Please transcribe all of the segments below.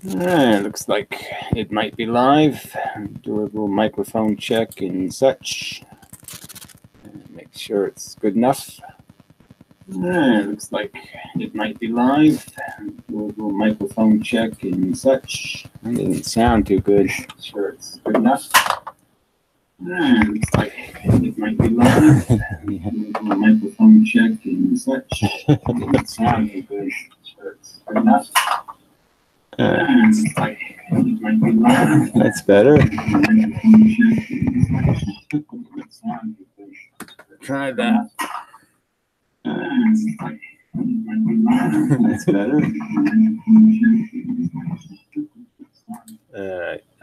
Looks like it might be live. Do a little microphone check and such. Make sure it's good enough. Looks like it might be live. Do a little microphone check and such. It doesn't sound too good. Sure it's good enough. Looks like it might be live. Do a little microphone check and such. It doesn't sound too good. Sure it's good enough. That's better. Try that. That's better.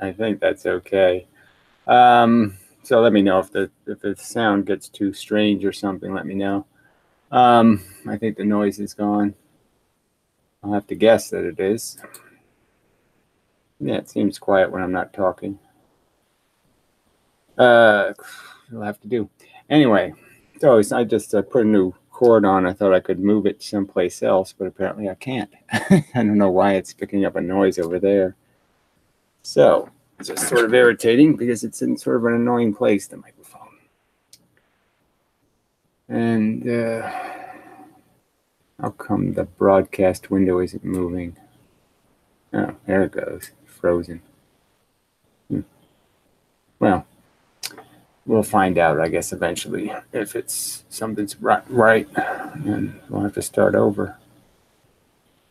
I think that's okay. So let me know if the sound gets too strange or something. Let me know. I think the noise is gone. I'll have to guess that it is. Yeah, it seems quiet when I'm not talking. We'll have to do. Anyway, so I just put a new cord on. I thought I could move it someplace else, but apparently I can't. I don't know why it's picking up a noise over there. So it's just sort of irritating because it's in sort of an annoying place, the microphone. And how come the broadcast window isn't moving? Oh, there it goes. Frozen. Well, we'll find out, I guess, eventually if it's something's right, and we'll have to start over.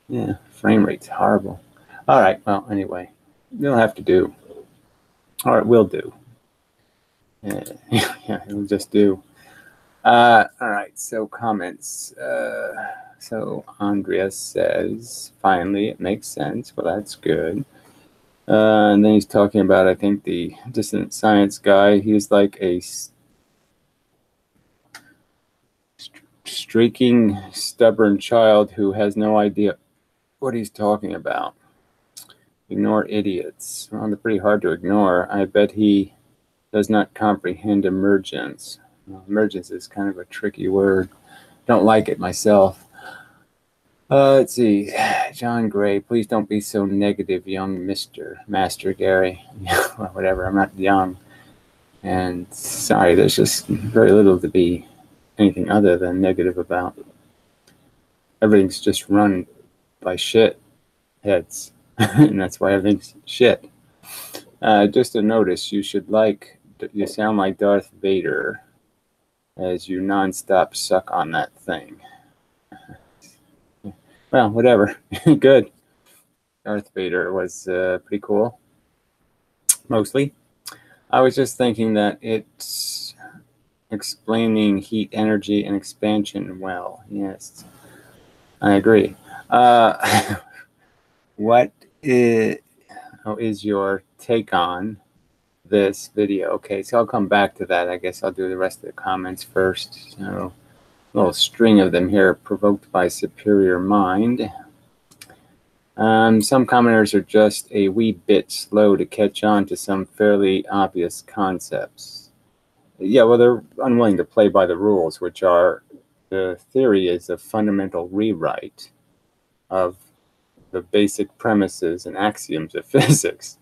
Yeah, frame rate's horrible. All right, well, anyway, we'll have to do. All right, we'll do. Yeah, it'll just do. All right, so comments. So Andrea says, finally, it makes sense. Well, that's good. And then he's talking about, I think, the dissident science guy. He's like a streaking, stubborn child who has no idea what he's talking about. Ignore idiots. Well, they're pretty hard to ignore. I bet he does not comprehend emergence. Well, emergence is kind of a tricky word. Don't like it myself. Let's see. John Gray, please don't be so negative, young Master Gary. Well, whatever, I'm not young. And sorry, there's just very little to be anything other than negative about. Everything's just run by shit heads. And that's why everything's shit. Just a notice, you sound like Darth Vader as you nonstop suck on that thing. Well, whatever. Good. Darth Vader was pretty cool. Mostly. I was just thinking that it's explaining heat, energy, and expansion well. Yes, I agree. What is your take on this video? Okay, so I'll come back to that. I guess I'll do the rest of the comments first. So, a little string of them here, provoked by superior mind. Some commenters are just a wee bit slow to catch on to some fairly obvious concepts. Yeah, well, they're unwilling to play by the rules, which are, the theory is a fundamental rewrite of the basic premises and axioms of physics.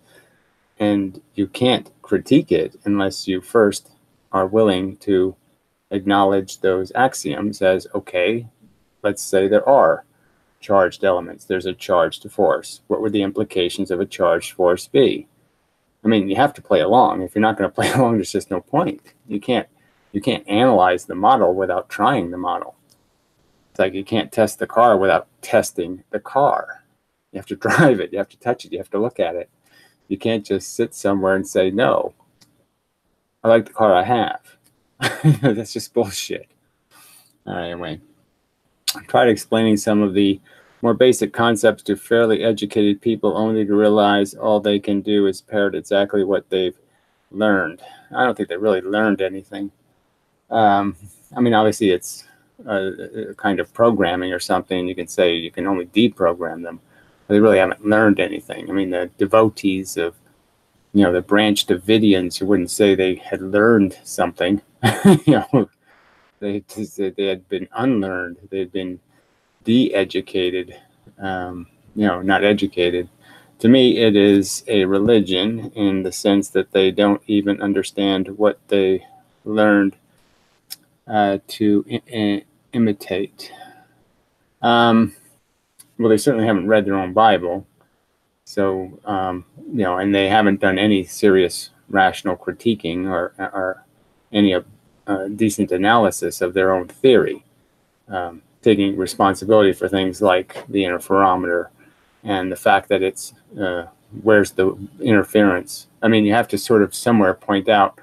And you can't critique it unless you first are willing to acknowledge those axioms as, okay, let's say there are charged elements. There's a charged force. What would the implications of a charged force be? I mean, you have to play along. If you're not going to play along, there's just no point. You can't analyze the model without trying the model. It's like you can't test the car without testing the car. You have to drive it. You have to touch it. You have to look at it. You can't just sit somewhere and say, no, I like the car I have. That's just bullshit. Anyway, I tried explaining some of the more basic concepts to fairly educated people only to realize all they can do is parrot exactly what they've learned. I don't think they really learned anything. I mean, obviously it's a kind of programming or something. You can say you can only deprogram them. But they really haven't learned anything. I mean, the devotees of, the Branch Davidians who wouldn't say they had learned something. They had been unlearned. They had been de-educated, not educated. To me, it is a religion in the sense that they don't even understand what they learned to imitate. Well, they certainly haven't read their own Bible. So, and they haven't done any serious rational critiquing or any decent analysis of their own theory, taking responsibility for things like the interferometer and the fact that it's, where's the interference? I mean, you have to sort of somewhere point out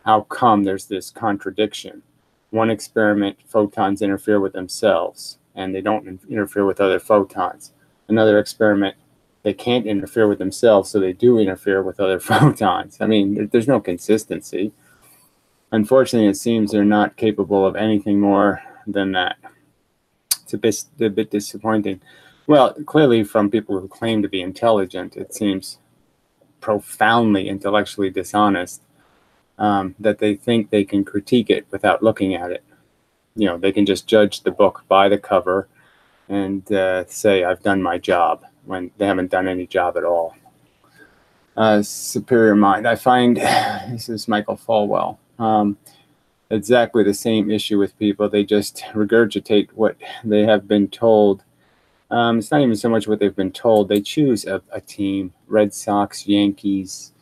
how come there's this contradiction. One experiment, photons interfere with themselves, and they don't interfere with other photons. Another experiment, they can't interfere with themselves, so they do interfere with other photons. I mean, there's no consistency. Unfortunately, it seems they're not capable of anything more than that. It's a bit disappointing. Well, clearly from people who claim to be intelligent, it seems profoundly intellectually dishonest that they think they can critique it without looking at it. They can just judge the book by the cover and say, I've done my job, when they haven't done any job at all. Superior mind. I find, this is Michael Falwell, exactly the same issue with people. They just regurgitate what they have been told. It's not even so much what they've been told. They choose a team, Red Sox, Yankees,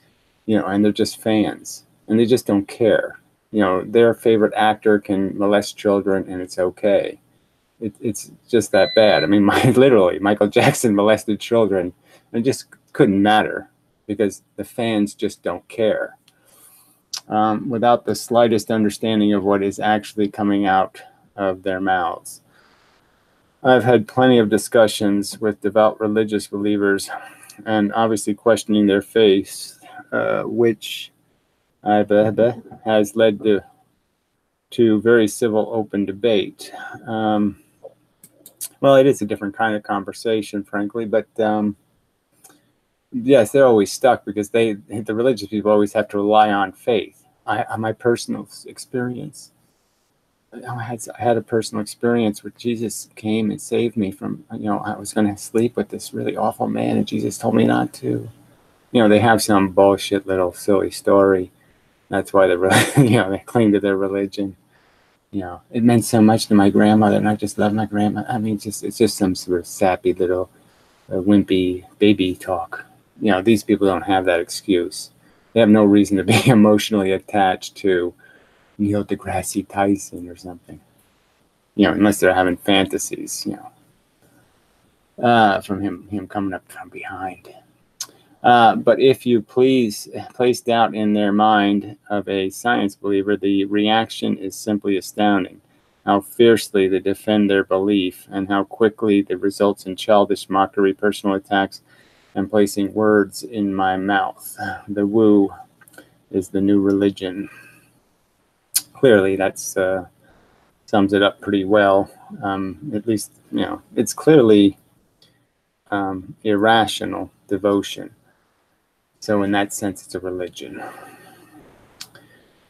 and they're just fans. And they just don't care. Their favorite actor can molest children and it's okay. It's just that bad. I mean, literally, Michael Jackson molested children, and it just couldn't matter because the fans just don't care. Without the slightest understanding of what is actually coming out of their mouths. I've had plenty of discussions with devout religious believers and obviously questioning their faith, which has led to very civil, open debate. Well, it is a different kind of conversation, frankly, but yes, they're always stuck because the religious people always have to rely on faith. My personal experience. I had a personal experience where Jesus came and saved me from, I was going to sleep with this really awful man and Jesus told me not to. They have some bullshit little silly story. That's why they cling to their religion. It meant so much to my grandmother, and I just love my grandma. I mean, it's just some sort of sappy little wimpy baby talk. These people don't have that excuse. They have no reason to be emotionally attached to Neil deGrasse Tyson or something. Unless they're having fantasies, from him coming up from behind. But if you please place doubt in their mind of a science believer, the reaction is simply astounding. How fiercely they defend their belief and how quickly it results in childish mockery, personal attacks, and placing words in my mouth. The woo is the new religion. Clearly, that sums it up pretty well. At least, it's clearly irrational devotion. So in that sense, it's a religion.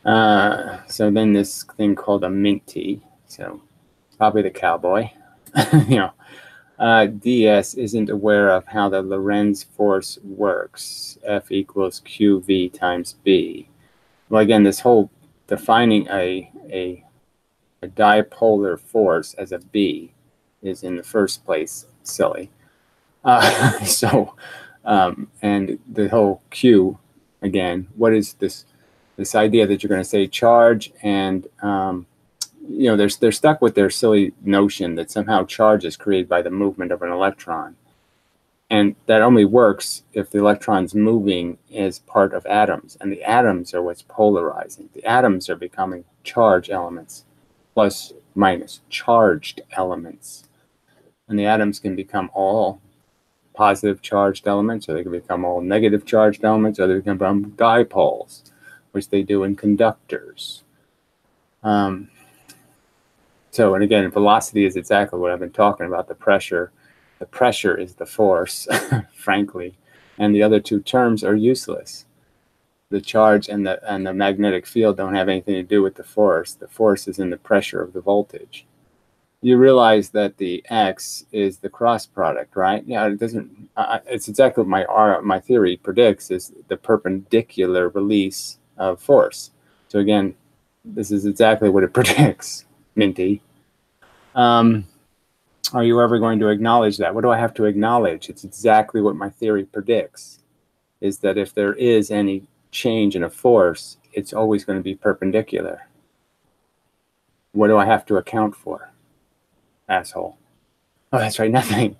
So then this thing called a Minty, so probably the cowboy, DS isn't aware of how the Lorentz force works. F equals QV times B. Well, again, this whole defining a dipolar force as a B is in the first place silly. And the whole Q, again, what is this idea that you're going to say charge and, they're stuck with their silly notion that somehow charge is created by the movement of an electron. And that only works if the electron's moving as part of atoms. And the atoms are what's polarizing. The atoms are becoming charge elements, plus, minus, charged elements. And the atoms can become all positive charged elements, or they can become all negative charged elements, or they can become dipoles, which they do in conductors. And again, velocity is exactly what I've been talking about, the pressure. The pressure is the force, frankly, and the other two terms are useless. The charge and the magnetic field don't have anything to do with the force. The force is in the pressure of the voltage. you realize that the X is the cross product, right? Yeah, it doesn't, it's exactly what my theory predicts, is the perpendicular release of force. So again, this is exactly what it predicts, Minty. Are you ever going to acknowledge that? What do I have to acknowledge? It's exactly what my theory predicts, is that if there is any change in a force, it's always going to be perpendicular. What do I have to account for? Asshole. Oh, that's right, nothing.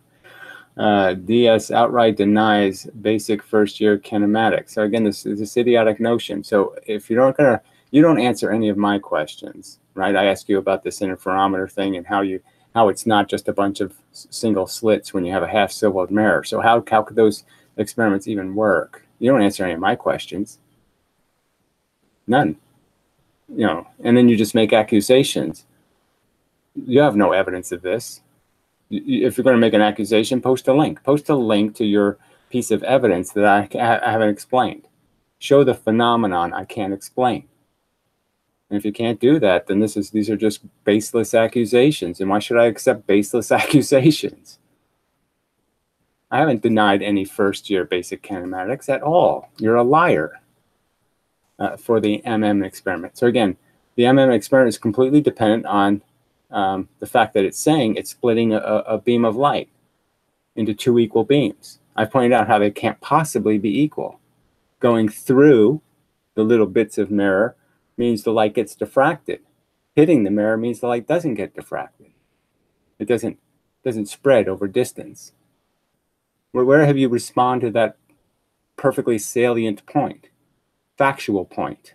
DS outright denies basic first-year kinematics. So again, this is this idiotic notion. So if you don't answer any of my questions, right? I ask you about this interferometer thing and how it's not just a bunch of single slits when you have a half-silvered mirror. So how could those experiments even work? You don't answer any of my questions. None. You know, and then you just make accusations. You have no evidence of this. If you're going to make an accusation, post a link. Post a link to your piece of evidence that I haven't explained. Show the phenomenon I can't explain. And if you can't do that, then these are just baseless accusations. And why should I accept baseless accusations? I haven't denied any first-year basic kinematics at all. You're a liar for the MM experiment. So again, the MM experiment is completely dependent on the fact that it's saying it's splitting a beam of light into two equal beams. I've pointed out how they can't possibly be equal. Going through the little bits of mirror means the light gets diffracted. Hitting the mirror means the light doesn't get diffracted. It doesn't spread over distance. Where have you responded to that perfectly salient point, factual point?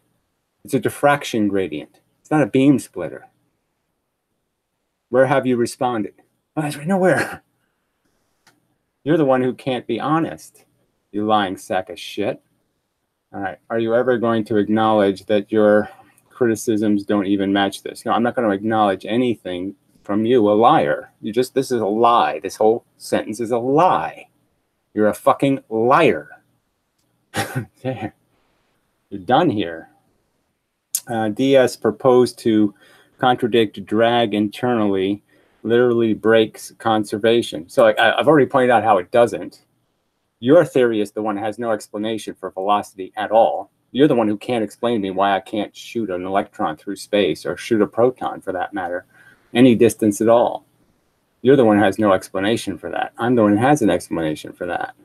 It's a diffraction gradient. It's not a beam splitter. Where have you responded? Oh, that's right, nowhere. You're the one who can't be honest, you lying sack of shit. All right, are you ever going to acknowledge that your criticisms don't even match this? No, I'm not going to acknowledge anything from you, a liar. This is a lie. This whole sentence is a lie. You're a fucking liar. There. You're done here. DS proposed to contradict drag internally literally breaks conservation. So I've already pointed out how it doesn't. Your theory is the one that has no explanation for velocity at all. You're the one who can't explain to me why I can't shoot an electron through space, or shoot a proton for that matter, any distance at all. You're the one who has no explanation for that. I'm the one who has an explanation for that.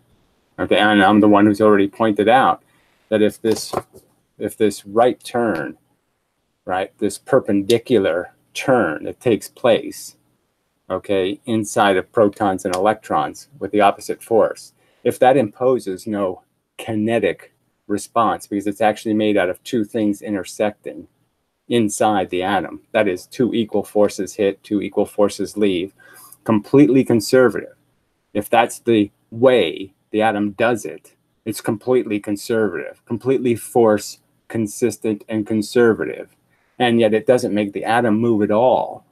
Okay, and I'm the one who's already pointed out that if this right turn, right, this perpendicular turn that takes place, okay, inside of protons and electrons with the opposite force, if that imposes no kinetic response, because it's actually made out of two things intersecting inside the atom, that is, two equal forces hit, two equal forces leave, completely conservative. If that's the way the atom does it, it's completely conservative, completely force consistent and conservative, and yet it doesn't make the atom move at all.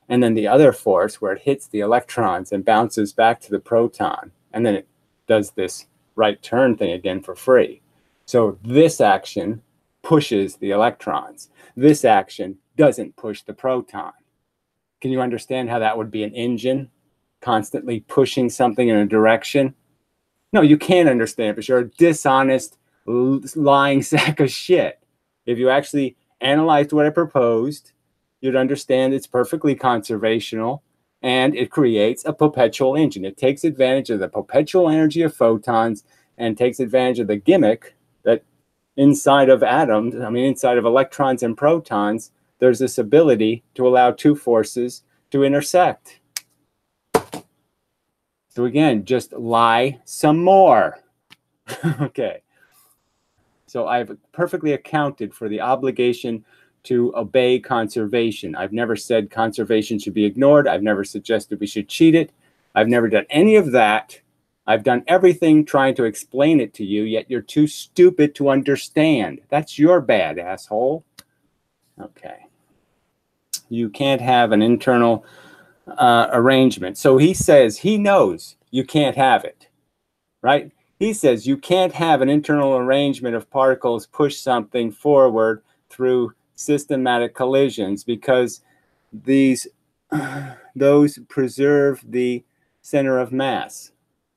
And then the other force, where it hits the electrons and bounces back to the proton, and then it does this right turn thing again for free. So this action pushes the electrons. This action doesn't push the proton. Can you understand how that would be an engine constantly pushing something in a direction? No, you can't understand, because you're a dishonest, lying sack of shit. If you actually analyzed what I proposed, you'd understand it's perfectly conservational, and it creates a perpetual engine. It takes advantage of the perpetual energy of photons and takes advantage of the gimmick that inside of atoms, inside of electrons and protons, there's this ability to allow two forces to intersect. So again, just lie some more. Okay. So I've perfectly accounted for the obligation to obey conservation. I've never said conservation should be ignored. I've never suggested we should cheat it. I've never done any of that. I've done everything trying to explain it to you, yet you're too stupid to understand. That's your bad, asshole. Okay. You can't have an internal arrangement. So he says he knows you can't have it, right? He says you can't have an internal arrangement of particles push something forward through systematic collisions, because these those preserve the center of mass.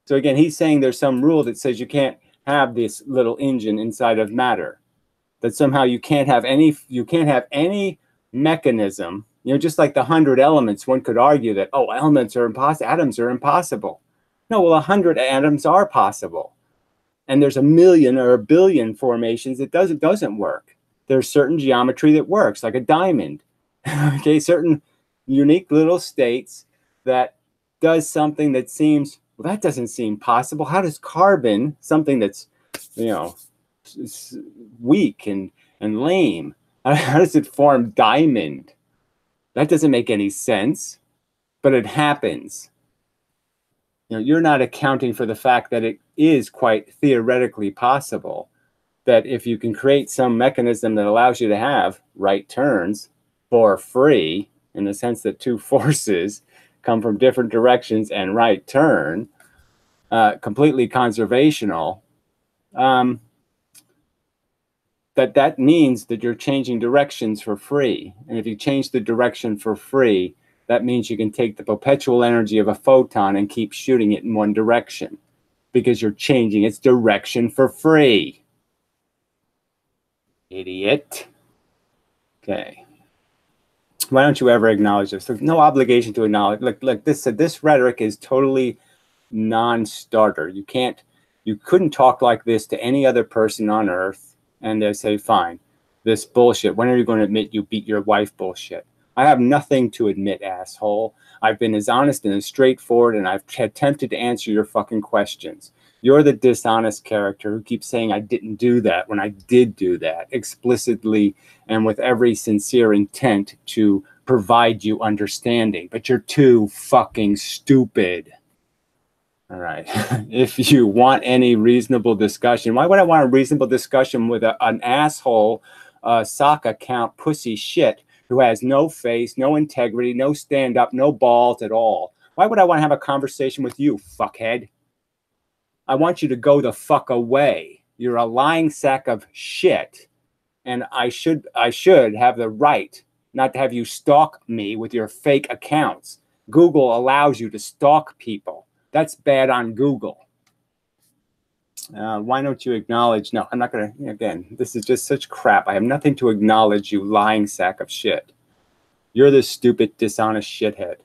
So again, he's saying there's some rule that says you can't have this little engine inside of matter, that somehow you can't have any mechanism, you know, just like the 100 elements. One could argue that, oh, elements are impossible, atoms are impossible. No, well, 100 atoms are possible, and there's a million or a billion formations that doesn't work. There's certain geometry that works, like a diamond. Okay, certain unique little states that does something that seems, well, that doesn't seem possible. How does carbon, something that's, you know, weak and lame, how does it form diamond? That doesn't make any sense, but it happens. You know, you're not accounting for the fact that it is quite theoretically possible that if you can create some mechanism that allows you to have right turns for free, in the sense that two forces come from different directions and right turn, completely conservational, that means that you're changing directions for free. And if you change the direction for free, that means you can take the perpetual energy of a photon and keep shooting it in one direction, because you're changing its direction for free. Idiot. Okay. Why don't you ever acknowledge this? There's no obligation to acknowledge. Like this rhetoric is totally non-starter. You couldn't talk like this to any other person on earth and they say, fine, this bullshit. When are you going to admit you beat your wife bullshit? I have nothing to admit, asshole. I've been as honest and as straightforward, and I've attempted to answer your fucking questions. You're the dishonest character who keeps saying I didn't do that when I did do that explicitly and with every sincere intent to provide you understanding. But you're too fucking stupid. All right. If you want any reasonable discussion, why would I want a reasonable discussion with an asshole sock account pussy shit who has no face, no integrity, no stand-up, no balls at all? Why would I want to have a conversation with you, fuckhead? I want you to go the fuck away. You're a lying sack of shit. And I should have the right not to have you stalk me with your fake accounts. Google allows you to stalk people. That's bad on Google. Why don't you acknowledge? No, I'm not going to. Again, this is just such crap. I have nothing to acknowledge, you lying sack of shit. You're the stupid, dishonest shithead.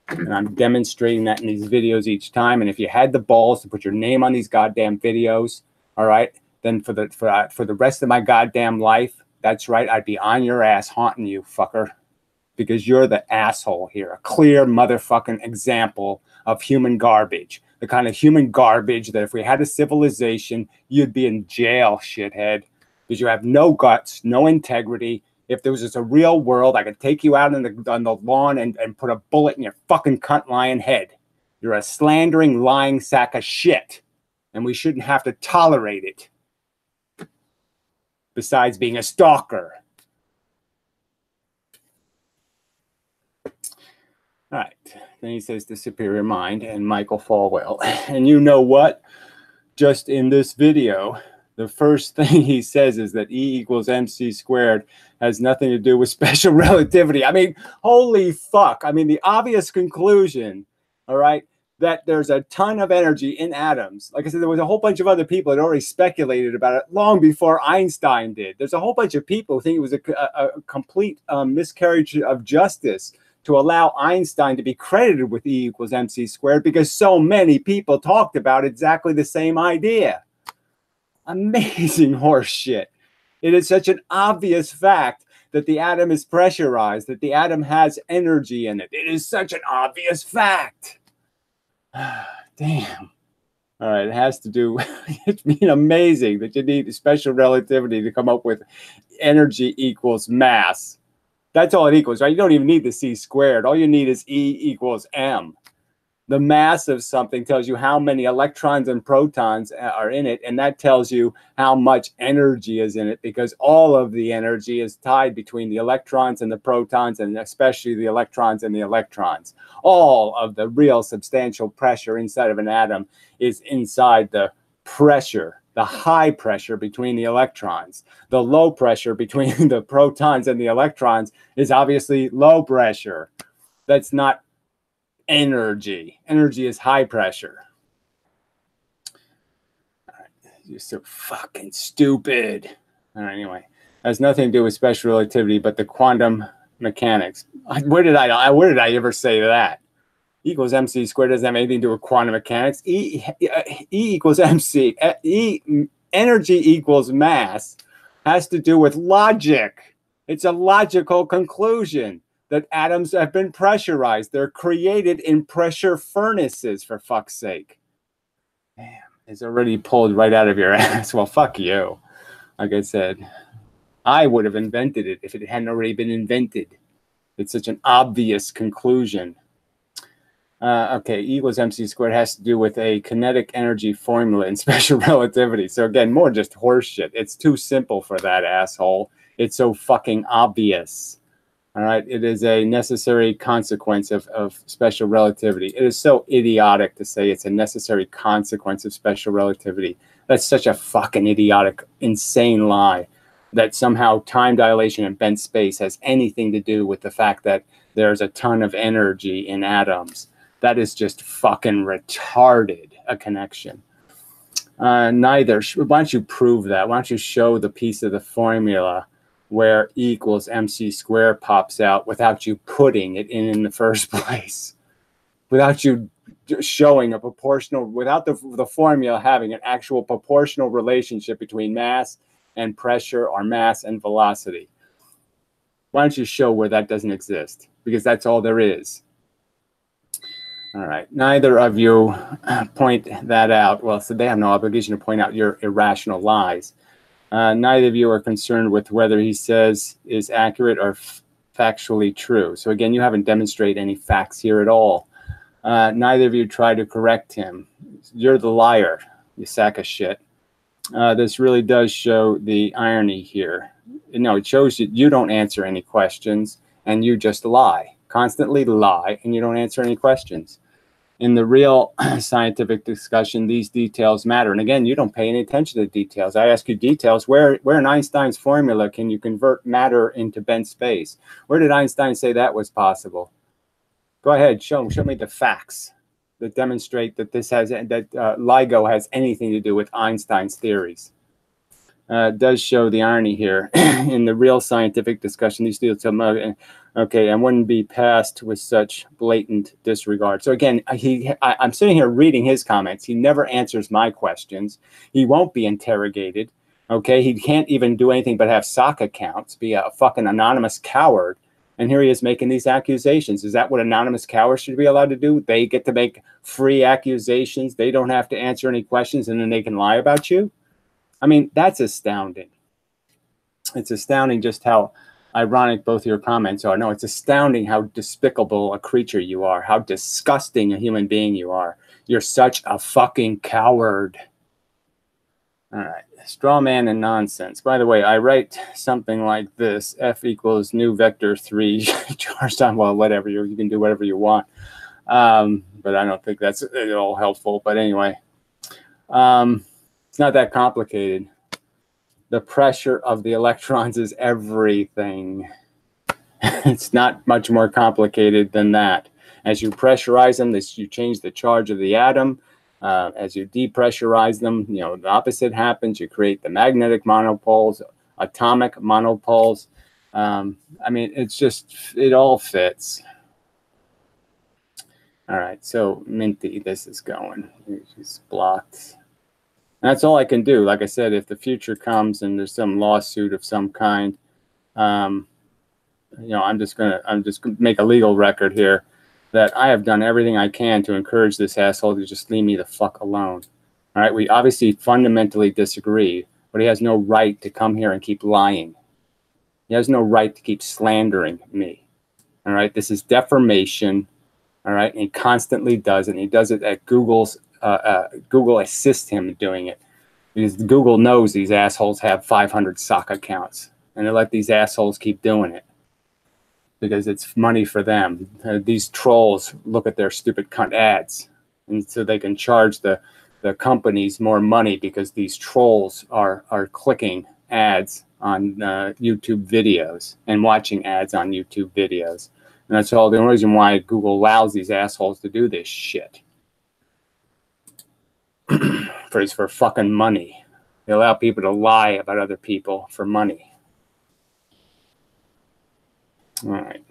And I'm demonstrating that in these videos each time. And if you had the balls to put your name on these goddamn videos, all right, then for the rest of my goddamn life, that's right, I'd be on your ass haunting you, fucker. Because you're the asshole here. A clear motherfucking example of human garbage. The kind of human garbage that if we had a civilization, you'd be in jail, shithead. Because you have no guts, no integrity. If there was just a real world, I could take you out on the lawn and put a bullet in your fucking cunt lion head. You're a slandering, lying sack of shit. And we shouldn't have to tolerate it. Besides being a stalker. All right. Then he says the superior mind and Michael Falwell. And you know what? Just in this video, the first thing he says is that E equals MC squared has nothing to do with special relativity. I mean, holy fuck. I mean, the obvious conclusion, all right, that there's a ton of energy in atoms. Like I said, there was a whole bunch of other people that already speculated about it long before Einstein did. There's a whole bunch of people who think it was a complete miscarriage of justice to allow Einstein to be credited with E equals MC squared because so many people talked about exactly the same idea. Amazing horse shit. It is such an obvious fact that the atom is pressurized, that the atom has energy in it. It is such an obvious fact. Damn. All right, it has to do, it's been amazing that you need special relativity to come up with energy equals mass. That's all it equals, right? You don't even need the C squared. All you need is E equals M. The mass of something tells you how many electrons and protons are in it, and that tells you how much energy is in it, because all of the energy is tied between the electrons and the protons, and especially the electrons and the electrons. All of the real substantial pressure inside of an atom is inside the pressure, the high pressure between the electrons. The low pressure between the protons and the electrons is obviously low pressure. That's not energy. Energy is high pressure. All right. You're so fucking stupid. All right, anyway, it has nothing to do with special relativity, but the quantum mechanics. Where did I ever say that? E equals mc squared doesn't have anything to do with quantum mechanics. E equals mc. Energy equals mass has to do with logic. It's a logical conclusion that atoms have been pressurized. They're created in pressure furnaces, for fuck's sake. Damn, it's already pulled right out of your ass. Well, fuck you. Like I said, I would have invented it if it hadn't already been invented. It's such an obvious conclusion. Okay, E equals mc squared has to do with a kinetic energy formula in special relativity. So again, more just horseshit. It's too simple for that asshole. It's so fucking obvious. All right, it is a necessary consequence of special relativity. It is so idiotic to say it's a necessary consequence of special relativity. That's such a fucking idiotic, insane lie that somehow time dilation and bent space has anything to do with the fact that there's a ton of energy in atoms. That is just fucking retarded, a connection. Neither. Why don't you prove that? Why don't you show the piece of the formula where E equals mc squared pops out without you putting it in the first place? Without you showing a proportional, without the formula having an actual proportional relationship between mass and pressure or mass and velocity. Why don't you show where that doesn't exist? Because that's all there is. All right, neither of you point that out. Well, so they have no obligation to point out your irrational lies. Neither of you are concerned with whether he says is accurate or factually true. So again, you haven't demonstrated any facts here at all. Neither of you try to correct him. You're the liar, you sack of shit. This really does show the irony here. No, it shows you don't answer any questions and you just lie. Constantly lie and you don't answer any questions. In the real scientific discussion, these details matter. And again, you don't pay any attention to the details. I ask you details. Where in Einstein's formula can you convert matter into bent space? Where did Einstein say that was possible? Go ahead, show me the facts that demonstrate that LIGO has anything to do with Einstein's theories. It does show the irony here. In the real scientific discussion, these details, okay, and wouldn't be passed with such blatant disregard. So again, I'm sitting here reading his comments. He never answers my questions. He won't be interrogated. Okay, he can't even do anything but have sock accounts, be a fucking anonymous coward. And here he is making these accusations. Is that what anonymous cowards should be allowed to do? They get to make free accusations. They don't have to answer any questions, and then they can lie about you. I mean, that's astounding. It's astounding just how ironic both your comments are. No, it's astounding how despicable a creature you are, how disgusting a human being you are. You're such a fucking coward. All right, straw man and nonsense. By the way, I write something like this: F equals new vector 3 charged on, well, whatever, you can do whatever you want. But I don't think that's at all helpful. But anyway, it's not that complicated. The pressure of the electrons is everything. It's not much more complicated than that. As you pressurize them, you change the charge of the atom. As you depressurize them, the opposite happens. You create the magnetic monopoles, atomic monopoles. I mean, it all fits. All right, so Minty, this is going. It's blocked. That's all I can do. Like I said, if the future comes and there's some lawsuit of some kind, I'm just gonna make a legal record here that I have done everything I can to encourage this asshole to just leave me the fuck alone. All right, we obviously fundamentally disagree, but he has no right to come here and keep lying. He has no right to keep slandering me. All right, this is defamation. All right, and he constantly does it. And he does it at Google's. Google assists him in doing it because Google knows these assholes have 500 sock accounts, and they let these assholes keep doing it because it's money for them. These trolls look at their stupid cunt ads, and so they can charge the companies more money because these trolls are clicking ads on YouTube videos and watching ads on YouTube videos. And that's all the only reason why Google allows these assholes to do this shit. for fucking money. They allow people to lie about other people for money. All right.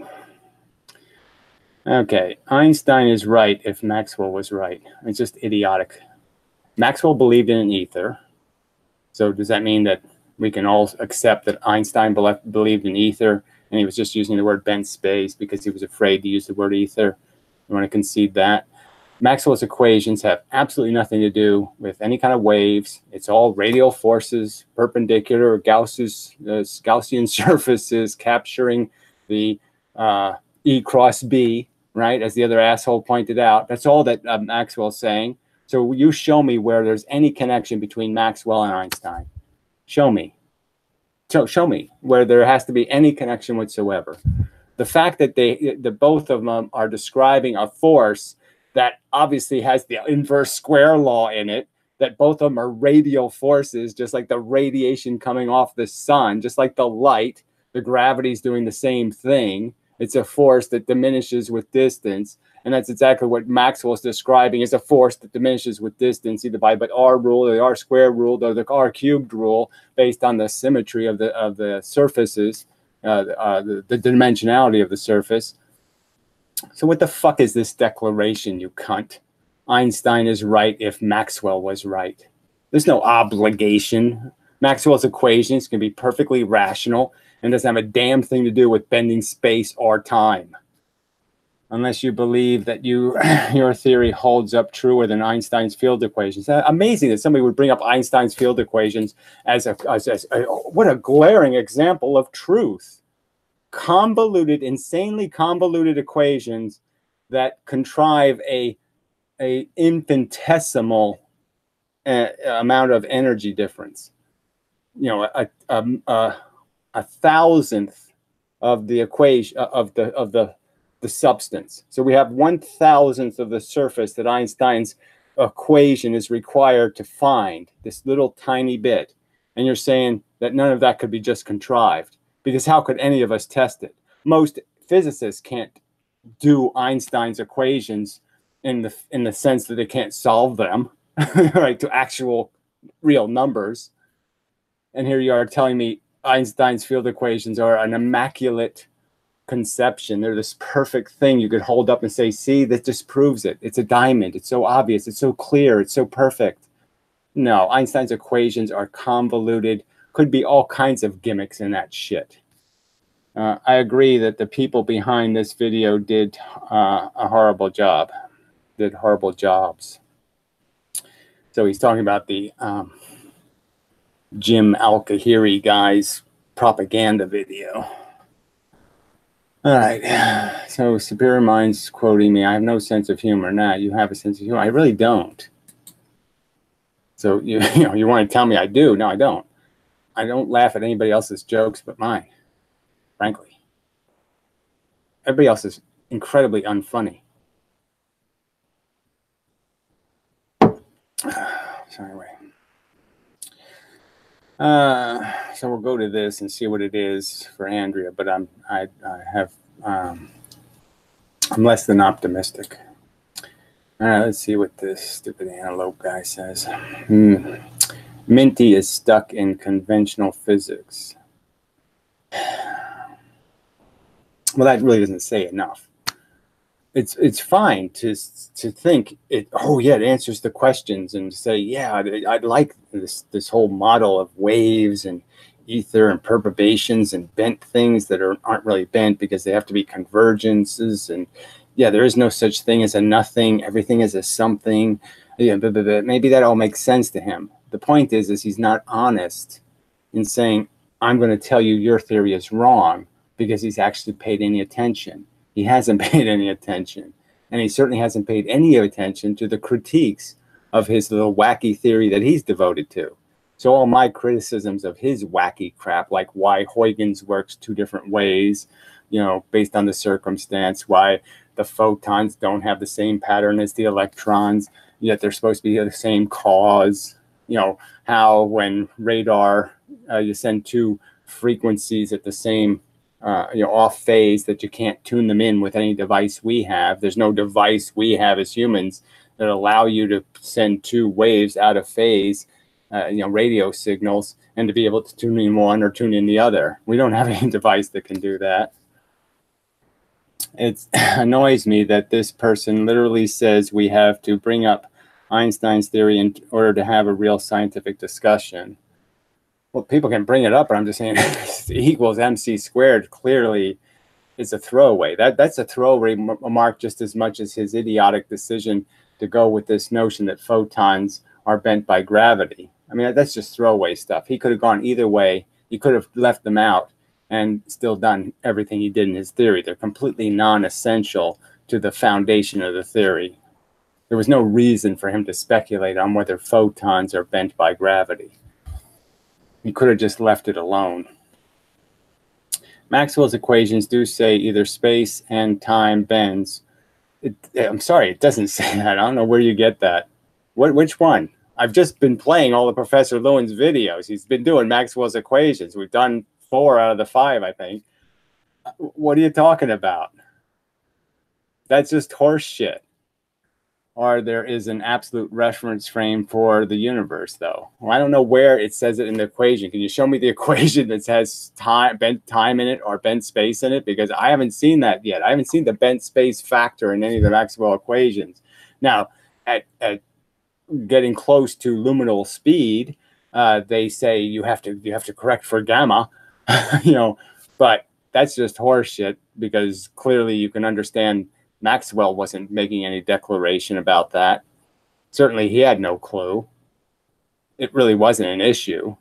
Okay, Einstein is right if Maxwell was right. It's just idiotic. Maxwell believed in an ether. So does that mean that we can all accept that Einstein believed in ether and he was just using the word bent space because he was afraid to use the word ether? You want to concede that? Maxwell's equations have absolutely nothing to do with any kind of waves. It's all radial forces, perpendicular, Gaussian surfaces capturing the E cross B, right? As the other asshole pointed out. That's all that Maxwell's saying. So you show me where there's any connection between Maxwell and Einstein. Show me. So show me where there has to be any connection whatsoever. The fact that the both of them are describing a force that obviously has the inverse square law in it, that both of them are radial forces, just like the radiation coming off the sun, just like the light, the gravity's doing the same thing. It's a force that diminishes with distance. And that's exactly what Maxwell's describing as a force that diminishes with distance, either by the R rule or the R squared rule or the R cubed rule, based on the symmetry of the surfaces, the dimensionality of the surface. So what the fuck is this declaration, you cunt? Einstein is right if Maxwell was right. There's no obligation. Maxwell's equations can be perfectly rational and doesn't have a damn thing to do with bending space or time. Unless you believe that your theory holds up truer than Einstein's field equations. Amazing that somebody would bring up Einstein's field equations as what a glaring example of truth. Convoluted, insanely convoluted equations that contrive a infinitesimal amount of energy difference. You know, a thousandth of the equation of the substance. So we have 1,000th of the surface that Einstein's equation is required to find, this little tiny bit. And you're saying that none of that could be just contrived, because how could any of us test it? Most physicists can't do Einstein's equations in the sense that they can't solve them, right, to actual real numbers. And here you are telling me Einstein's field equations are an immaculate conception. They're this perfect thing you could hold up and say, see, that just proves it. It's a diamond. It's so obvious. It's so clear. It's so perfect. No, Einstein's equations are convoluted. Could be all kinds of gimmicks in that shit. I agree that the people behind this video did a horrible job. Did horrible jobs. So he's talking about the Jim Al-Kahiri guy's propaganda video. All right, so Superior Minds quoting me, I have no sense of humor. Nah, you have a sense of humor. I really don't. So you want to tell me I do? No, I don't. I don't laugh at anybody else's jokes but mine, frankly. Everybody else is incredibly unfunny. So anyway. So we'll go to this and see what it is for Andrea, but I'm less than optimistic. All right, let's see what this stupid antelope guy says. Minty is stuck in conventional physics. Well, that really doesn't say enough. It's fine to think it. Oh yeah, it answers the questions and say, yeah, I'd like this whole model of waves and ether and perturbations and bent things that aren't really bent because they have to be convergences. And yeah, there is no such thing as a nothing. Everything is a something. Yeah, maybe that all makes sense to him. The point is he's not honest in saying, I'm going to tell you your theory is wrong, because he's actually paid any attention. He hasn't paid any attention. And he certainly hasn't paid any attention to the critiques of his little wacky theory that he's devoted to. So all my criticisms of his wacky crap, like why Huygens works two different ways, based on the circumstance, why the photons don't have the same pattern as the electrons, yet they're supposed to be the same cause, how when radar, you send two frequencies at the same off phase, that you can't tune them in with any device we have. There's no device we have as humans that allow you to send two waves out of phase, radio signals, and to be able to tune in one or tune in the other. We don't have any device that can do that. It annoys me that this person literally says we have to bring up Einstein's theory in order to have a real scientific discussion. Well, people can bring it up, but I'm just saying E equals MC squared clearly is a throwaway. That's a throwaway remark just as much as his idiotic decision to go with this notion that photons are bent by gravity. I mean, that's just throwaway stuff. He could have gone either way. He could have left them out and still done everything he did in his theory. They're completely non-essential to the foundation of the theory. There was no reason for him to speculate on whether photons are bent by gravity. He could have just left it alone. Maxwell's equations do say either space and time bends. I'm sorry, it doesn't say that. I don't know where you get that. Which one? I've just been playing all of Professor Lewin's videos. He's been doing Maxwell's equations. We've done 4 out of the 5, I think. What are you talking about? That's just horse shit. Or there is an absolute reference frame for the universe, though. Well, I don't know where it says it in the equation. Can you show me the equation that has bent time in it or bent space in it? Because I haven't seen that yet. I haven't seen the bent space factor in any of the Maxwell equations. Now, at getting close to luminal speed, they say you have to correct for gamma, but that's just horseshit, because clearly you can understand Maxwell wasn't making any declaration about that. Certainly he had no clue. It really wasn't an issue.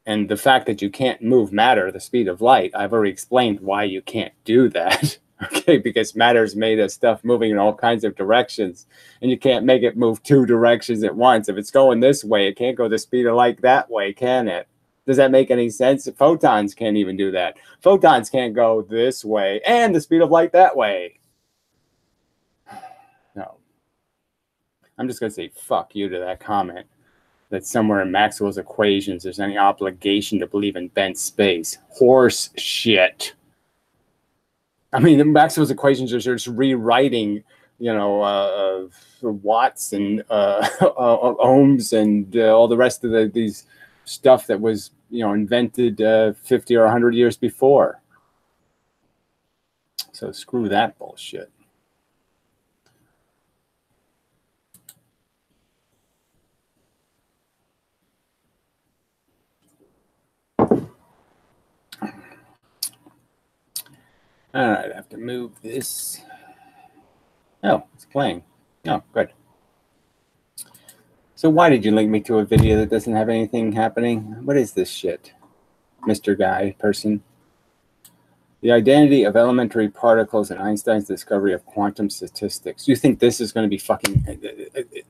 And the fact that you can't move matter at the speed of light, I've already explained why you can't do that. Okay, because matter is made of stuff moving in all kinds of directions, and you can't make it move 2 directions at once. If it's going this way, it can't go the speed of light that way, can it? Does that make any sense? Photons can't even do that. Photons can't go this way and the speed of light that way. No. I'm just going to say fuck you to that comment, that somewhere in Maxwell's equations there's any obligation to believe in bent space. Horse shit. I mean, the Maxwell's equations are just rewriting, watts and ohms and all the rest of these stuff that was, invented 50 or 100 years before. So screw that bullshit. All right, I have to move this. Oh, it's playing. Oh, good. So why did you link me to a video that doesn't have anything happening? What is this shit, Mr. Guy person? The identity of elementary particles and Einstein's discovery of quantum statistics. You think this is going to be fucking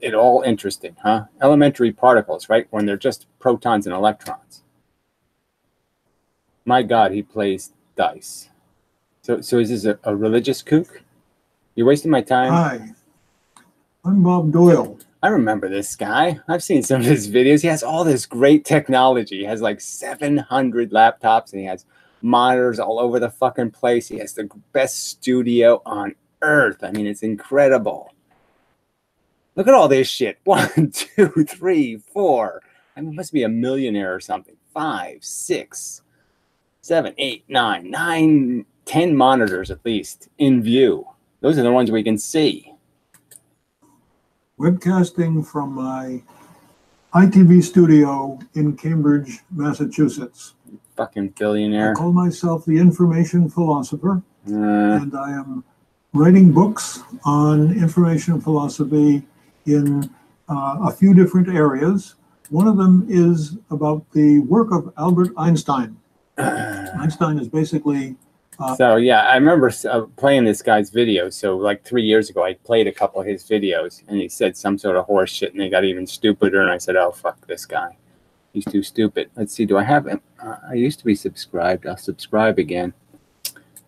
it all interesting, huh? Elementary particles, right? When they're just protons and electrons. My God, he plays dice. So is this a religious kook? You're wasting my time? Hi, I'm Bob Doyle. I remember this guy. I've seen some of his videos. He has all this great technology. He has like 700 laptops, and he has monitors all over the fucking place. He has the best studio on earth. I mean, it's incredible. Look at all this shit. 1, 2, 3, 4. I mean, he must be a millionaire or something. 5, 6, 7, 8, 9, 10 monitors at least in view. Those are the ones we can see. Webcasting from my ITV studio in Cambridge, Massachusetts. Fucking billionaire. I call myself the information philosopher, and I am writing books on information philosophy in a few different areas. One of them is about the work of Albert Einstein. Einstein is basically... So yeah, I remember playing this guy's videos. So like 3 years ago, I played a couple of his videos, and he said some sort of horse shit, and they got even stupider. And I said, "Oh fuck this guy, he's too stupid." Let's see, do I have him? I used to be subscribed. I'll subscribe again.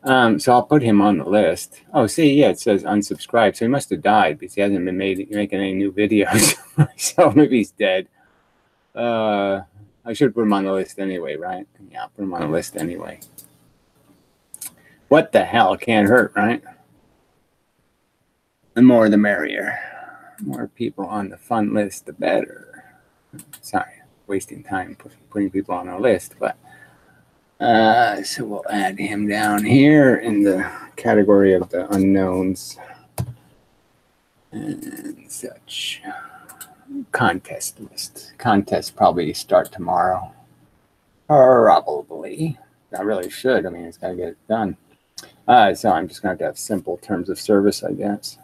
So I'll put him on the list. Oh, see, yeah, it says unsubscribed. So he must have died because he hasn't been making any new videos. So maybe he's dead. I should put him on the list anyway, right? Yeah, I'll put him on the list anyway. What the hell? Can't hurt, right? The more the merrier. The more people on the fun list, the better. Sorry, wasting time putting people on our list, but so we'll add him down here in the category of the unknowns and such. Contest list. Contest probably start tomorrow. Probably. I really should. I mean, it's got to get it done. So I'm just going to have simple terms of service, I guess.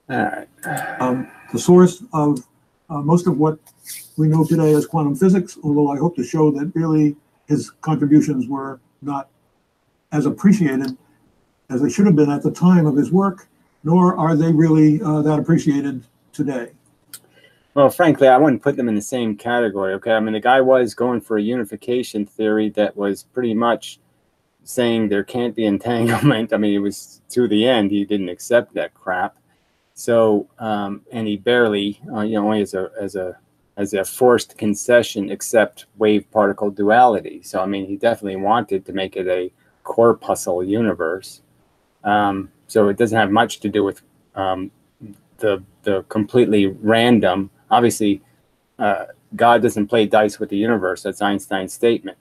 All right. The source of most of what we know today as quantum physics, although I hope to show that really his contributions were not as appreciated as they should have been at the time of his work, nor are they really that appreciated today. Well, frankly, I wouldn't put them in the same category, okay? I mean, the guy was going for a unification theory that was pretty much saying there can't be entanglement. I mean, it was to the end. He didn't accept that crap. So, and he barely, only as a forced concession, accept wave-particle duality. So, I mean, he definitely wanted to make it a corpuscle universe. So it doesn't have much to do with the completely random. Obviously, God doesn't play dice with the universe. That's Einstein's statement.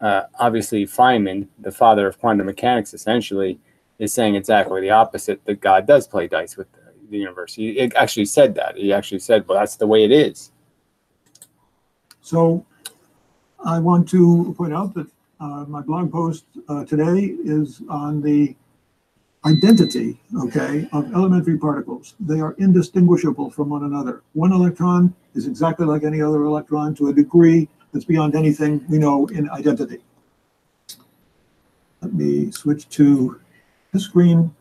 Obviously, Feynman, the father of quantum mechanics, essentially, is saying exactly the opposite, that God does play dice with the universe. He actually said that. He actually said, well, that's the way it is. So I want to point out that my blog post today is on the identity, okay, of elementary particles. They are indistinguishable from one another. One electron is exactly like any other electron to a degree that's beyond anything we know in identity. Let me switch to this screen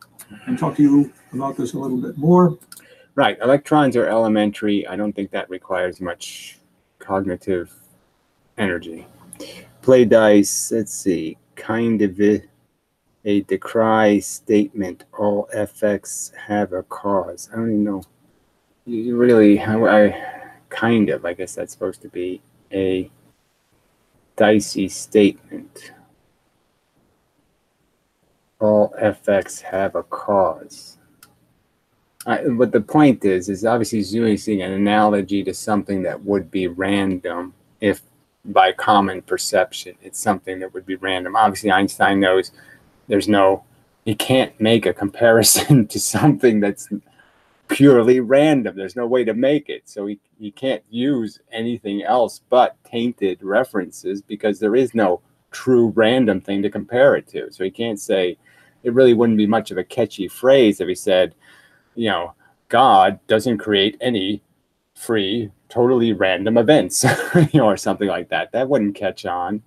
and talk to you about this a little bit more. Right, electrons are elementary. I don't think that requires much cognitive energy. Play dice, let's see, kind of a decry statement. All FX have a cause. I don't even know. You really, I guess that's supposed to be a dicey statement. All FX have a cause. But the point is obviously he's using an analogy to something that would be random if by common perception it's something that would be random. Obviously Einstein knows he can't make a comparison to something that's purely random. There's no way to make it. So he can't use anything else but tainted references because there is no true random thing to compare it to. So he can't say, it really wouldn't be much of a catchy phrase if he said, God doesn't create any free, totally random events, or something like that. That wouldn't catch on.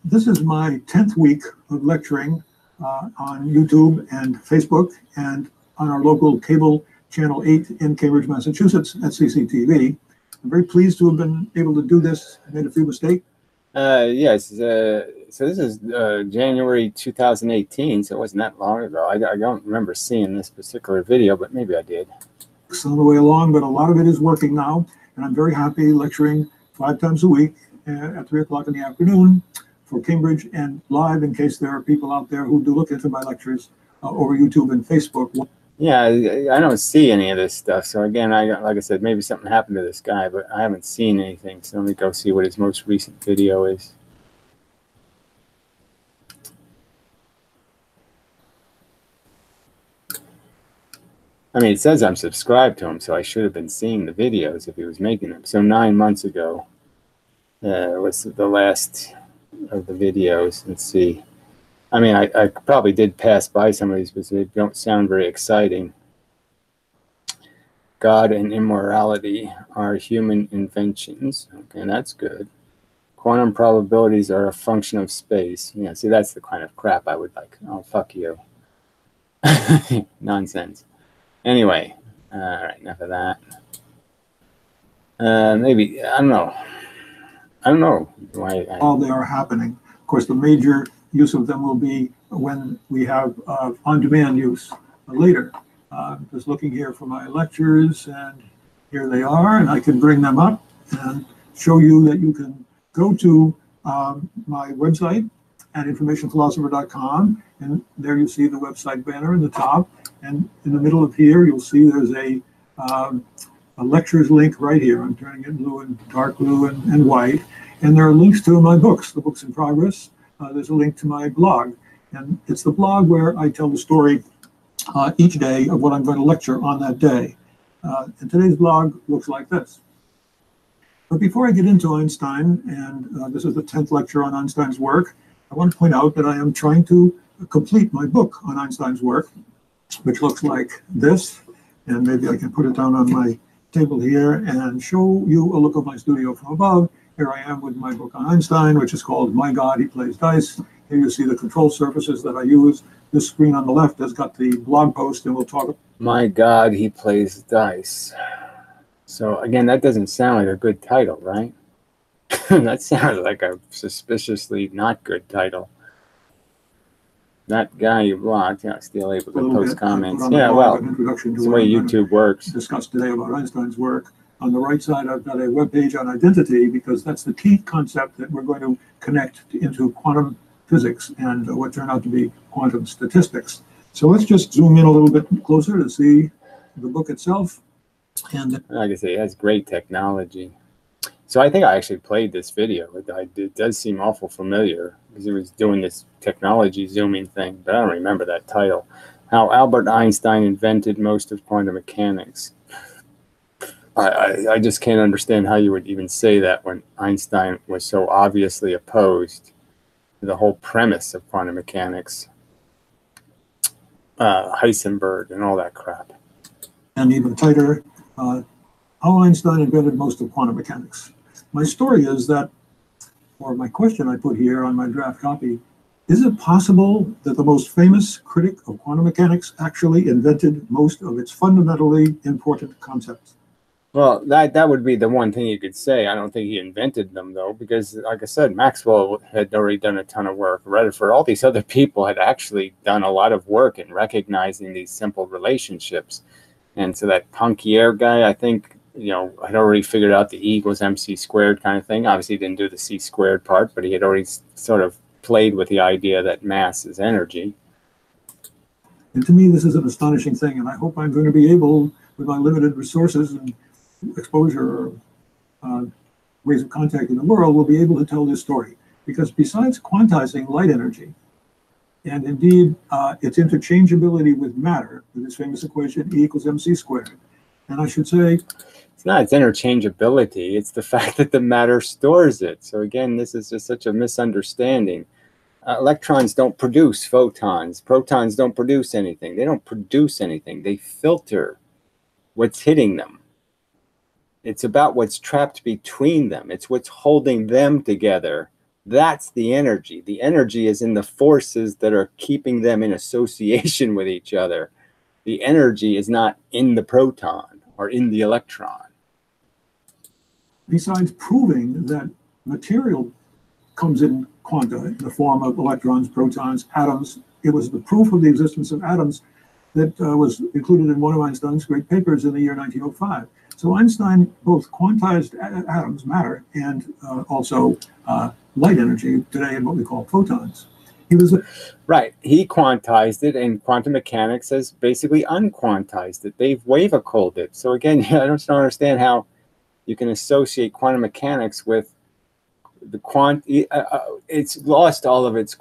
This is my 10th week of lecturing on YouTube and Facebook and on our local cable channel 8 in Cambridge, Massachusetts at CCTV. I'm very pleased to have been able to do this. I made a few mistakes. Yes. So this is January 2018, so it wasn't that long ago. I don't remember seeing this particular video, but maybe I did. On the way along, but a lot of it is working now, and I'm very happy lecturing 5 times a week at 3 o'clock in the afternoon for Cambridge and live in case there are people out there who do look into my lectures over YouTube and Facebook. Yeah, I don't see any of this stuff. So again, like I said, maybe something happened to this guy, but I haven't seen anything. So let me go see what his most recent video is. I mean, it says I'm subscribed to him, so I should have been seeing the videos if he was making them. So 9 months ago was the last of the videos. Let's see. I mean, I probably did pass by some of these, but they don't sound very exciting. God and immorality are human inventions. Okay, that's good. Quantum probabilities are a function of space. Yeah, see, that's the kind of crap I would like. Oh, fuck you. Nonsense. Anyway, all right, enough of that. Maybe, I don't know. Why all they are happening. Of course, the major use of them will be when we have on-demand use later. Just looking here for my lectures, and here they are, and I can bring them up and show you that you can go to my website at informationphilosopher.com, and there you see the website banner in the top, and in the middle of here you'll see there's a lectures link right here. I'm turning it blue and dark blue and white, and there are links to my books, the books in progress. There's a link to my blog, and it's the blog where I tell the story each day of what I'm going to lecture on that day. And today's blog looks like this. But before I get into Einstein, and this is the 10th lecture on Einstein's work, I want to point out that I am trying to complete my book on Einstein's work, which looks like this. And maybe I can put it down on my table here and show you a look of my studio from above. Here I am with my book on Einstein, which is called My God, He Plays Dice. Here you see the control surfaces that I use. This screen on the left has got the blog post, and we'll talk. My God, He Plays Dice. So again, that doesn't sound like a good title, right? That sounds like a suspiciously not good title. That guy you blocked, yeah, still able to post comments. Yeah, well, it's the way YouTube works. Discussed today about Einstein's work. On the right side, I've got a web page on identity, because that's the key concept that we're going to connect into quantum physics and what turned out to be quantum statistics. So let's just zoom in a little bit closer to see the book itself. And like I say, it has great technology. So I think I actually played this video. It does seem awful familiar, because it was doing this technology zooming thing, but I don't remember that title. How Albert Einstein invented most of quantum mechanics. I just can't understand how you would even say that when Einstein was so obviously opposed to the whole premise of quantum mechanics. Heisenberg and all that crap. And even tighter, how Einstein invented most of quantum mechanics. My story is that, or my question I put here on my draft copy, is it possible that the most famous critic of quantum mechanics actually invented most of its fundamentally important concepts? Well, that would be the one thing you could say. I don't think he invented them, though, because, like I said, Maxwell had already done a ton of work. Rutherford, all these other people had actually done a lot of work in recognizing these simple relationships. And so that Poincare guy, I think, had already figured out the E equals MC squared kind of thing. Obviously, he didn't do the C squared part, but he had already sort of played with the idea that mass is energy. And to me, this is an astonishing thing, and I hope I'm going to be able, with my limited resources and exposure or ways of contacting the world, will be able to tell this story. Because besides quantizing light energy, and indeed its interchangeability with matter, with this famous equation E equals mc squared, and I should say, it's not its interchangeability, it's the fact that the matter stores it. So again, this is just such a misunderstanding. Electrons don't produce photons. Protons don't produce anything. They don't produce anything. They filter what's hitting them. It's about what's trapped between them. It's what's holding them together. That's the energy. The energy is in the forces that are keeping them in association with each other. The energy is not in the proton or in the electron. Besides proving that material comes in quanta in the form of electrons, protons, atoms, it was the proof of the existence of atoms that was included in one of Einstein's great papers in the year 1905. So Einstein both quantized atoms, matter, and also light energy today in what we call photons. He was right. He quantized it, and quantum mechanics has basically unquantized it. They've wave-cooled it. So again, I don't understand how you can associate quantum mechanics with the it's lost all of its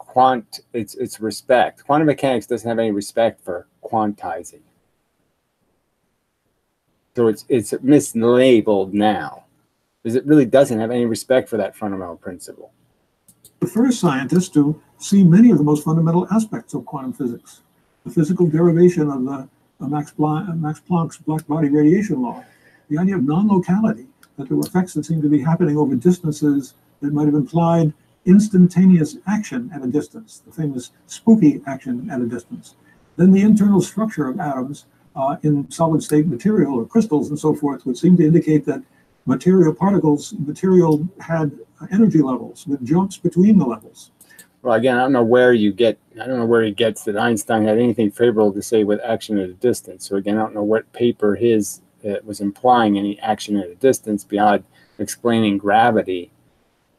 its respect. Quantum mechanics doesn't have any respect for quantizing. So it's mislabeled now, because it really doesn't have any respect for that fundamental principle. The first scientist to see many of the most fundamental aspects of quantum physics. The physical derivation of the Max Planck's black body radiation law. The idea of non-locality, that there were effects that seemed to be happening over distances that might have implied instantaneous action at a distance, the famous spooky action at a distance. Then the internal structure of atoms in solid state material or crystals and so forth would seem to indicate that material had energy levels with jumps between the levels. Well, again, I don't know where he gets that Einstein had anything favorable to say with action at a distance. So again, I don't know what paper his was implying any action at a distance beyond explaining gravity.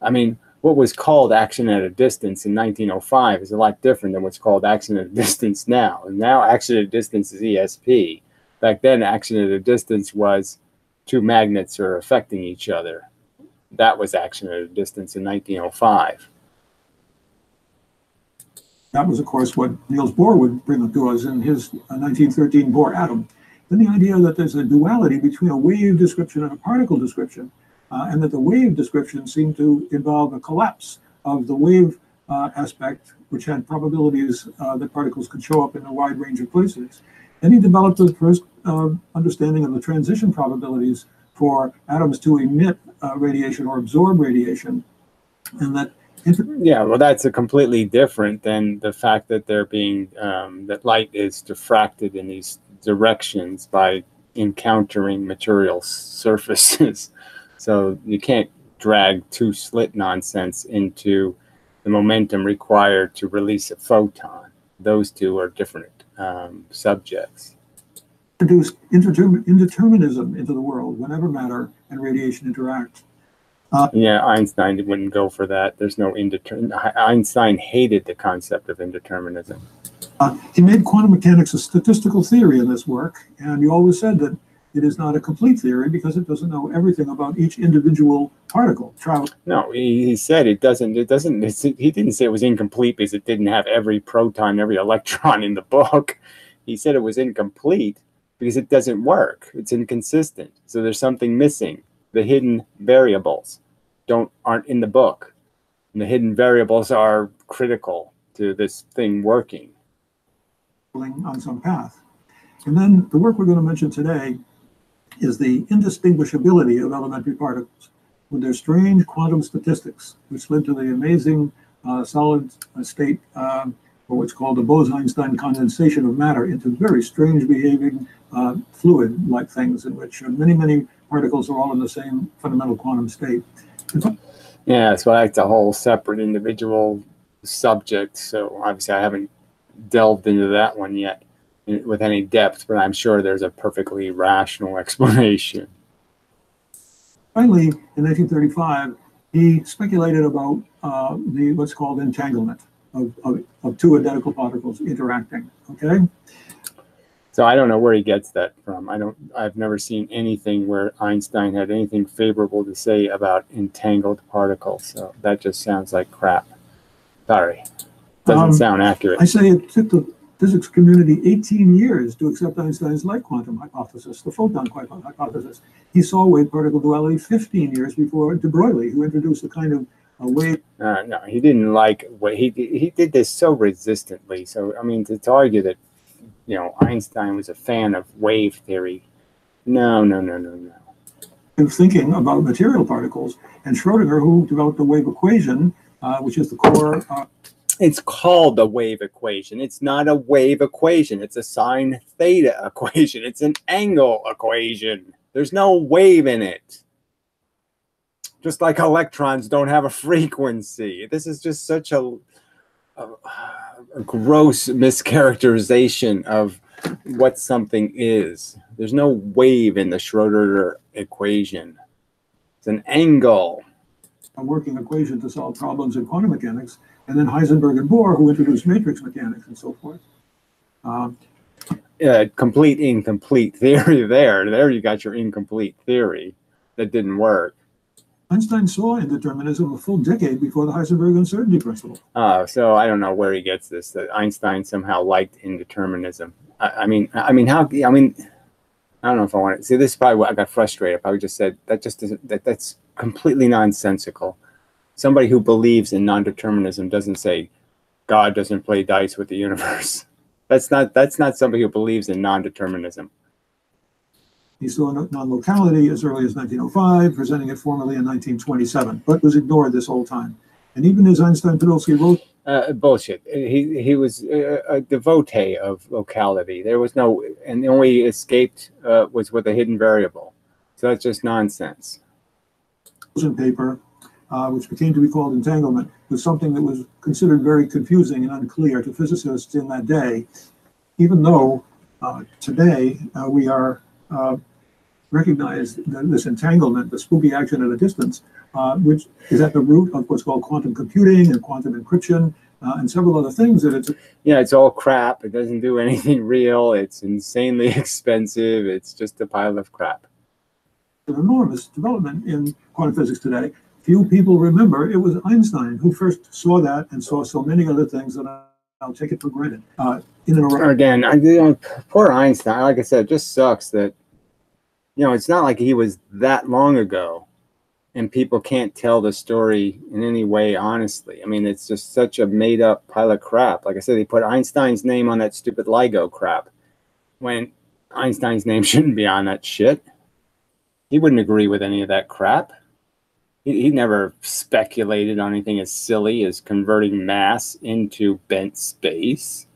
I mean, what was called action at a distance in 1905 is a lot different than what's called action at a distance now. And now action at a distance is ESP. Back then, action at a distance was two magnets are affecting each other. That was action at a distance in 1905. That was, of course, what Niels Bohr would bring up to us in his 1913 Bohr atom. Then the idea that there's a duality between a wave description and a particle description, and that the wave description seemed to involve a collapse of the wave aspect, which had probabilities that particles could show up in a wide range of places. Then he developed the first understanding of the transition probabilities for atoms to emit radiation or absorb radiation, and that yeah, well, that's a completely different than the fact that they're being that light is diffracted in these directions by encountering material surfaces. So you can't drag two slit nonsense into the momentum required to release a photon. Those two are different subjects. Introduced indeterminism into the world whenever matter and radiation interact. Yeah, Einstein wouldn't go for that. There's no Einstein hated the concept of indeterminism. He made quantum mechanics a statistical theory in this work, and he always said that it is not a complete theory because it doesn't know everything about each individual particle. No, he said it doesn't. He didn't say it was incomplete because it didn't have every proton, every electron in the book. He said it was incomplete because it doesn't work. It's inconsistent. So there's something missing. The hidden variables aren't in the book. And the hidden variables are critical to this thing working. On some path. And then the work we're going to mention today is the indistinguishability of elementary particles with their strange quantum statistics, which led to the amazing solid state, or what's called the Bose-Einstein condensation of matter into very strange behaving fluid-like things in which many particles are all in the same fundamental quantum state. Yeah, so that's a whole separate individual subject. So obviously I haven't delved into that one yet with any depth, but I'm sure there's a perfectly rational explanation. Finally, in 1935, he speculated about what's called entanglement of two identical particles interacting. Okay. So I don't know where he gets that from. I've never seen anything where Einstein had anything favorable to say about entangled particles. So that just sounds like crap. Sorry. Doesn't sound accurate. I say it took the physics community 18 years to accept Einstein's light quantum hypothesis, the photon quantum hypothesis. He saw wave-particle duality 15 years before de Broglie, who introduced the kind of wave. No, he didn't like what he did this so resistantly. So I mean, to argue that Einstein was a fan of wave theory, no. And thinking about material particles, and Schrodinger, who developed the wave equation, which is the core. It's called a wave equation. It's not a wave equation. It's a sine theta equation. It's an angle equation. There's no wave in it. Just like electrons don't have a frequency. This is just such a gross mischaracterization of what something is. There's no wave in the Schrodinger equation. It's an angle. A working equation to solve problems in quantum mechanics. And then Heisenberg and Bohr, who introduced matrix mechanics and so forth. Complete incomplete theory there. There you got your incomplete theory that didn't work. Einstein saw indeterminism a full decade before the Heisenberg uncertainty principle. So I don't know where he gets this, that Einstein somehow liked indeterminism. I don't know if I want to see this. Is probably what I got frustrated. I just said that just isn't, that's completely nonsensical. Somebody who believes in non-determinism doesn't say God doesn't play dice with the universe. That's not somebody who believes in non-determinism. He saw non-locality as early as 1905, presenting it formally in 1927, but was ignored this whole time. And even as Einstein-Podolsky wrote... Bullshit. He was a devotee of locality. There was no... And the only escaped was with a hidden variable. So that's just nonsense. Paper, which became to be called entanglement, was something that was considered very confusing and unclear to physicists in that day, even though today we are recognize this entanglement, the spooky action at a distance, which is at the root of what's called quantum computing and quantum encryption and several other things. That it's all crap. It doesn't do anything real. It's insanely expensive. It's just a pile of crap. An enormous development in quantum physics today. Few people remember it was Einstein who first saw that and saw so many other things that I'll take it for granted. Again, poor Einstein. Like I said, it just sucks that, it's not like he was that long ago and people can't tell the story in any way honestly. I mean, it's just such a made up pile of crap. Like I said, they put Einstein's name on that stupid LIGO crap when Einstein's name shouldn't be on that shit. He wouldn't agree with any of that crap. He never speculated on anything as silly as converting mass into bent space.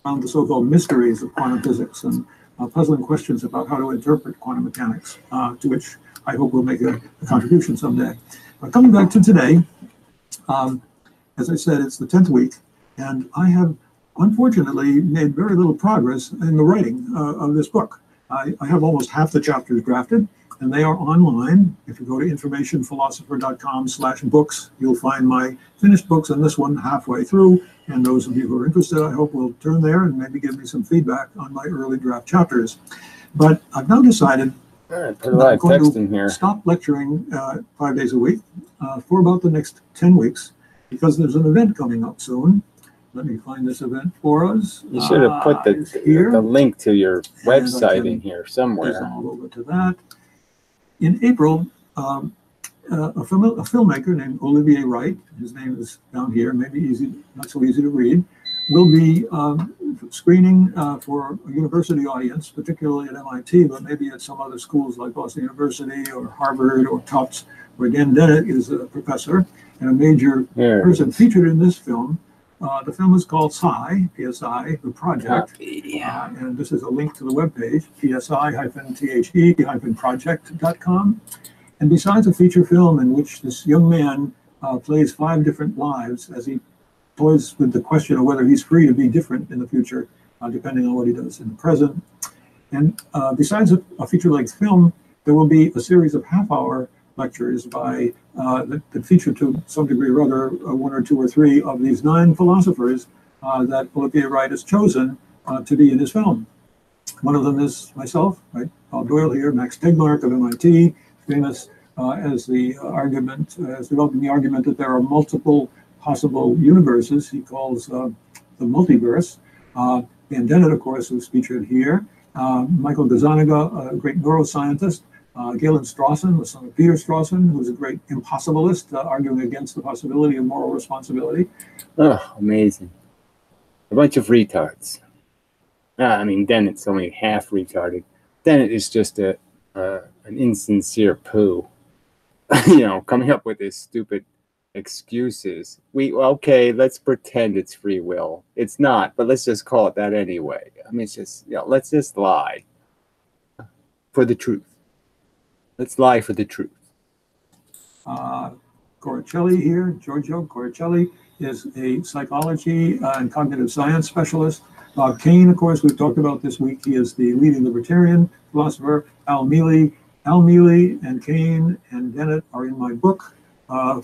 Found the so-called mysteries of quantum physics and puzzling questions about how to interpret quantum mechanics, to which I hope we'll make a contribution someday. But coming back to today, as I said, it's the 10th week, and I have unfortunately made very little progress in the writing of this book. I have almost half the chapters drafted, and they are online. If you go to informationphilosopher.com/books, you'll find my finished books and this one halfway through. And those of you who are interested, I hope will turn there and maybe give me some feedback on my early draft chapters. But I've now decided that I'm going to stop lecturing 5 days a week for about the next 10 weeks, because there's an event coming up soon. Let me find this event for us. You should have put the link to your website in here somewhere. All over to that. In April, a filmmaker named Olivier Wright, his name is down here, maybe not so easy to read, will be screening for a university audience, particularly at MIT, but maybe at some other schools like Boston University or Harvard or Tufts, where Dan Dennett is a professor and a major person featured in this film. The film is called PSI, PSI, The Project, and this is a link to the webpage, psi-the-project.com. And besides a feature film in which this young man plays 5 different lives as he toys with the question of whether he's free to be different in the future, depending on what he does in the present. And besides a feature-length film, there will be a series of half-hour lectures by that feature to some degree or other 1 or 2 or 3 of these 9 philosophers that Olivier Wright has chosen to be in his film. One of them is myself, right? Bob Doyle here, Max Tegmark of MIT, famous as developing the argument that there are multiple possible universes. He calls the multiverse. Dan Dennett, of course, who's featured here. Michael Gazzaniga, a great neuroscientist. Galen Strawson, the son of Peter Strawson, who's a great impossibilist, arguing against the possibility of moral responsibility. Oh, amazing. A bunch of retards. I mean, Dennett's only half retarded. Dennett is just an insincere poo. Coming up with his stupid excuses. Okay, let's pretend it's free will. It's not, but let's just call it that anyway. I mean, it's just, let's just lie for the truth. Let's lie for the truth. Coricelli here, Giorgio Coricelli, is a psychology and cognitive science specialist. Bob Kane, of course, we've talked about this week. He is the leading libertarian philosopher. Al Mealy and Kane and Dennett are in my book,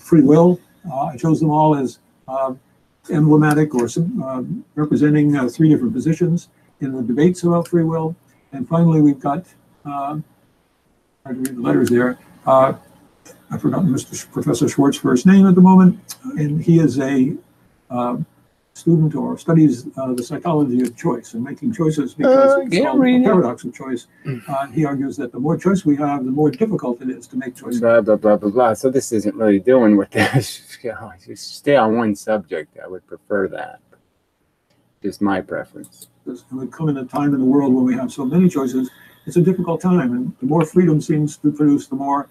Free Will. I chose them all as emblematic or representing 3 different positions in the debates about free will. And finally, we've got I read the letters there. I've forgotten Professor Schwartz's first name at the moment, and he is a student or studies the psychology of choice and making choices, because it's called the paradox of choice. He argues that the more choice we have, the more difficult it is to make choices. Blah, blah, blah, blah, blah. So this isn't really doing with this. Just stay on one subject. I would prefer that. Just my preference. We come in a time in the world when we have so many choices. It's a difficult time, and the more freedom seems to produce, the more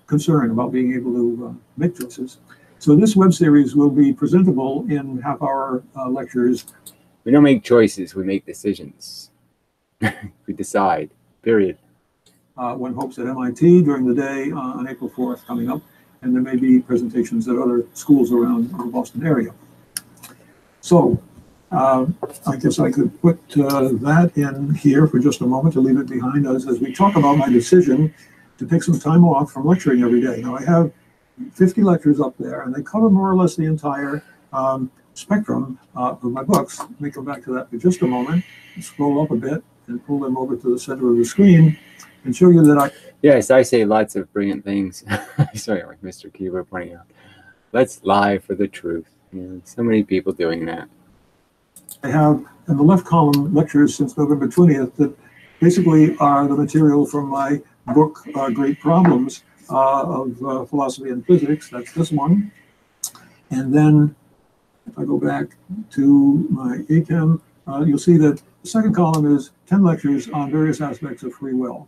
concern about being able to make choices. So this web series will be presentable in half-hour lectures. We don't make choices, we make decisions. We decide, period. One hopes at MIT during the day on April 4th coming up, and there may be presentations at other schools around the Boston area. So I guess I could put that in here for just a moment to leave it behind us as we talk about my decision to take some time off from lecturing every day. Now, I have 50 lectures up there, and they cover more or less the entire spectrum of my books. Let me come back to that for just a moment, scroll up a bit, and pull them over to the center of the screen and show you that I... Yes, I say lots of brilliant things. Sorry, like Mr. Keeler pointing out. Let's lie for the truth. You know, so many people doing that. I have in the left column lectures since November 20th that basically are the material from my book, Great Problems of Philosophy and Physics. That's this one. And then if I go back to my ACHEM, you'll see that the second column is 10 lectures on various aspects of free will.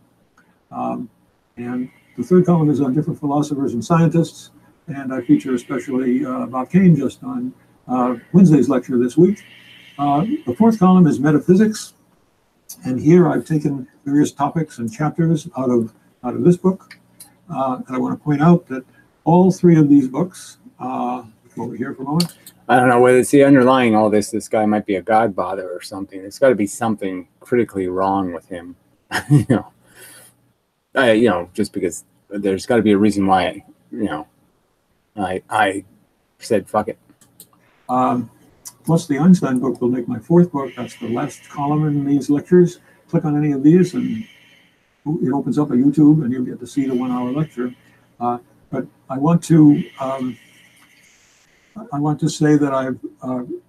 And the third column is on different philosophers and scientists. And I feature especially Bob Kane just on Wednesday's lecture this week. The fourth column is metaphysics. And here I've taken various topics and chapters out of this book. And I want to point out that all three of these books, over here for a moment. I don't know whether it's the underlying all this guy might be a god bother or something. There's got to be something critically wrong with him. You know, just because there's got to be a reason why, you know, I said, fuck it. Plus the Einstein book will make my fourth book. That's the last column in these lectures. Click on any of these and it opens up a YouTube and you'll get to see the 1 hour lecture. But I want to say that I've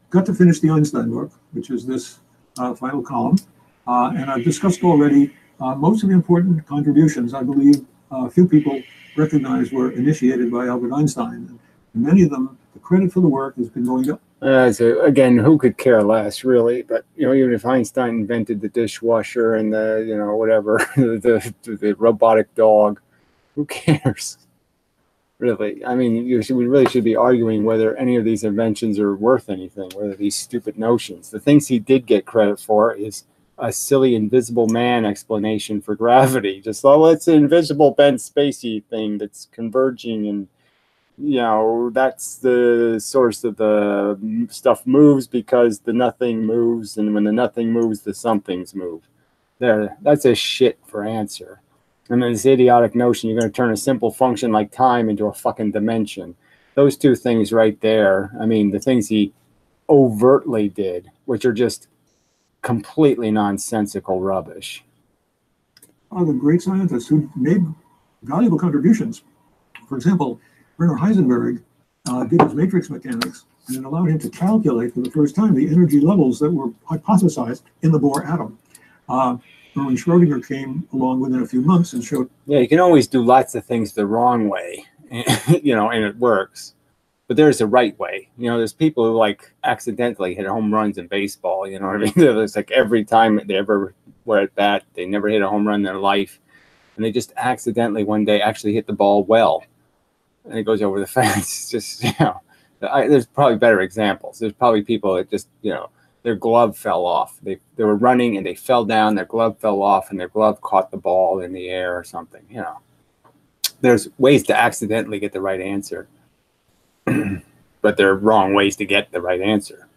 got to finish the Einstein book, which is this final column. And I've discussed already most of the important contributions I believe few people recognize were initiated by Albert Einstein. And many of them, the credit for the work has been going up. So again, who could care less, really? But you know, even if Einstein invented the dishwasher and the, you know, whatever, the robotic dog, who cares? Really? I mean, we really should be arguing whether any of these inventions are worth anything, whether these stupid notions. The things he did get credit for is a silly invisible man explanation for gravity. Just, oh, it's an invisible bent spacey thing that's converging, and you know, that's the source of the stuff moves because the nothing moves, and when the nothing moves, the somethings move. There, that's a shit for answer. And then this idiotic notion you're going to turn a simple function like time into a fucking dimension. Those two things right there, I mean, the things he overtly did, which are just completely nonsensical rubbish. Are the great scientists who made valuable contributions. For example, Werner Heisenberg did his matrix mechanics, and it allowed him to calculate for the first time the energy levels that were hypothesized in the Bohr atom. Erwin Schrödinger came along within a few months and showed... Yeah, you can always do lots of things the wrong way, you know, and it works. But there's a right way. You know, there's people who like accidentally hit home runs in baseball, you know what I mean? It's like every time they ever were at bat, they never hit a home run in their life. And they just accidentally one day actually hit the ball well. And it goes over the fence. It's just, you know, there's probably better examples. There's probably people that just, you know, their glove fell off. They were running and they fell down, their glove fell off, and their glove caught the ball in the air or something, you know. There's ways to accidentally get the right answer. But there are wrong ways to get the right answer.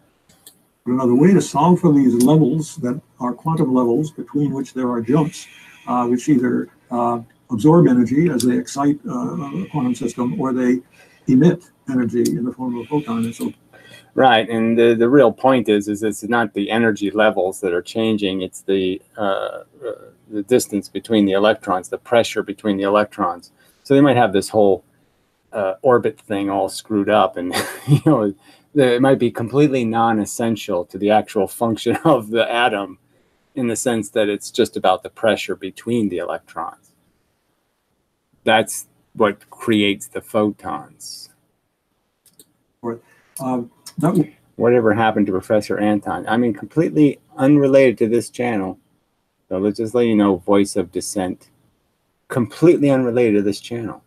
Another way to solve for these levels that are quantum levels between which there are jumps, which either absorb energy as they excite a quantum system, or they emit energy in the form of a photon. And so, right, and the real point is it's not the energy levels that are changing; it's the distance between the electrons, the pressure between the electrons. So they might have this whole orbit thing all screwed up, and you know, it might be completely non-essential to the actual function of the atom, in the sense that it's just about the pressure between the electrons. That's what creates the photons. Whatever happened to Professor Anton? I mean, completely unrelated to this channel. So let's just let you know, voice of dissent. Completely unrelated to this channel.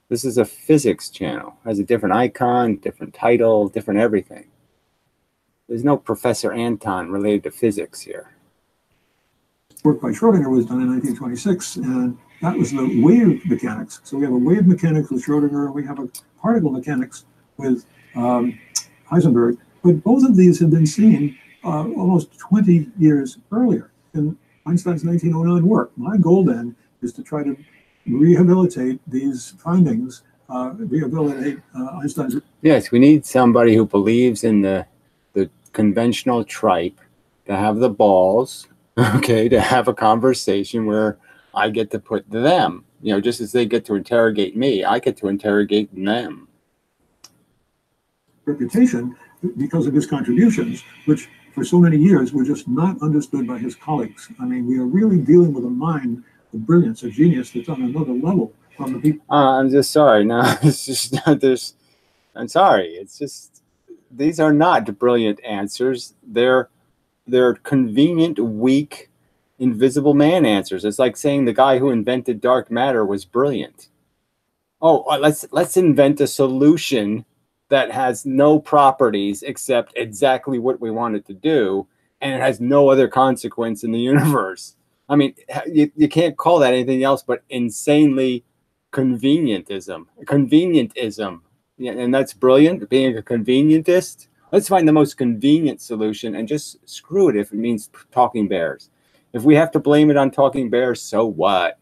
This is a physics channel. It has a different icon, different title, different everything. There's no Professor Anton related to physics here. Work by Schrödinger was done in 1926, and that was the wave mechanics. So we have a wave mechanics with Schrödinger, and we have a particle mechanics with Heisenberg. But both of these have been seen almost 20 years earlier in Einstein's 1909 work. My goal then is to try to rehabilitate these findings, rehabilitate Einstein's. Yes, we need somebody who believes in the conventional tripe to have the balls, okay, to have a conversation where I get to put them, just as they get to interrogate me, I get to interrogate them. Reputation because of his contributions, which for so many years were just not understood by his colleagues. I mean, we are really dealing with a mind of brilliance, a genius that's on another level from the people. I'm just sorry. No, it's just not this. I'm sorry. It's just, these are not brilliant answers. They're convenient, weak, invisible man answers. It's like saying the guy who invented dark matter was brilliant. Oh, let's invent a solution that has no properties except exactly what we want it to do, and it has no other consequence in the universe. I mean, you can't call that anything else but insanely convenientism. Yeah, and that's brilliant, being a convenientist. Let's find the most convenient solution and just screw it if it means talking bears. If we have to blame it on talking bears, so what?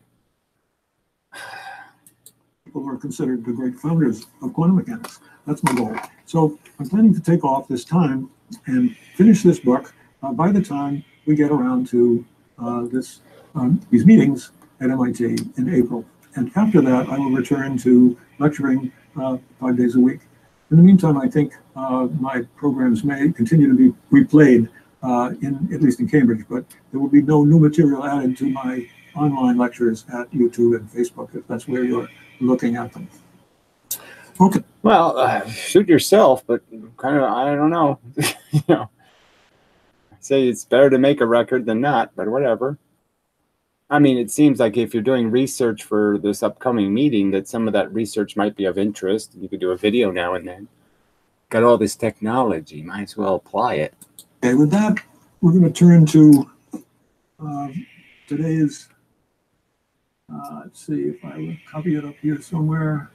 People are considered the great founders of quantum mechanics. That's my goal. So I'm planning to take off this time and finish this book by the time we get around to these meetings at MIT in April. And after that, I will return to lecturing 5 days a week. In the meantime, I think my programs may continue to be replayed at least in Cambridge, but there will be no new material added to my online lectures at YouTube and Facebook, if that's where you're looking at them. Okay. Well, shoot yourself, but kind of, I don't know. I say it's better to make a record than not, but whatever. I mean, it seems like if you're doing research for this upcoming meeting, that some of that research might be of interest. You could do a video now and then. Got all this technology, might as well apply it. Okay, with that, we're going to turn to today's, let's see if I will copy it up here somewhere.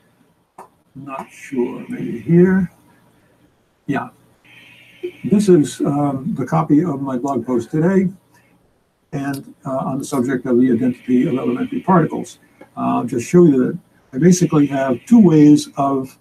Not sure, maybe here. Yeah. This is the copy of my blog post today, and on the subject of the identity of elementary particles. I'll just show you that I basically have two ways of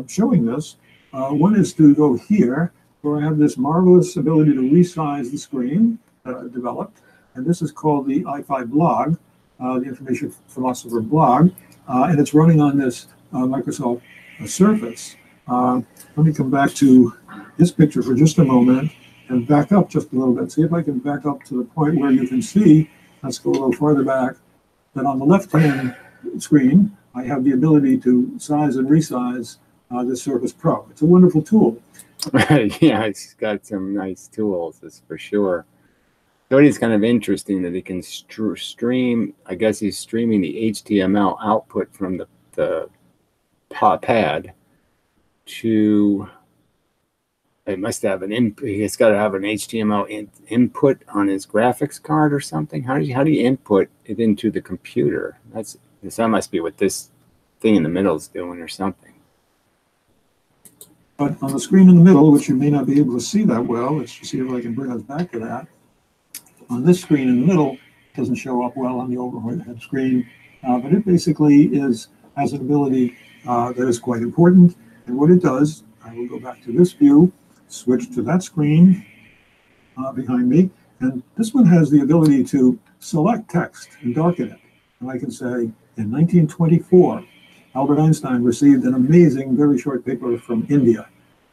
showing this. One is to go here, where I have this marvelous ability to resize the screen that I've developed, and this is called the i5 blog, the Information Philosopher blog, and it's running on this Microsoft Surface. Let me come back to this picture for just a moment and back up just a little bit. See if I can back up to the point where you can see, let's go a little farther back, that on the left-hand screen, I have the ability to size and resize this Surface Pro. It's a wonderful tool. Yeah, it's got some nice tools, that's for sure. So it is kind of interesting that he can stream, I guess he's streaming the HTML output from the pad to, it must have he's got to have an HTML input on his graphics card or something. How do you input it into the computer? That must be what this thing in the middle is doing or something. But on the screen in the middle, which you may not be able to see that well, let's see if I can bring us back to that. On this screen in the middle, it doesn't show up well on the overhead screen, but it basically has an ability that is quite important. And what it does, I will go back to this view, switch to that screen behind me, and this one has the ability to select text and darken it. And I can say, in 1924, Albert Einstein received an amazing, very short paper from India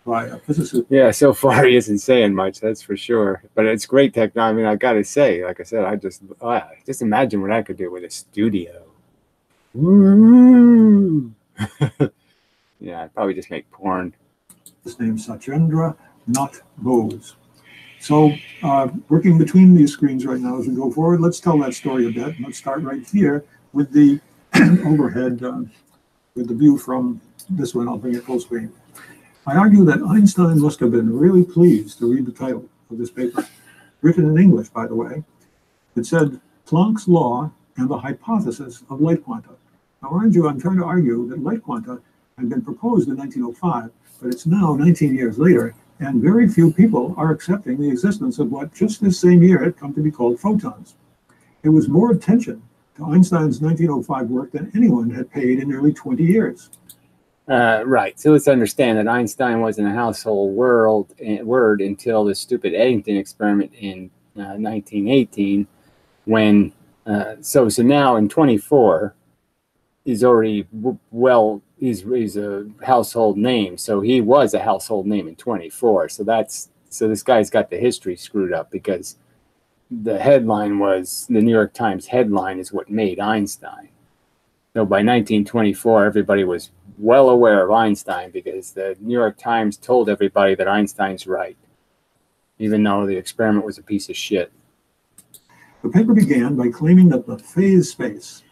by a physicist. Yeah, so far he isn't saying much, that's for sure. But it's great technology. I mean, I got to say, like I said, I just imagine what I could do with a studio. Woo! Yeah, I'd probably just make porn. His name's Satchendra Nath Bose. So working between these screens right now as we go forward, let's tell that story a bit. Let's start right here with the overhead, with the view from this one. I'll bring it full screen. I argue that Einstein must have been really pleased to read the title of this paper, written in English, by the way. It said, Planck's Law and the Hypothesis of Light Quanta. Now, mind you, I'm trying to argue that light quanta had been proposed in 1905, but it's now 19 years later, And very few people are accepting the existence of what just this same year had come to be called photons. It was more attention to Einstein's 1905 work than anyone had paid in nearly 20 years. Right. So let's understand that Einstein wasn't a household word until the stupid Eddington experiment in 1918, when so now in 24 he's already he's a household name. So he was a household name in 24. So this guy's got the history screwed up, because the headline was, the New York Times headline is what made Einstein. So by 1924, everybody was well aware of Einstein, because the New York Times told everybody that Einstein's right, even though the experiment was a piece of shit. The paper began by claiming that the phase space,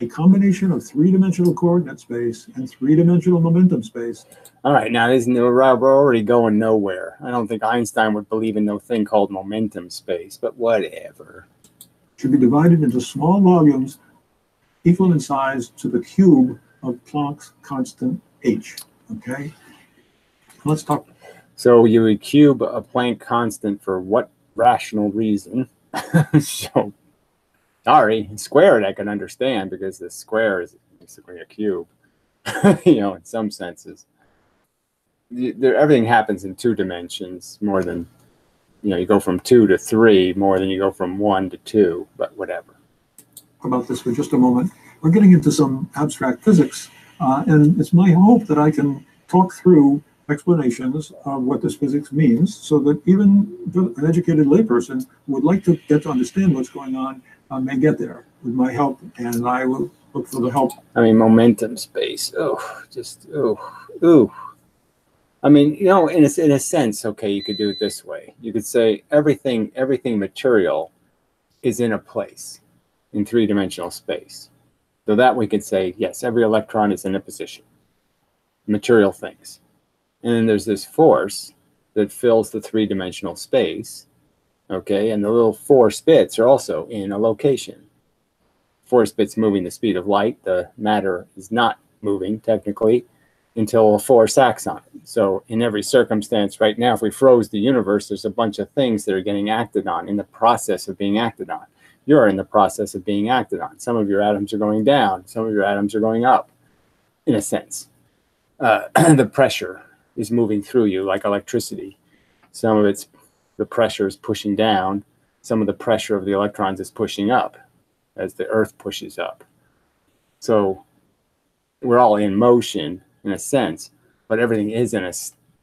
a combination of three-dimensional coordinate space and three-dimensional momentum space. All right, now we're already going nowhere. I don't think Einstein would believe in no thing called momentum space, but whatever. Should be divided into small volumes equal in size to the cube of Planck's constant h. Okay, let's talk. So you would cube a Planck constant for what rational reason? So, sorry, square it I can understand, because the square is basically a cube, in some senses. Everything happens in 2 dimensions more than, you go from 2 to 3 more than you go from 1 to 2, but whatever. About this for just a moment. We're getting into some abstract physics, and it's my hope that I can talk through explanations of what this physics means, so that even an educated layperson who would like to get to understand what's going on may get there with my help, and I will look for the help. I mean, momentum space. I mean, in a sense, okay, you could do it this way. You could say everything material is in a place in 3-dimensional space. So that we could say, yes, every electron is in a position. Material things. And then there's this force that fills the 3-dimensional space, okay? And the little 4 spits are also in a location. 4 spits moving the speed of light. The matter is not moving, technically, until a force acts on it. So in every circumstance right now, if we froze the universe, there's a bunch of things that are getting acted on, in the process of being acted on. You're in the process of being acted on. Some of your atoms are going down. Some of your atoms are going up, in a sense. The pressure is moving through you like electricity. Some of the pressure is pushing down. Some of the pressure of the electrons is pushing up as the Earth pushes up. So we're all in motion in a sense, but everything is in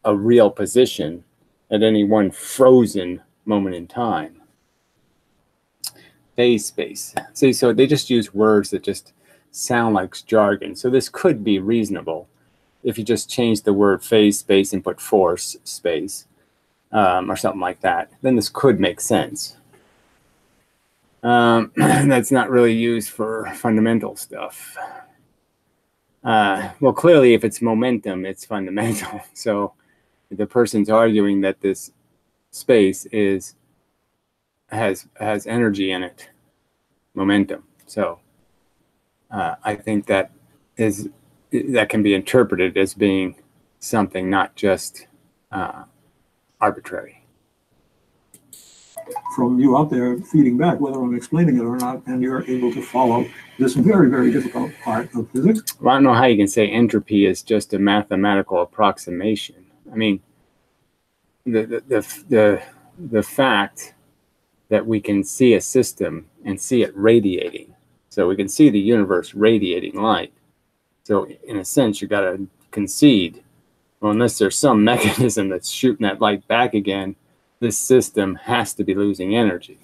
a real position at any one frozen moment in time. Phase space. See, so they just use words that just sound like jargon. So this could be reasonable if you just change the word phase space and put force space, or something like that. Then this could make sense. That's not really used for fundamental stuff. Well, clearly, if it's momentum, it's fundamental. So the person's arguing that this space has energy in it, momentum. So I think that can be interpreted as being something not just arbitrary. From you out there feeding back, whether I'm explaining it or not, and you're able to follow this very, very difficult part of physics. Well, I don't know how you can say entropy is just a mathematical approximation. I mean, the fact that we can see a system and see it radiating, so we can see the universe radiating light. So in a sense, you got to concede, well, unless there's some mechanism that's shooting that light back again, this system has to be losing energy.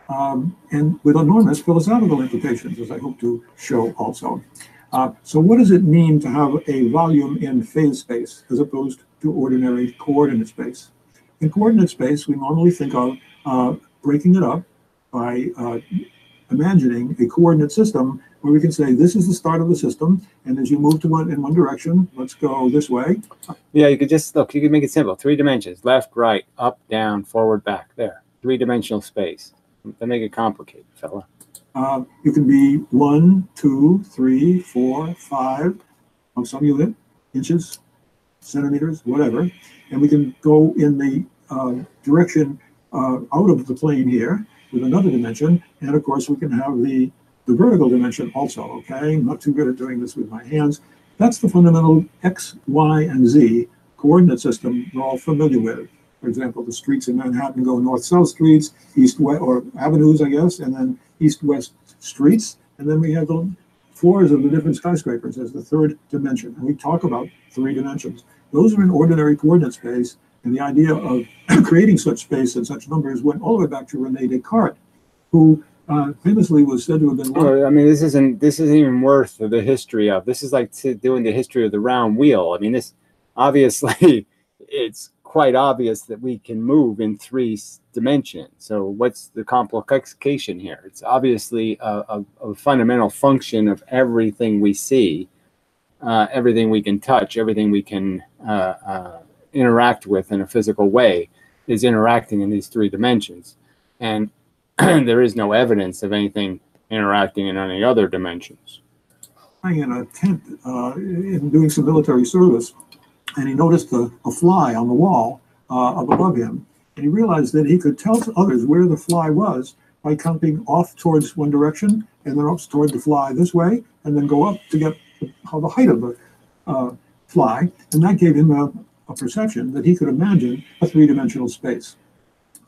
And with enormous philosophical implications, as I hope to show also. So what does it mean to have a volume in phase space as opposed to ordinary coordinate space? In coordinate space, we normally think of breaking it up by imagining a coordinate system where we can say this is the start of the system, and as you move to in one direction, let's go this way. Yeah, you could just look. You could make it simple. 3 dimensions: left, right, up, down, forward, back. There, 3-dimensional space. Don't make it complicated, fella. You can be 1, 2, 3, 4, 5 of some unit. inches, centimeters, whatever, and we can go in the direction out of the plane here with another dimension, and of course we can have the vertical dimension also, okay? I'm not too good at doing this with my hands. That's the fundamental X, Y, and Z coordinate system we're all familiar with. For example, the streets in Manhattan go north-south streets, east-west, or avenues, I guess, and then east-west streets, and then we have the floors of the different skyscrapers as the third dimension. And we talk about 3 dimensions. Those are in ordinary coordinate space, and the idea of creating such space and such numbers went all the way back to Rene Descartes, who famously was said to have been. Well, I mean, this isn't even worth the history of. This is like doing the history of the round wheel. I mean, this obviously it's quite obvious that we can move in 3 dimensions. So what's the complication here? It's obviously a fundamental function of everything we see, everything we can touch, everything we can interact with in a physical way is interacting in these 3 dimensions. And there is no evidence of anything interacting in any other dimensions. In a tent in doing some military service, and he noticed a fly on the wall up above him, and he realized that he could tell others where the fly was by counting off towards one direction and then up toward the fly this way, and then go up to get the height of the fly, and that gave him a perception that he could imagine a 3-dimensional space.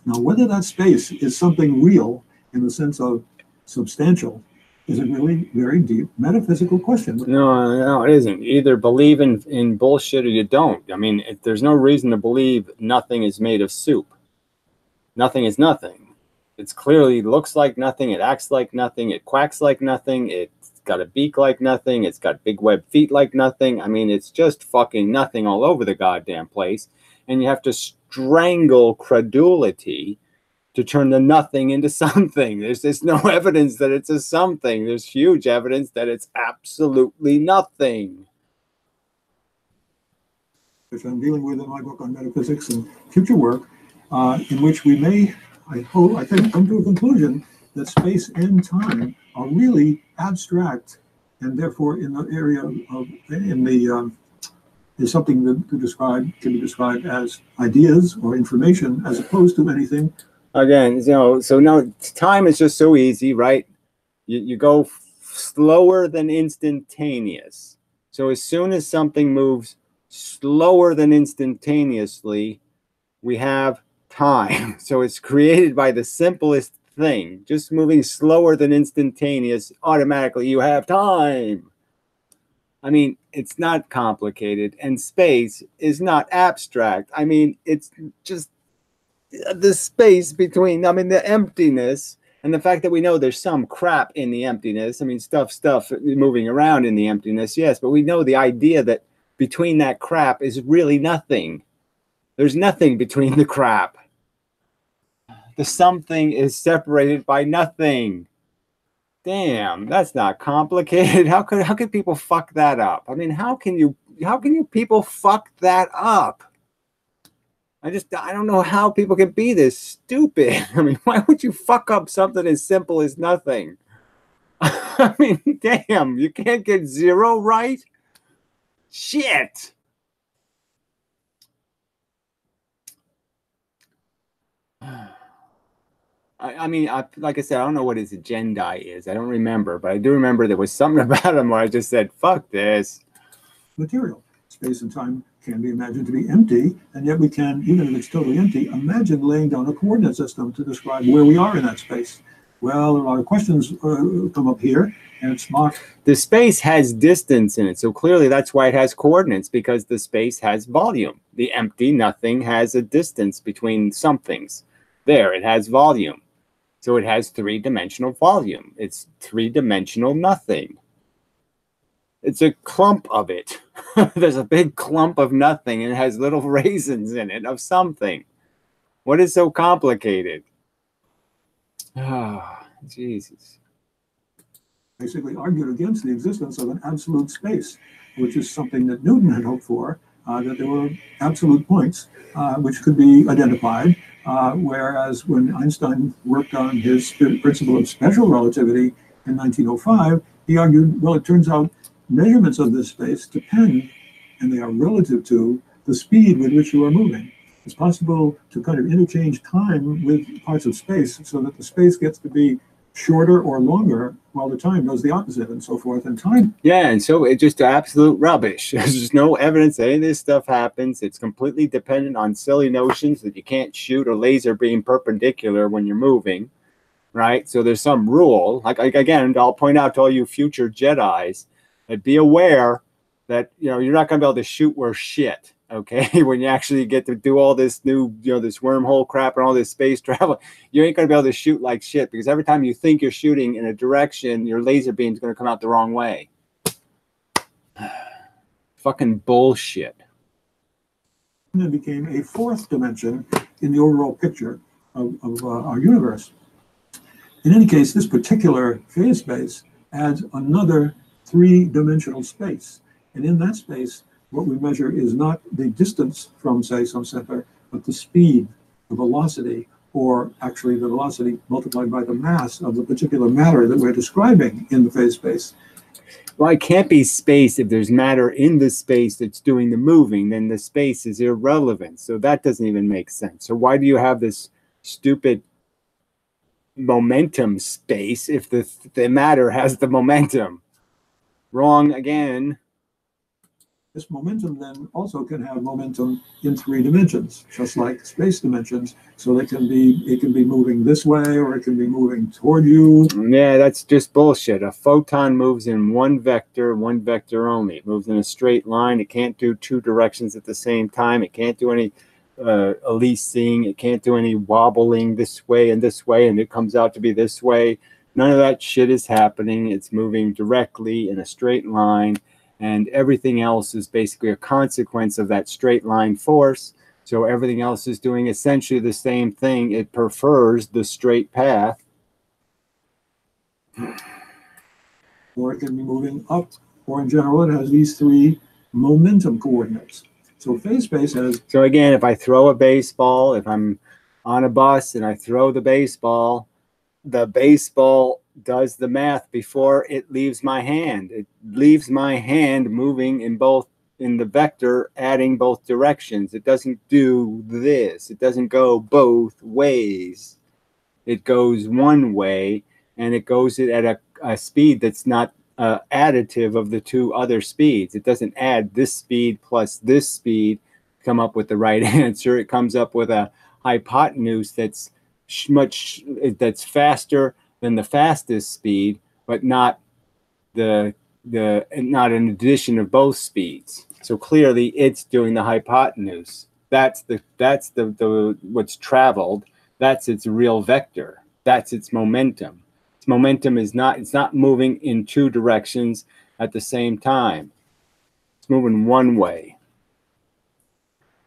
Now, whether that space is something real in the sense of substantial is a really very deep metaphysical question. No, it isn't. You either believe in bullshit or you don't. I mean, there's no reason to believe nothing is made of soup. Nothing is nothing. It clearly looks like nothing. It acts like nothing. It quacks like nothing. It's got a beak like nothing. It's got big webbed feet like nothing. I mean, it's just fucking nothing all over the goddamn place. And you have to strangle credulity to turn the nothing into something. There's no evidence that it's a something. There's huge evidence that it's absolutely nothing. Which I'm dealing with in my book on metaphysics and future work, in which we may, I think, come to a conclusion that space and time are really abstract, and therefore in the area of, is something that can be described as ideas or information as opposed to anything. Again, so now time is just so easy, right? You go slower than instantaneous. So as soon as something moves slower than instantaneously, we have time. So it's created by the simplest thing, just moving slower than instantaneous, automatically you have time. I mean, it's not complicated, and space is not abstract. I mean, it's just the space between, I mean, the emptiness and the fact that we know there's some crap in the emptiness. I mean, stuff moving around in the emptiness, yes, but we know the idea that between that crap is really nothing. There's nothing between the crap. The something is separated by nothing. Damn, that's not complicated. How could people fuck that up? I mean, how can you people fuck that up? I don't know how people can be this stupid. I mean, why would you fuck up something as simple as nothing? I mean, damn, you can't get 0 right? Shit. I mean, like I said, I don't know what his agenda is. I don't remember, but I do remember there was something about him where I just said, fuck this. Material. Space and time can be imagined to be empty, and yet we can, even if it's totally empty, imagine laying down a coordinate system to describe where we are in that space. Well, a lot of questions come up here, and it's not. The space has distance in it, so clearly that's why it has coordinates, because the space has volume. The empty nothing has a distance between somethings. There, it has volume. So it has 3-dimensional volume. It's 3-dimensional nothing. It's a clump of it. There's a big clump of nothing, and it has little raisins in it of something. What is so complicated? Ah, oh, Jesus. Basically argued against the existence of an absolute space, which is something that Newton had hoped for, that there were absolute points which could be identified, whereas when Einstein worked on his principle of special relativity in 1905, he argued, well, it turns out measurements of this space depend and they are relative to the speed with which you are moving. It's possible to kind of interchange time with parts of space so that the space gets to be shorter or longer while the time does the opposite, and so forth. And time. Yeah, and so it's just absolute rubbish. There's no evidence that any of this stuff happens. It's completely dependent on silly notions that you can't shoot a laser beam perpendicular when you're moving, right? So there's some rule. Like again, I'll point out to all you future Jedis that be aware that you're not going to be able to shoot worth shit. Okay, when you actually get to do all this new, this wormhole crap and all this space travel, you ain't going to be able to shoot like shit, because every time you think you're shooting in a direction, your laser beam's going to come out the wrong way. Fucking bullshit. And it became a fourth dimension in the overall picture of our universe. In any case, this particular phase space adds another three-dimensional space. And in that space, what we measure is not the distance from, say, some center, but the speed, the velocity, or actually the velocity multiplied by the mass of the particular matter that we're describing in the phase space. Well, it can't be space if there's matter in the space that's doing the moving, then the space is irrelevant. So that doesn't even make sense. So why do you have this stupid momentum space if the matter has the momentum? Wrong again. This momentum then also can have momentum in three dimensions, just like space dimensions. So it can be moving this way, or it can be moving toward you. Yeah, that's just bullshit. A photon moves in one vector only. It moves in a straight line. It can't do two directions at the same time. It can't do any Elyseeing. It can't do any wobbling this way, and it comes out to be this way. None of that shit is happening. It's moving directly in a straight line. And everything else is basically a consequence of that straight line force. So everything else is doing essentially the same thing. It prefers the straight path. Or it can be moving up, or in general, it has these three momentum coordinates. So phase space has... So again, if I throw a baseball, if I'm on a bus and I throw the baseball does the math before it leaves my hand. It leaves my hand moving in the vector, adding both directions. It doesn't do this. It doesn't go both ways. It goes one way, and it goes at a speed that's not additive of the two other speeds. It doesn't add this speed plus this speed, come up with the right answer. It comes up with a hypotenuse that's faster than the fastest speed, but not not an addition of both speeds. So clearly, it's doing the hypotenuse. That's the what's traveled. That's its real vector. That's its momentum. Its momentum is not. It's not moving in two directions at the same time. It's moving one way.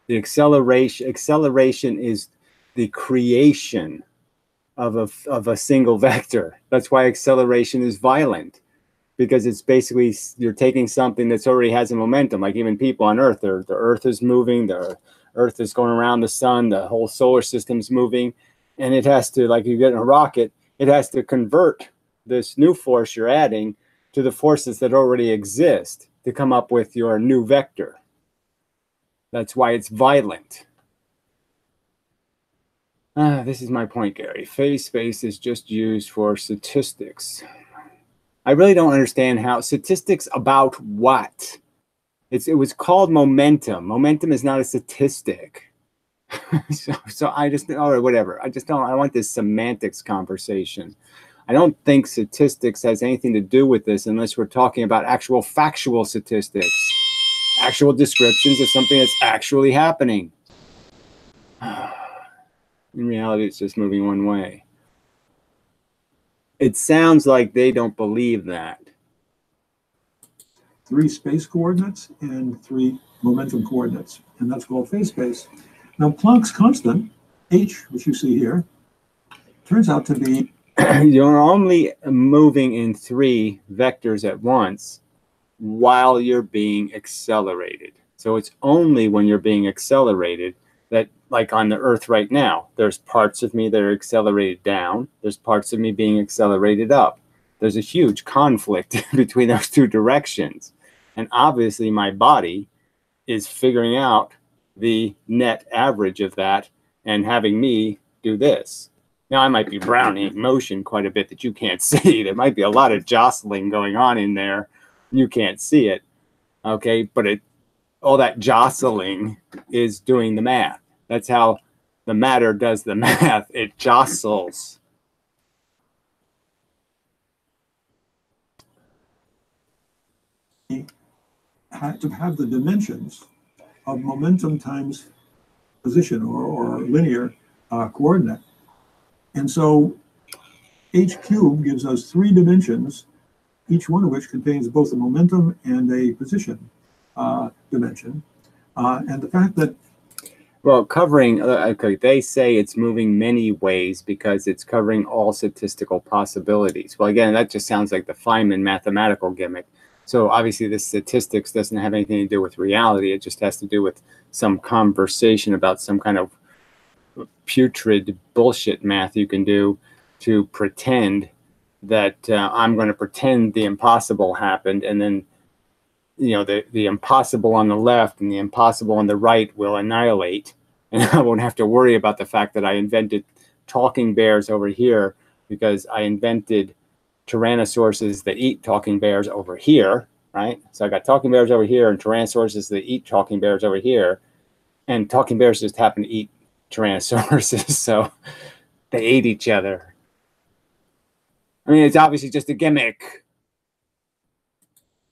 The acceleration is the creation of a single vector. That's why acceleration is violent, because it's basically you're taking something that's already has a momentum. Like even people on Earth, the Earth is moving, the Earth is going around the sun, the whole solar system's moving, and it has to, like you get in a rocket, it has to convert this new force you're adding to the forces that already exist to come up with your new vector. That's why it's violent. This is my point, Gary. Phase space is just used for statistics. I really don't understand how statistics about what. It was called momentum. Momentum is not a statistic. so I just, or whatever. I want this semantics conversation. I don't think statistics has anything to do with this unless we're talking about actual factual statistics, actual descriptions of something that's actually happening. In reality, it's just moving one way. It sounds like they don't believe that. 3 space coordinates and 3 momentum coordinates, and that's called phase space. Now, Planck's constant, h, which you see here, turns out to be... You're only moving in 3 vectors at once while you're being accelerated. So it's only when you're being accelerated that, like on the Earth right now, there's parts of me that are accelerated down. There's parts of me being accelerated up. There's a huge conflict between those two directions. And obviously my body is figuring out the net average of that and having me do this. Now, I might be browning motion quite a bit that you can't see. There might be a lot of jostling going on in there. You can't see it, okay? But all that jostling is doing the math. That's how the matter does the math. It jostles. To have the dimensions of momentum times position or linear coordinate. And so h cubed gives us 3 dimensions, each one of which contains both a momentum and a position dimension. And the fact that well, covering, okay, they say it's moving many ways because it's covering all statistical possibilities. Well, again, that just sounds like the Feynman mathematical gimmick. So obviously the statistics doesn't have anything to do with reality. It just has to do with some conversation about some kind of putrid bullshit math you can do to pretend that I'm going to pretend the impossible happened, and then the impossible on the left and the impossible on the right will annihilate, and I won't have to worry about the fact that I invented talking bears over here because I invented tyrannosauruses that eat talking bears over here, right? So I got talking bears over here and tyrannosauruses that eat talking bears over here, and talking bears just happen to eat tyrannosauruses, so they ate each other. I mean, it's obviously just a gimmick.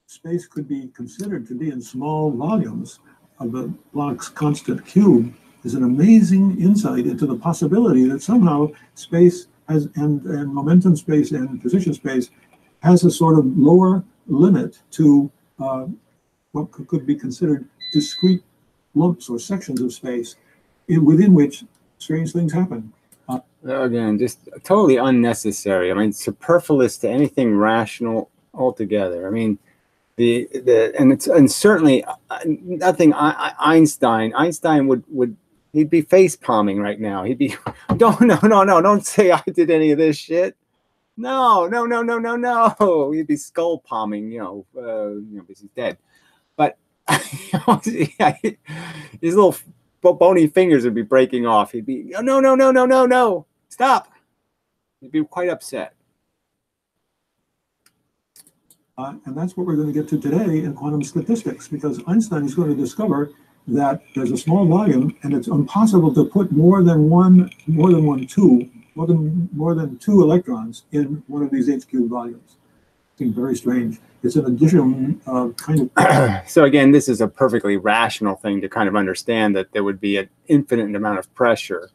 Space could be considered to be in small volumes of the Planck's constant cube is an amazing insight into the possibility that somehow space has, and momentum space and position space has a sort of lower limit to what could be considered discrete lumps or sections of space within which strange things happen. Again, just totally unnecessary. I mean, superfluous to anything rational altogether. I mean, and certainly nothing. Einstein would he'd be face palming right now. He'd be don't say I did any of this shit. No. He'd be skull palming, because he's dead. But his little bony fingers would be breaking off. He'd be no, stop. He'd be quite upset. And that's what we're going to get to today in quantum statistics, because Einstein is going to discover that there's a small volume and it's impossible to put more than two electrons in one of these h cubed volumes. It seems very strange. It's an additional kind of. So again, this is a perfectly rational thing to kind of understand that there would be an infinite amount of pressure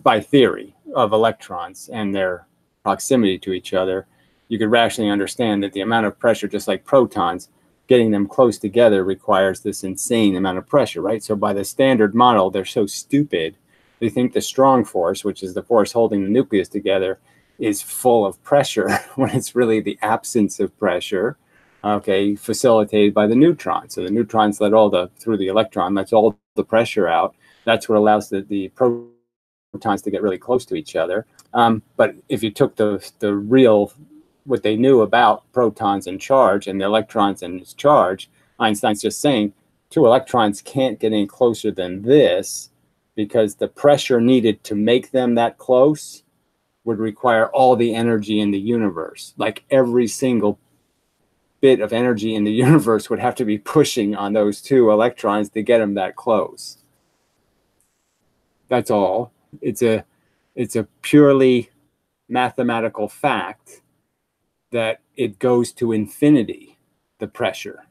by theory of electrons and their proximity to each other. You could rationally understand that the amount of pressure, just like protons, getting them close together requires this insane amount of pressure, right? So by the standard model, they're so stupid. They think the strong force, which is the force holding the nucleus together, is full of pressure when it's really the absence of pressure, okay, facilitated by the neutron. So the neutrons through the electron, lets all the pressure out. That's what allows the protons to get really close to each other. But if you took the real, what they knew about protons and charge and the electrons and its charge, Einstein's just saying 2 electrons can't get any closer than this because the pressure needed to make them that close would require all the energy in the universe. Like every single bit of energy in the universe would have to be pushing on those 2 electrons to get them that close. That's all. It's a purely mathematical fact that it goes to infinity, the pressure.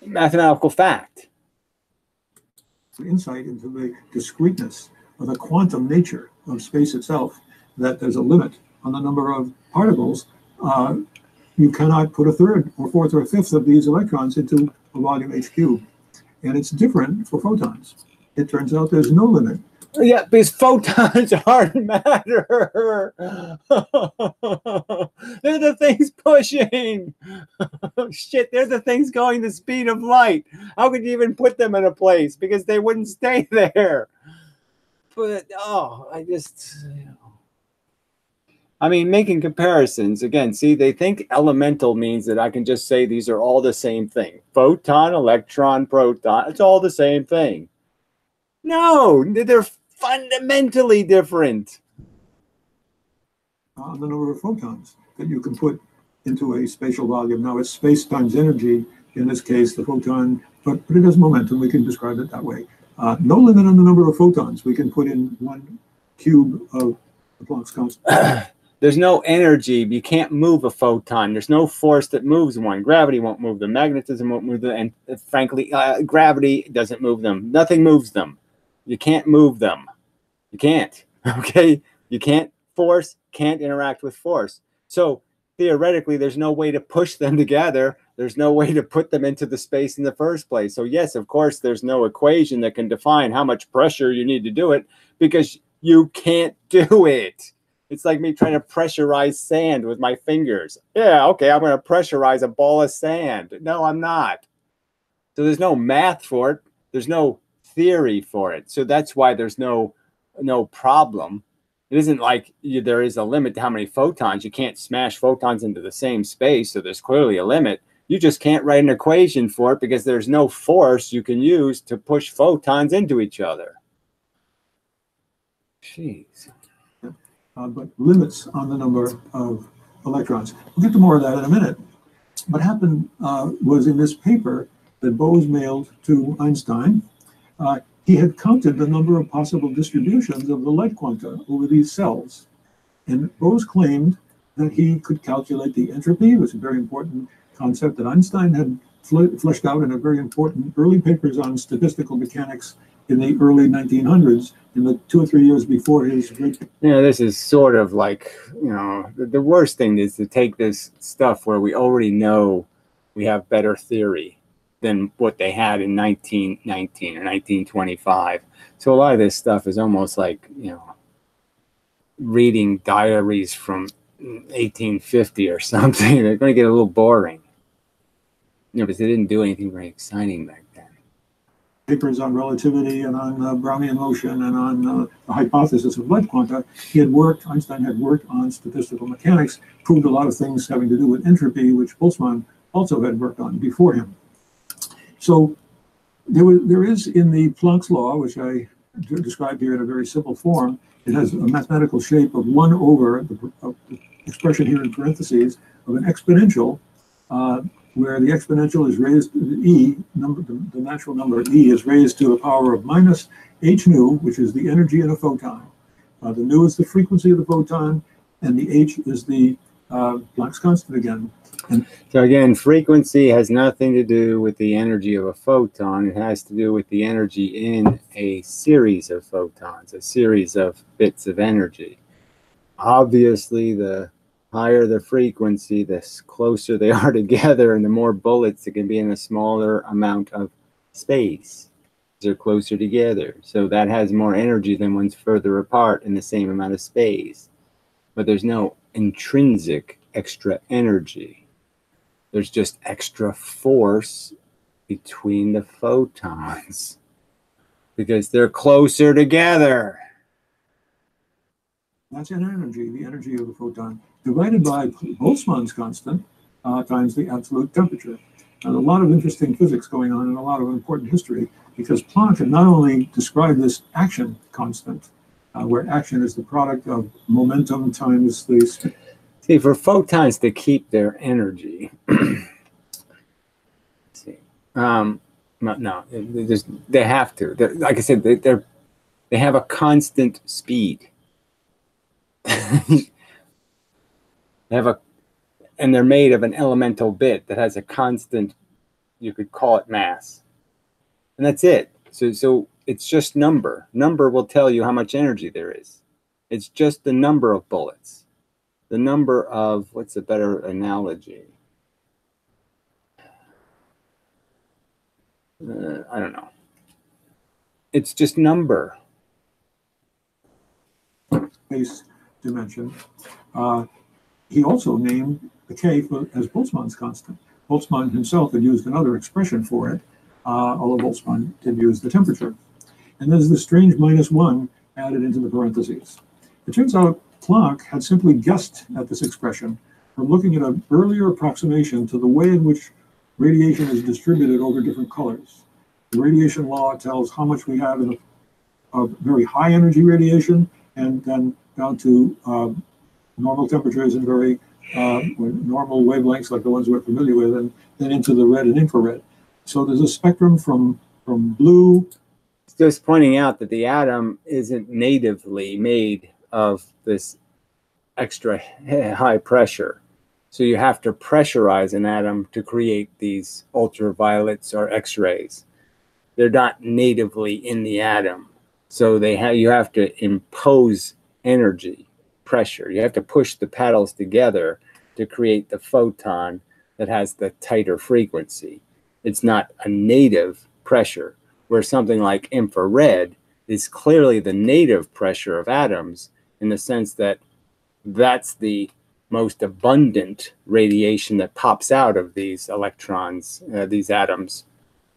Mathematical fact. Insight into the discreteness of the quantum nature of space itself, that there's a limit on the number of particles. You cannot put a third or fourth or fifth of these electrons into a volume h cubed. And it's different for photons. It turns out there's no limit. Yeah, because photons aren't matter. They're the things pushing. Shit, they're the things going the speed of light. How could you even put them in a place? Because they wouldn't stay there. But, I mean, making comparisons, again, see, they think elemental means that I can just say these are all the same thing. Photon, electron, proton, it's all the same thing. No, they're fundamentally different. The number of photons that you can put into a spatial volume. Now it's space times energy, in this case, the photon, but it has momentum, we can describe it that way. No limit on the number of photons we can put in one cube of the Planck's constant. There's no energy. You can't move a photon. There's no force that moves one. Gravity won't move them. Magnetism won't move them. And frankly, gravity doesn't move them. Nothing moves them. You can't move them. You can't. Okay? You can't force, can't interact with force. So theoretically, there's no way to push them together. There's no way to put them into the space in the first place. So yes, of course, there's no equation that can define how much pressure you need to do it, because you can't do it. It's like me trying to pressurize sand with my fingers. Yeah, okay, I'm going to pressurize a ball of sand. No, I'm not. So there's no math for it. There's no theory for it. So that's why there's no problem. It isn't like there is a limit to how many photons. You can't smash photons into the same space, so there's clearly a limit. You just can't write an equation for it because there's no force you can use to push photons into each other. Jeez. But limits on the number of electrons. We'll get to more of that in a minute. What happened was in this paper that Bose mailed to Einstein, he had counted the number of possible distributions of the light quanta over these cells. And Bose claimed that he could calculate the entropy. It was a very important concept that Einstein had fleshed out in a very important early papers on statistical mechanics in the early 1900s, in the 2 or 3 years before his great... Yeah, this is sort of like, the worst thing is to take this stuff where we already know we have better theory than what they had in 1919 or 1925. So a lot of this stuff is almost like, reading diaries from 1850 or something. They're going to get a little boring. Because they didn't do anything very exciting back then. Papers on relativity and on Brownian motion and on the hypothesis of light quanta. Einstein had worked on statistical mechanics, proved a lot of things having to do with entropy, which Boltzmann also had worked on before him. So there is in the Planck's law, which I described here in a very simple form, it has a mathematical shape of 1 over the expression here in parentheses of an exponential, where the exponential is raised to the the natural number e is raised to the power of minus h nu, which is the energy in a photon. The nu is the frequency of the photon, and the h is the Planck's constant again. And so again, frequency has nothing to do with the energy of a photon. It has to do with the energy in a series of photons, a series of bits of energy. Obviously, the higher the frequency, the closer they are together, and the more bullets that can be in a smaller amount of space. They're closer together. So that has more energy than one's further apart in the same amount of space. But there's no intrinsic extra energy. There's just extra force between the photons because they're closer together. That's an energy, the energy of the photon, divided by Boltzmann's constant times the absolute temperature. And a lot of interesting physics going on and a lot of important history, because Planck had not only described this action constant, where action is the product of momentum times the... See, for photons to keep their energy, let's see, no, they have to. Like I said, they have a constant speed. And they're made of an elemental bit that has a constant, you could call it mass, and that's it. So it's just number. Number will tell you how much energy there is. It's just the number of bullets. The number of, what's a better analogy? I don't know. It's just number. Space dimension. He also named the K as Boltzmann's constant. Boltzmann himself had used another expression for it, although Boltzmann did use the temperature. And there's this strange -1 added into the parentheses. It turns out Planck had simply guessed at this expression from looking at an earlier approximation to the way in which radiation is distributed over different colors. The radiation law tells how much we have in a very high energy radiation, and then down to normal temperatures and very normal wavelengths like the ones we're familiar with, and then into the red and infrared. So there's a spectrum from blue. Just pointing out that the atom isn't natively made of this extra high pressure. So you have to pressurize an atom to create these ultraviolets or X-rays. They're not natively in the atom. So you have to impose energy, pressure. You have to push the petals together to create the photon that has the tighter frequency. It's not a native pressure, where something like infrared is clearly the native pressure of atoms, in the sense that that's the most abundant radiation that pops out of these electrons, these atoms.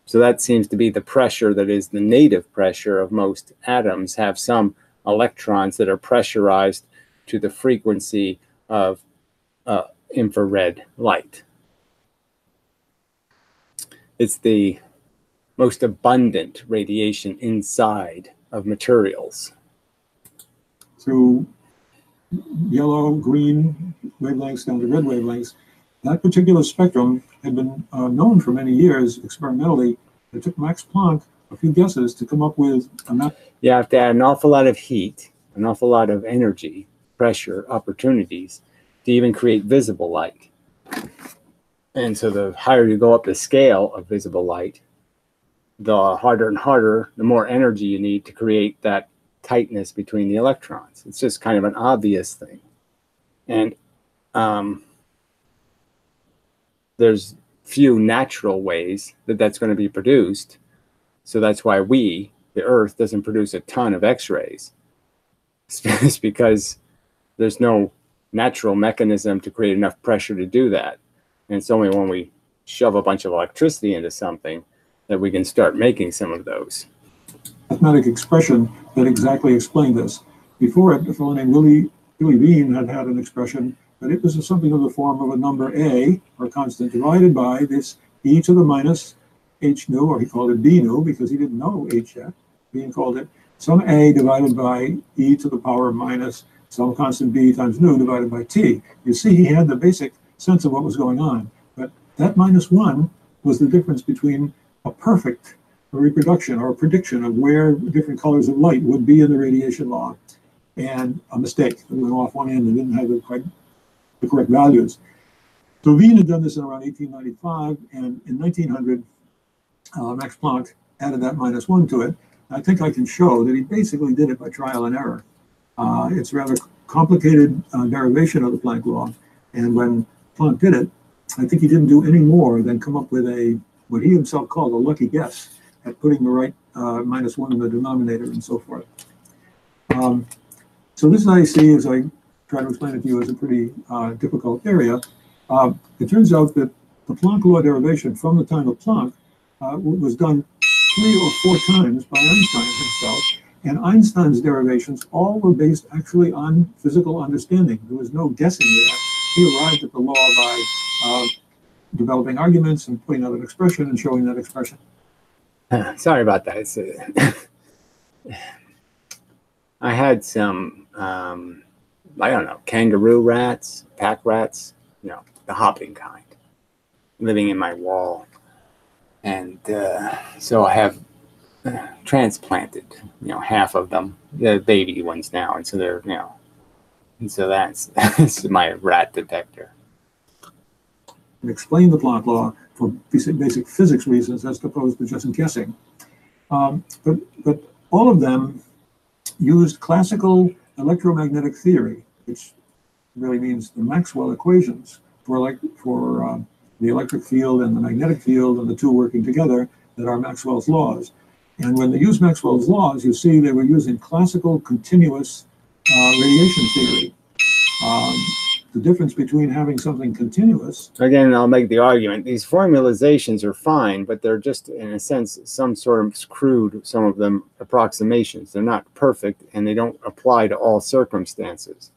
So that seems to be the pressure that is the native pressure of most atoms, have some electrons that are pressurized to the frequency of infrared light. It's the most abundant radiation inside of materials. Through yellow, green wavelengths down to red wavelengths, that particular spectrum had been known for many years experimentally. It took Max Planck a few guesses to come up with a map. You have to add an awful lot of heat, an awful lot of energy, pressure, opportunities to even create visible light. And so the higher you go up the scale of visible light, the harder and harder, the more energy you need to create that tightness between the electrons. It's just kind of an obvious thing. And there's few natural ways that that's going to be produced. So that's why the Earth, doesn't produce a ton of X-rays. It's because there's no natural mechanism to create enough pressure to do that. And it's only when we shove a bunch of electricity into something that we can start making some of those. Mathematic expression that exactly explained this. Before it, a fellow named Willy Wien had an expression, but it was something of the form of a number a, or constant, divided by this e to the minus h nu, or he called it b nu because he didn't know h yet. Wien called it some a divided by e to the power minus some constant b times nu divided by t. You see, he had the basic sense of what was going on, but that -1 was the difference between a perfect reproduction or a prediction of where different colors of light would be in the radiation law, and a mistake that went off one end and didn't have the correct values. So Wien had done this in around 1895, and in 1900, Max Planck added that -1 to it. I think I can show that he basically did it by trial and error. It's a rather complicated derivation of the Planck law, and when Planck did it, I think he didn't do any more than come up with what he himself called a lucky guess at putting the right -1 in the denominator and so forth. So this I see, as I try to explain it to you, is a pretty difficult area. It turns out that the Planck law derivation from the time of Planck was done 3 or 4 times by Einstein himself, and Einstein's derivations all were based actually on physical understanding. There was no guessing there. He arrived at the law by developing arguments and putting out an expression and showing that expression. Sorry about that. It's, I had some, I don't know, kangaroo rats, pack rats, the hopping kind, living in my wall. And so I have transplanted, half of them, the baby ones now. And so they're, and so that's my rat detector. And explain the Planck law for basic physics reasons as opposed to just guessing. But all of them used classical electromagnetic theory, which really means the Maxwell equations for the electric field and the magnetic field, and the two working together, that are Maxwell's laws. And when they use Maxwell's laws, you see they were using classical continuous radiation theory. The difference between having something continuous. Again, I'll make the argument, these formalizations are fine, but they're just, in a sense, some sort of crude, some of them approximations. They're not perfect, and they don't apply to all circumstances.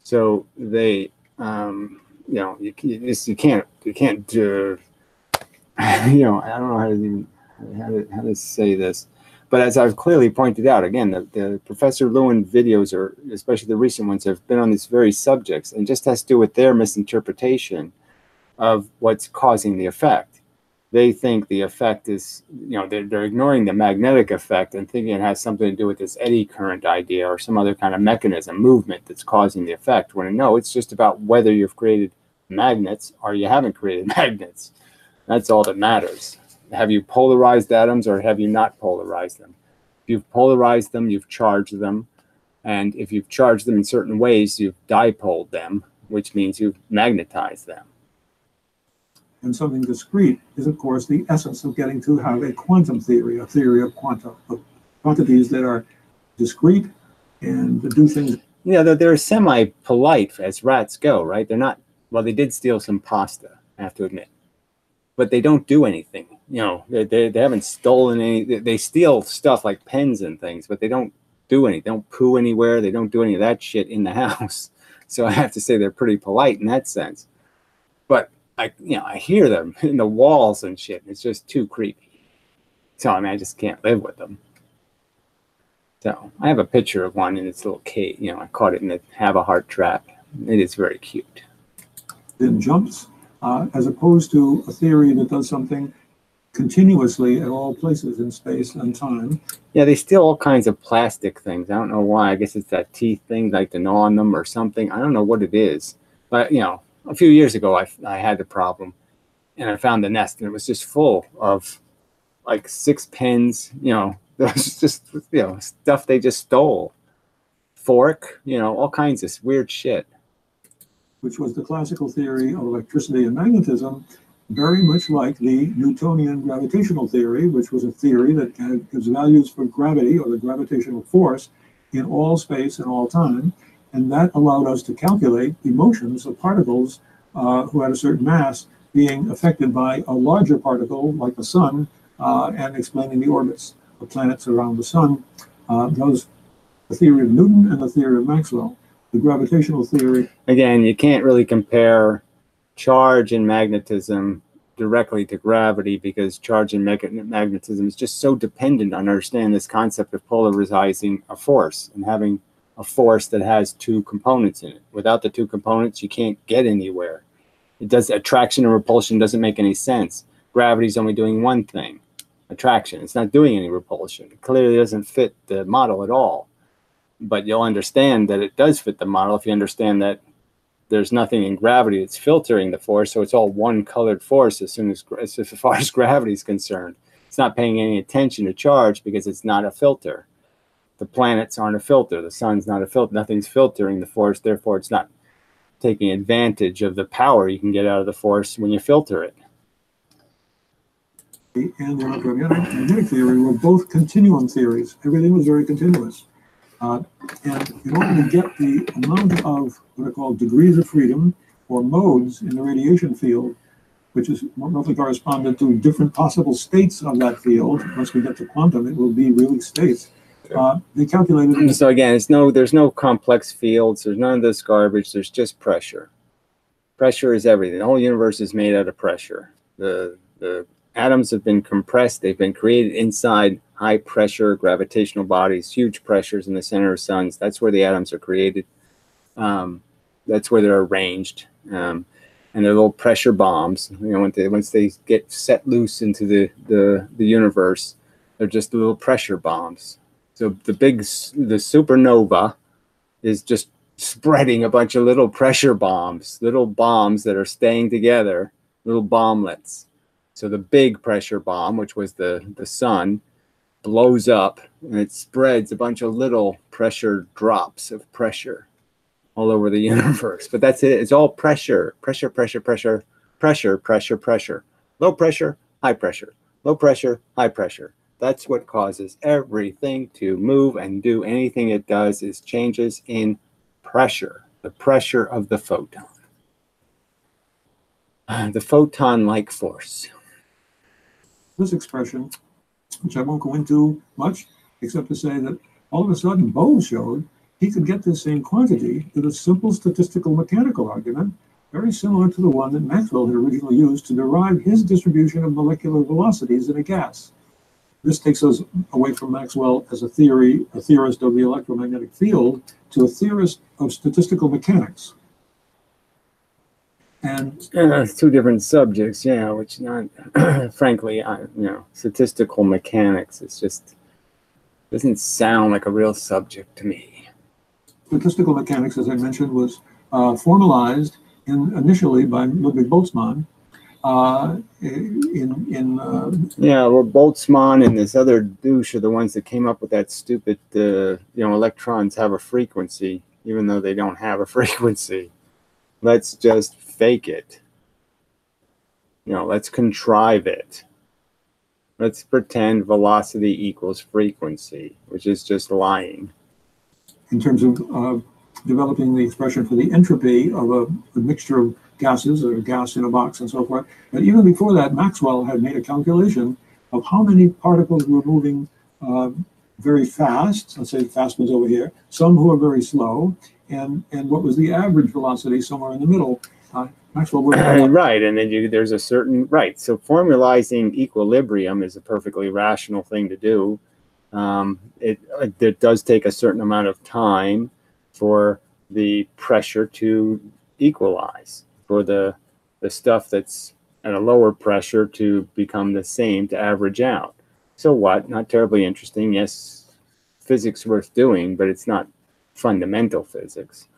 So they, you can't, I don't know how to say this, but as I've clearly pointed out, again, the Professor Lewin videos, or especially the recent ones, have been on these very subjects, and just has to do with their misinterpretation of what's causing the effect. They think the effect is, they're ignoring the magnetic effect and thinking it has something to do with this eddy current idea or some other kind of mechanism, movement that's causing the effect, when no, it's just about whether you've created magnets or you haven't created magnets. That's all that matters. Have you polarized atoms or have you not polarized them? If you've polarized them, you've charged them. And if you've charged them in certain ways, you've dipoled them, which means you've magnetized them. And something discrete is, of course, the essence of getting to have a quantum theory, a theory of quantities that are discrete and do things. Yeah, they're semi-polite as rats go, right? They're not, well, they did steal some pasta, I have to admit. But they don't do anything. They haven't stolen any. They steal stuff like pens and things, but they don't do any. They don't poo anywhere. They don't do any of that shit in the house. So I have to say they're pretty polite in that sense. But I hear them in the walls and shit. It's just too creepy. So I mean, I just can't live with them. So I have a picture of one in its little cage. I caught it in the Have a Heart trap. It is very cute. Then jumps. As opposed to a theory that does something continuously at all places in space and time. Yeah, they steal all kinds of plastic things. I don't know why. I guess it's that teeth thing, like to gnaw on them or something. I don't know what it is. But, a few years ago, I had the problem. And I found the nest, and it was just full of, like, 6 pens. There was just, stuff they just stole. Fork, all kinds of weird shit. Which was the classical theory of electricity and magnetism, very much like the Newtonian gravitational theory, which was a theory that gives values for gravity or the gravitational force in all space and all time. And that allowed us to calculate the motions of particles who had a certain mass being affected by a larger particle like the sun and explaining the orbits of planets around the sun. That was the theory of Newton and the theory of Maxwell. The gravitational theory. Again, you can't really compare charge and magnetism directly to gravity, because charge and magnetism is just so dependent on understanding this concept of polarizing a force and having a force that has 2 components in it. Without the 2 components, you can't get anywhere. Attraction and repulsion doesn't make any sense. Gravity's only doing one thing, attraction. It's not doing any repulsion. It clearly doesn't fit the model at all. But you'll understand that it does fit the model if you understand that there's nothing in gravity that's filtering the force, so it's all one colored force as far as gravity is concerned. It's not paying any attention to charge because it's not a filter. The planets aren't a filter. The sun's not a filter. Nothing's filtering the force. Therefore, it's not taking advantage of the power you can get out of the force when you filter it. And the electromagnetic theory were both continuum theories. Everything was very continuous. And in order to get the amount of what are called degrees of freedom or modes in the radiation field, which is roughly correspondent to different possible states of that field, once we get to quantum, it will be really states. They calculated. So again, there's no complex fields. There's none of this garbage. There's just pressure. Pressure is everything. The whole universe is made out of pressure. The atoms have been compressed. They've been created inside high pressure gravitational bodies, huge pressures in the center of suns. That's where the atoms are created. That's where they're arranged. And they're little pressure bombs. Once they get set loose into the universe, they're just little pressure bombs. So the supernova is just spreading a bunch of little pressure bombs, little bombs that are staying together, little bomblets. So the big pressure bomb, which was the sun, blows up and it spreads a bunch of little pressure drops of pressure all over the universe. But that's it. It's all pressure, pressure, pressure, pressure, pressure, pressure, pressure. Low pressure, high pressure. Low pressure, high pressure. That's what causes everything to move and do anything it does is changes in pressure, the pressure of the photon. The photon-like force. This expression, which I won't go into much, except to say that all of a sudden Bose showed he could get this same quantity with a simple statistical mechanical argument, very similar to the one that Maxwell had originally used to derive his distribution of molecular velocities in a gas. This takes us away from Maxwell as a theorist of the electromagnetic field, to a theorist of statistical mechanics. And it's two different subjects, yeah, which not, frankly, statistical mechanics, it's just, doesn't sound like a real subject to me. Statistical mechanics, as I mentioned, was formalized initially by Ludwig Boltzmann. Well, Boltzmann and this other douche are the ones that came up with that stupid, electrons have a frequency, even though they don't have a frequency. Let's just fake it. Let's contrive it. Let's pretend velocity equals frequency, which is just lying. In terms of developing the expression for the entropy of a mixture of gases, or gas in a box and so forth. But even before that, Maxwell had made a calculation of how many particles were moving very fast. Let's say the fast one's over here, some who are very slow, and what was the average velocity somewhere in the middle. Maxwell would right, and then there's a certain, right, so formalizing equilibrium is a perfectly rational thing to do. It does take a certain amount of time for the pressure to equalize, for the stuff that's at a lower pressure to become the same, to average out. So what? Not terribly interesting. Yes, physics worth doing, but it's not fundamental physics.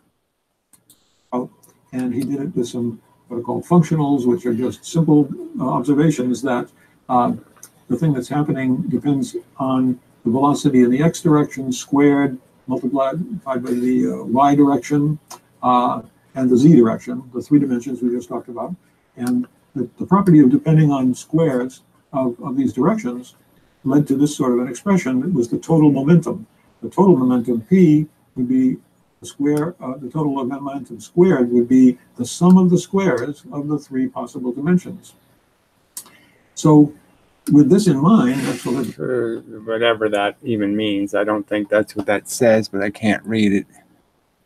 Oh, and he did it with some what are called functionals, which are just simple observations that the thing that's happening depends on the velocity in the x direction squared multiplied by the y direction and the z direction, the three dimensions we just talked about. And the property of depending on squares of these directions led to this sort of an expression. It was the total momentum. The total momentum P would be the square, the total of momentum squared would be the sum of the squares of the three possible dimensions. So with this in mind, that's whatever that even means. I don't think that's what that says, but I can't read it.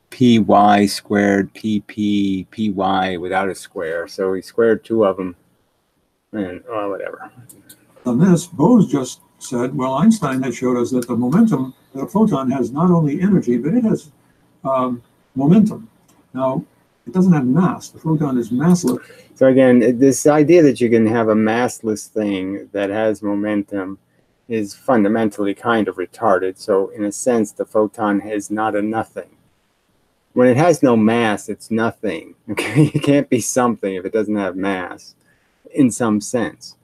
Py squared, pp, py without a square. So he squared two of them, and whatever. On this, Bose just said, well, Einstein had showed us that the momentum, the photon has not only energy, but it has momentum. Now, it doesn't have mass. The photon is massless. So again, this idea that you can have a massless thing that has momentum is fundamentally kind of retarded. So in a sense, the photon is not a nothing. When it has no mass, it's nothing. Okay, it can't be something if it doesn't have mass, in some sense.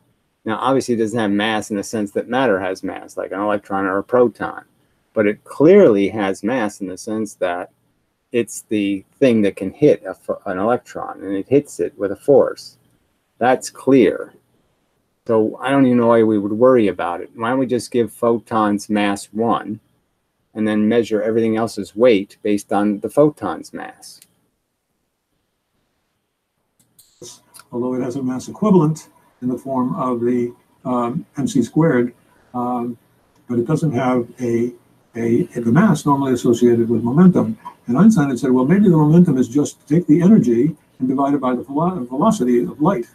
Now, obviously, it doesn't have mass in the sense that matter has mass, like an electron or a proton. But it clearly has mass in the sense that it's the thing that can hit an electron, and it hits it with a force. That's clear. So I don't even know why we would worry about it. Why don't we just give photons mass 1 and then measure everything else's weight based on the photon's mass? Although it has a mass equivalent in the form of the mc squared, but it doesn't have the mass normally associated with momentum. And Einstein had said, well, maybe the momentum is just take the energy and divide it by the velocity of light.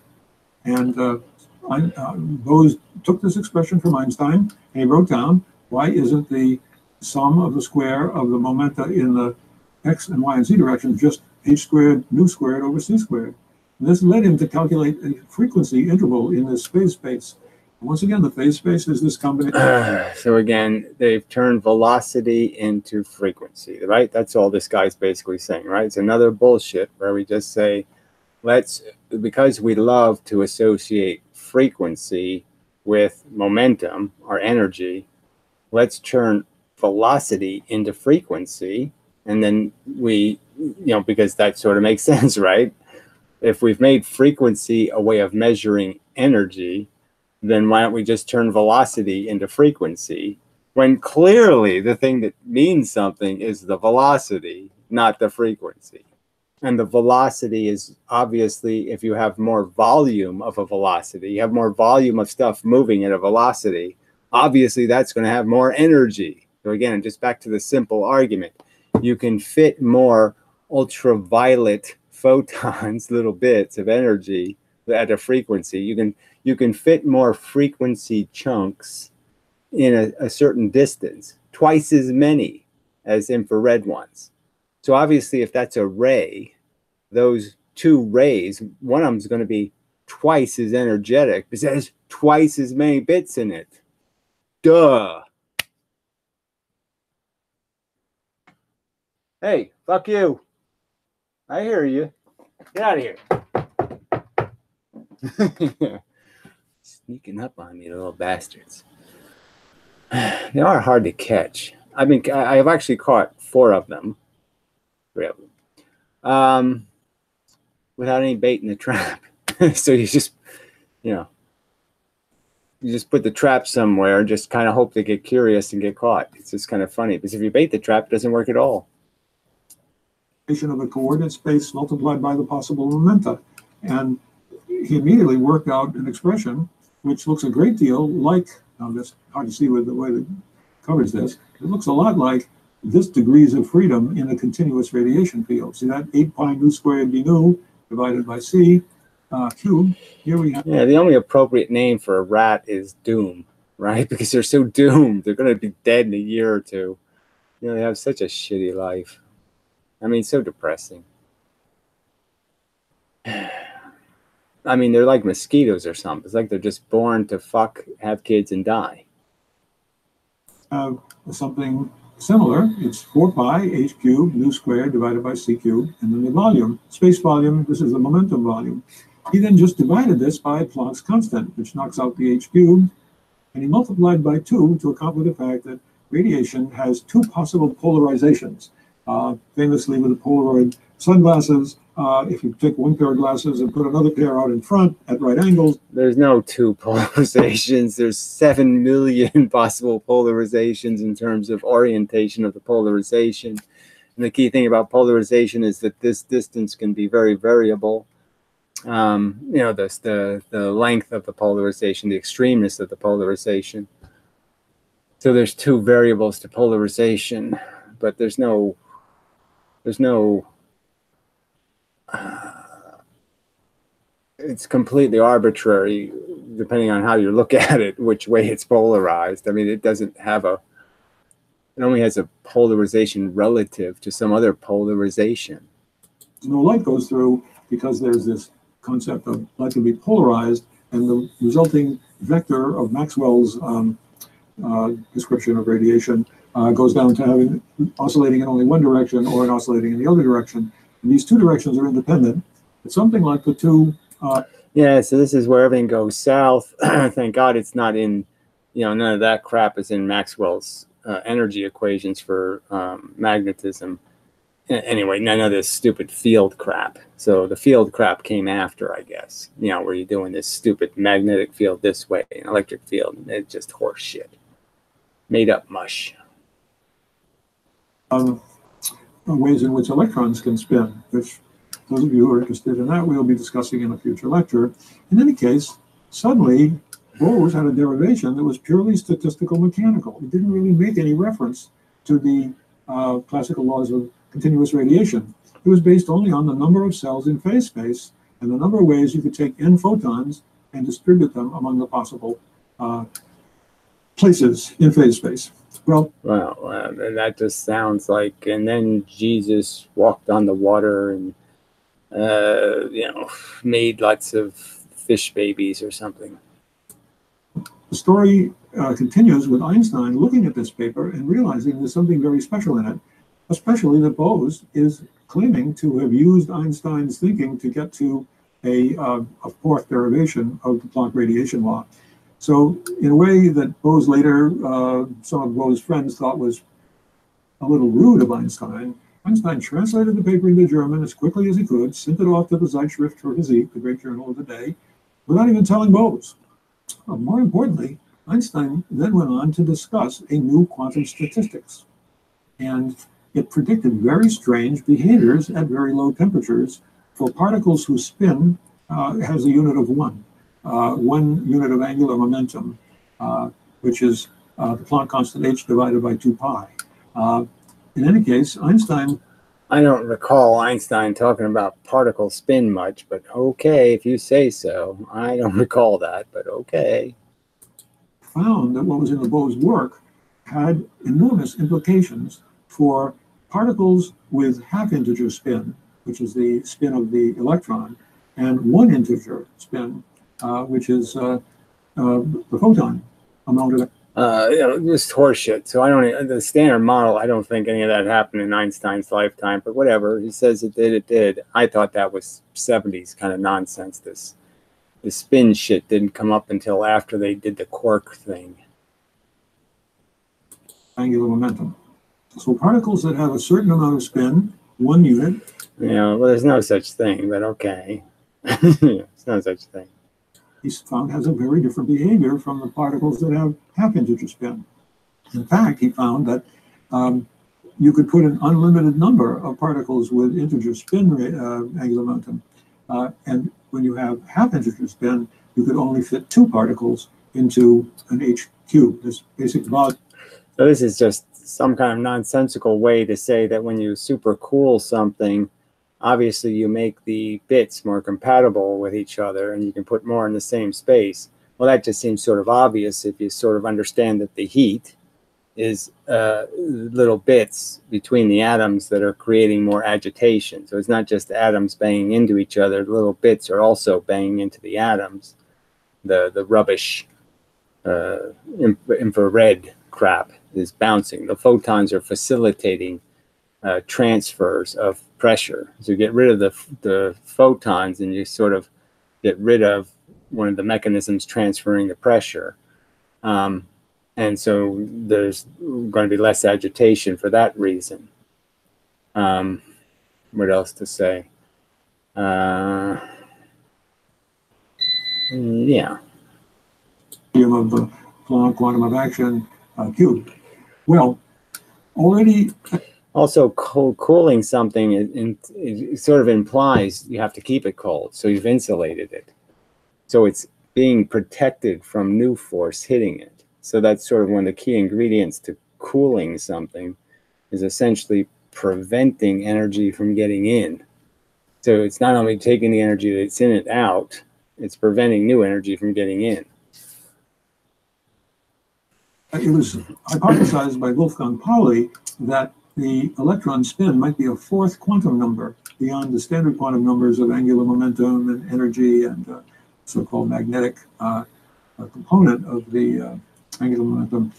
And Bose took this expression from Einstein, and he wrote down, why isn't the sum of the square of the momenta in the x and y and z directions just h squared nu squared over c squared? And this led him to calculate a frequency interval in this phase space. Once again, the phase space is this combination. So again, they've turned velocity into frequency, right? That's all this guy's basically saying, right? It's another bullshit where we just say, because we love to associate frequency with momentum or energy, let's turn velocity into frequency. And then we, because that sort of makes sense, right? If we've made frequency a way of measuring energy, then why don't we just turn velocity into frequency, when clearly the thing that means something is the velocity, not the frequency. And the velocity is obviously, if you have more volume of a velocity, you have more volume of stuff moving at a velocity, obviously that's going to have more energy. So again, just back to the simple argument. you can fit more ultraviolet photons, little bits of energy at a frequency. You can fit more frequency chunks in a certain distance, twice as many as infrared ones. So obviously, if that's a ray, those two rays, one of them is going to be twice as energetic because it has twice as many bits in it. Duh. Hey, fuck you. I hear you. Get out of here. Sneaking up on me, the little bastards. They are hard to catch. I mean, I've actually caught 4 of them. 3 of them. Without any bait in the trap. So you just, you just put the trap somewhere and just kind of hope they get curious and get caught. It's just kind of funny because if you bait the trap, it doesn't work at all. Of a coordinate space multiplied by the possible momenta. And he immediately worked out an expression which looks a great deal like, now this hard to see with the way that covers this, it looks a lot like this degrees of freedom in a continuous radiation field. See that 8 pi nu squared d nu divided by c cubed. Here we have. Yeah, the only appropriate name for a rat is doom, right? Because they're so doomed. They're going to be dead in a year or 2. They have such a shitty life. I mean, so depressing. I mean, they're like mosquitoes or something. It's like they're just born to fuck, have kids, and die. Something similar. It's 4 pi h cubed nu squared divided by c cubed, and then the volume, space volume. This is the momentum volume. He then just divided this by Planck's constant, which knocks out the h cubed, and he multiplied by 2 to account for the fact that radiation has 2 possible polarizations. Famously with the Polaroid sunglasses, if you take one pair of glasses and put another pair out in front at right angles. There's no 2 polarizations. There's 7 million possible polarizations in terms of orientation of the polarization. And the key thing about polarization is that this distance can be very variable. The length of the polarization, the extremeness of the polarization. So there's 2 variables to polarization, but there's no it's completely arbitrary depending on how you look at it, which way it's polarized. I mean, it only has a polarization relative to some other polarization. No light goes through because there's this concept of light can be polarized, and the resulting vector of Maxwell's description of radiation goes down to having oscillating in only one direction or oscillating in the other direction. And these 2 directions are independent. It's something like the 2. Yeah, so this is where everything goes south. Thank God it's not in, none of that crap is in Maxwell's energy equations for magnetism. Anyway, none of this stupid field crap. So the field crap came after, I guess, where you're doing this stupid magnetic field this way, an electric field. It's just horse shit. Made up mush. Ways in which electrons can spin, which those of you who are interested in that, we'll be discussing in a future lecture. In any case, suddenly, Bose had a derivation that was purely statistical mechanical. It didn't really make any reference to the classical laws of continuous radiation. It was based only on the number of cells in phase space and the number of ways you could take n photons and distribute them among the possible places in phase space. Well, that just sounds like, and then Jesus walked on the water and, made lots of fish babies or something. The story continues with Einstein looking at this paper and realizing there's something very special in it, especially that Bose is claiming to have used Einstein's thinking to get to a 4th derivation of the Planck radiation law. So in a way that Bose later, some of Bose's friends thought was a little rude of Einstein, Einstein translated the paper into German as quickly as he could, sent it off to the Zeitschrift für Physik, the great journal of the day, without even telling Bose. More importantly, Einstein then went on to discuss a new quantum statistics. And it predicted very strange behaviors at very low temperatures for particles whose spin has a unit of 1. 1 unit of angular momentum, which is the Planck constant h divided by 2 pi. In any case, Einstein. I don't recall Einstein talking about particle spin much, but okay, if you say so. I don't recall that, but okay. Found that what was in the Bohr's work had enormous implications for particles with half-integer spin, which is the spin of the electron, and one-integer spin, which is the photon amount of. Just horseshit. So I don't. The standard model. I don't think any of that happened in Einstein's lifetime. But whatever. He says it did. It did. I thought that was '70s kind of nonsense. The spin shit didn't come up until after they did the quark thing. Angular momentum. So particles that have a certain amount of spin, 1 unit. Well, there's no such thing. But okay, there's no such thing. He's found has a very different behavior from the particles that have half-integer spin. In fact, he found that you could put an unlimited number of particles with integer spin angular momentum, and when you have half-integer spin, you could only fit 2 particles into an H cube, this basic volume. So this is just some kind of nonsensical way to say that when you supercool something, obviously you make the bits more compatible with each other and you can put more in the same space. Well, that just seems sort of obvious if you sort of understand that the heat is little bits between the atoms that are creating more agitation. So it's not just atoms banging into each other. The little bits are also banging into the atoms. The rubbish infrared crap is bouncing. The photons are facilitating transfers of pressure. So you get rid of the photons and you sort of get rid of one of the mechanisms transferring the pressure. And so there's going to be less agitation for that reason. What else to say? Yeah. Of the Planck quantum of action cube. Well, already. Also, cooling something it sort of implies you have to keep it cold, so you've insulated it. So it's being protected from new force hitting it. So that's sort of one of the key ingredients to cooling something is essentially preventing energy from getting in. So it's not only taking the energy that's in it out, it's preventing new energy from getting in. It was hypothesized by Wolfgang Pauli that the electron spin might be a 4th quantum number beyond the standard quantum numbers of angular momentum and energy and so-called magnetic component of the angular momentum.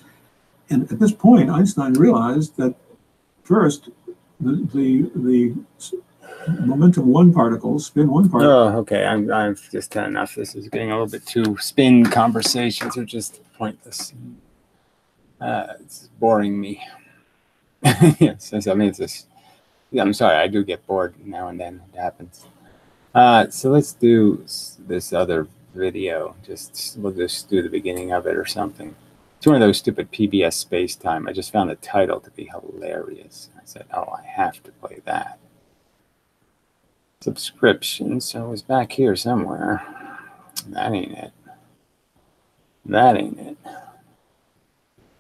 And at this point, Einstein realized that first, the momentum 1 particles, spin 1 particle. Oh, okay. I've just had enough. This is getting a little bit too spin conversations are just pointless. It's boring me. Yes, I mean, it's just, yeah, I'm sorry, I do get bored now and then. It happens. So let's do this other video. We'll just do the beginning of it or something. It's one of those stupid PBS Space Time. I just found the title to be hilarious. I said, oh, I have to play that. Subscription. So it's back here somewhere. That ain't it. That ain't it.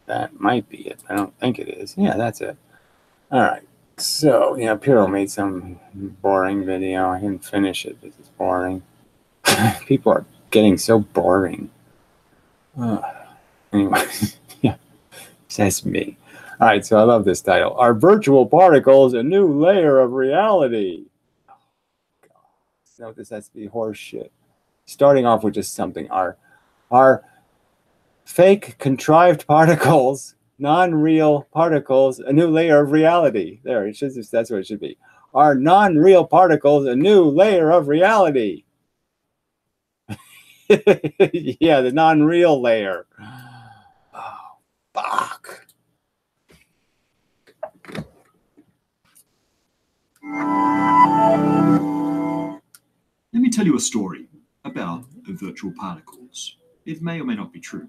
That might be it. I don't think it is. Yeah, that's it. All right. So, yeah, Piro made some boring video. I didn't finish it. This is boring. People are getting so boring. Anyway, yeah, says me. All right, so I love this title. Are virtual particles a new layer of reality? Oh, God. So this has to be horse shit. Starting off with just something. Are fake contrived particles, non-real particles, a new layer of reality? There, it should. That's what it should be. Are non-real particles a new layer of reality? Yeah, the non-real layer. Oh, fuck. Let me tell you a story about virtual particles. It may or may not be true.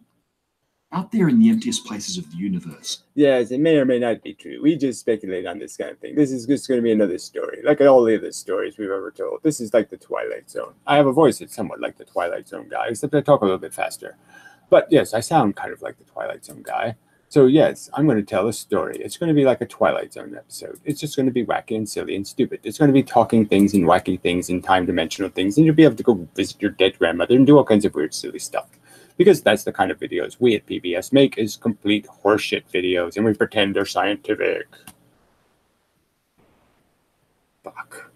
Out there in the emptiest places of the universe. Yes, it may or may not be true. We just speculate on this kind of thing. This is just going to be another story, like all the other stories we've ever told. This is like the Twilight Zone. I have a voice that's somewhat like the Twilight Zone guy, except I talk a little bit faster. But yes, I sound kind of like the Twilight Zone guy. So yes, I'm going to tell a story. It's going to be like a Twilight Zone episode. It's just going to be wacky and silly and stupid. It's going to be talking things and wacky things and time-dimensional things, and you'll be able to go visit your dead grandmother and do all kinds of weird, silly stuff. Because that's the kind of videos we at PBS make, is complete horseshit videos, and we pretend they're scientific. Fuck.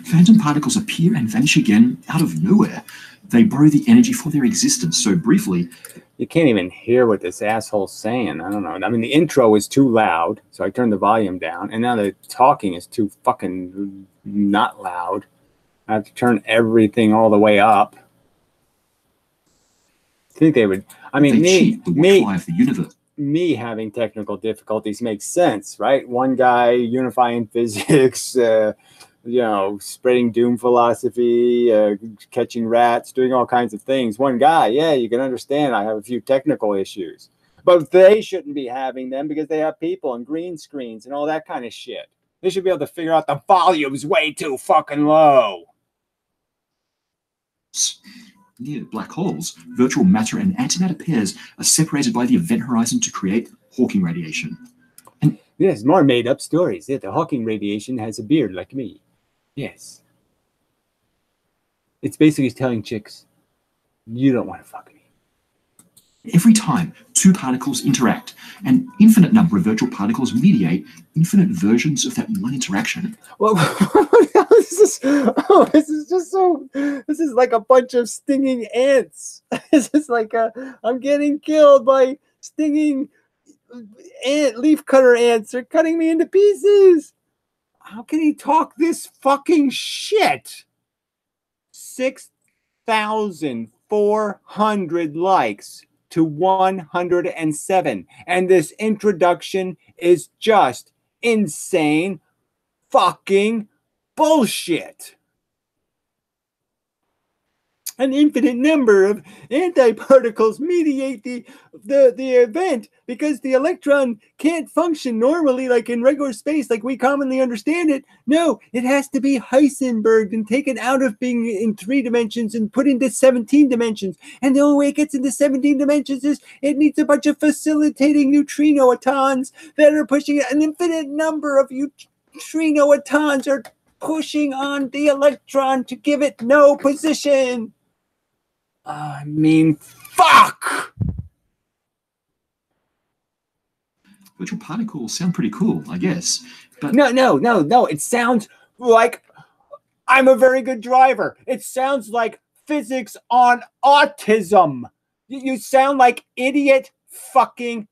Phantom particles appear and vanish again out of nowhere. They borrow the energy for their existence so briefly. You can't even hear what this asshole's saying. I don't know. I mean, the intro is too loud, so I turned the volume down, and now the talking is too fucking not loud. I have to turn everything all the way up. I think they would. I mean, me having technical difficulties makes sense, right? One guy unifying physics, you know, spreading doom philosophy, catching rats, doing all kinds of things. One guy, yeah, you can understand I have a few technical issues. But they shouldn't be having them because they have people and green screens and all that kind of shit. They should be able to figure out the volume's way too fucking low. Near black holes, virtual matter and antimatter pairs are separated by the event horizon to create Hawking radiation. And yes, more made-up stories. Yeah, the Hawking radiation has a beard like me. Yes. It's basically telling chicks, you don't want to fuck me. Every time two particles interact, an infinite number of virtual particles mediate infinite versions of that one interaction. Well, this is just so. This is like a bunch of stinging ants. This is like I'm getting killed by stinging leafcutter ants. They're cutting me into pieces. How can he talk this fucking shit? 6,400 likes to 107. And this introduction is just insane fucking bullshit. An infinite number of antiparticles mediate the event because the electron can't function normally like in regular space like we commonly understand it. No, it has to be Heisenberged and taken out of being in 3 dimensions and put into 17 dimensions. And the only way it gets into 17 dimensions is it needs a bunch of facilitating neutrino-atons that are pushing it. An infinite number of neutrino-atons are pushing on the electron to give it no position. I mean, fuck! Virtual particles sound pretty cool, I guess. But no. It sounds like I'm a very good driver. It sounds like physics on autism. You sound like idiot fucking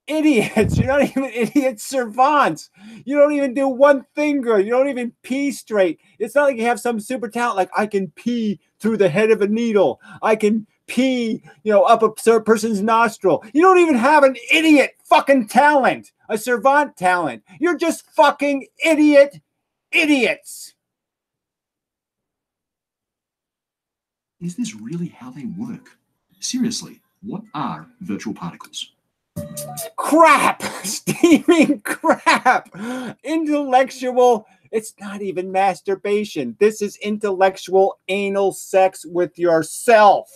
idiots. You're not even idiot savants. You don't even do one thing good. You don't even pee straight. It's not like you have some super talent like I can pee through the head of a needle. I can pee, up a person's nostril. You don't even have an idiot fucking talent, a savant talent. You're just fucking idiots. Is this really how they work? Seriously, what are virtual particles? Crap! Steaming crap! Intellectual. It's not even masturbation. This is intellectual anal sex with yourself.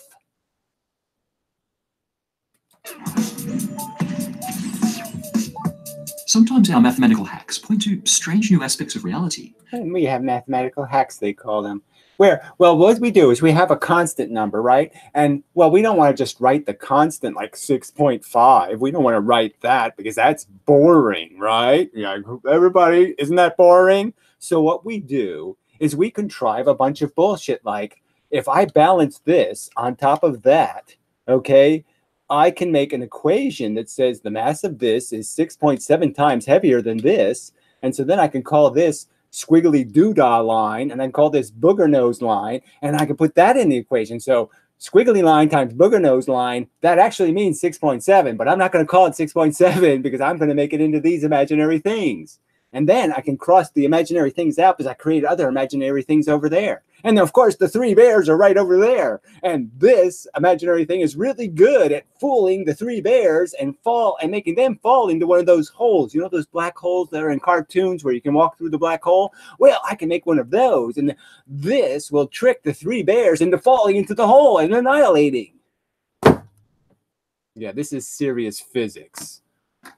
Sometimes our mathematical hacks point to strange new aspects of reality. And we have mathematical hacks, they call them. What we do is we have a constant number, right? And, we don't want to just write the constant like 6.5. We don't want to write that because that's boring, right? Everybody, isn't that boring? So what we do is we contrive a bunch of bullshit like, if I balance this on top of that, okay, I can make an equation that says the mass of this is 6.7 times heavier than this. And so then I can call this squiggly doodah line, and then call this booger nose line, and I can put that in the equation. So squiggly line times booger nose line, that actually means 6.7, but I'm not going to call it 6.7 because I'm going to make it into these imaginary things. And then I can cross the imaginary things out because I create other imaginary things over there. And then, of course, the 3 bears are right over there. And this imaginary thing is really good at fooling the 3 bears and making them fall into one of those holes. You know those black holes that are in cartoons where you can walk through the black hole? Well, I can make one of those. And this will trick the 3 bears into falling into the hole and annihilating. Yeah, this is serious physics.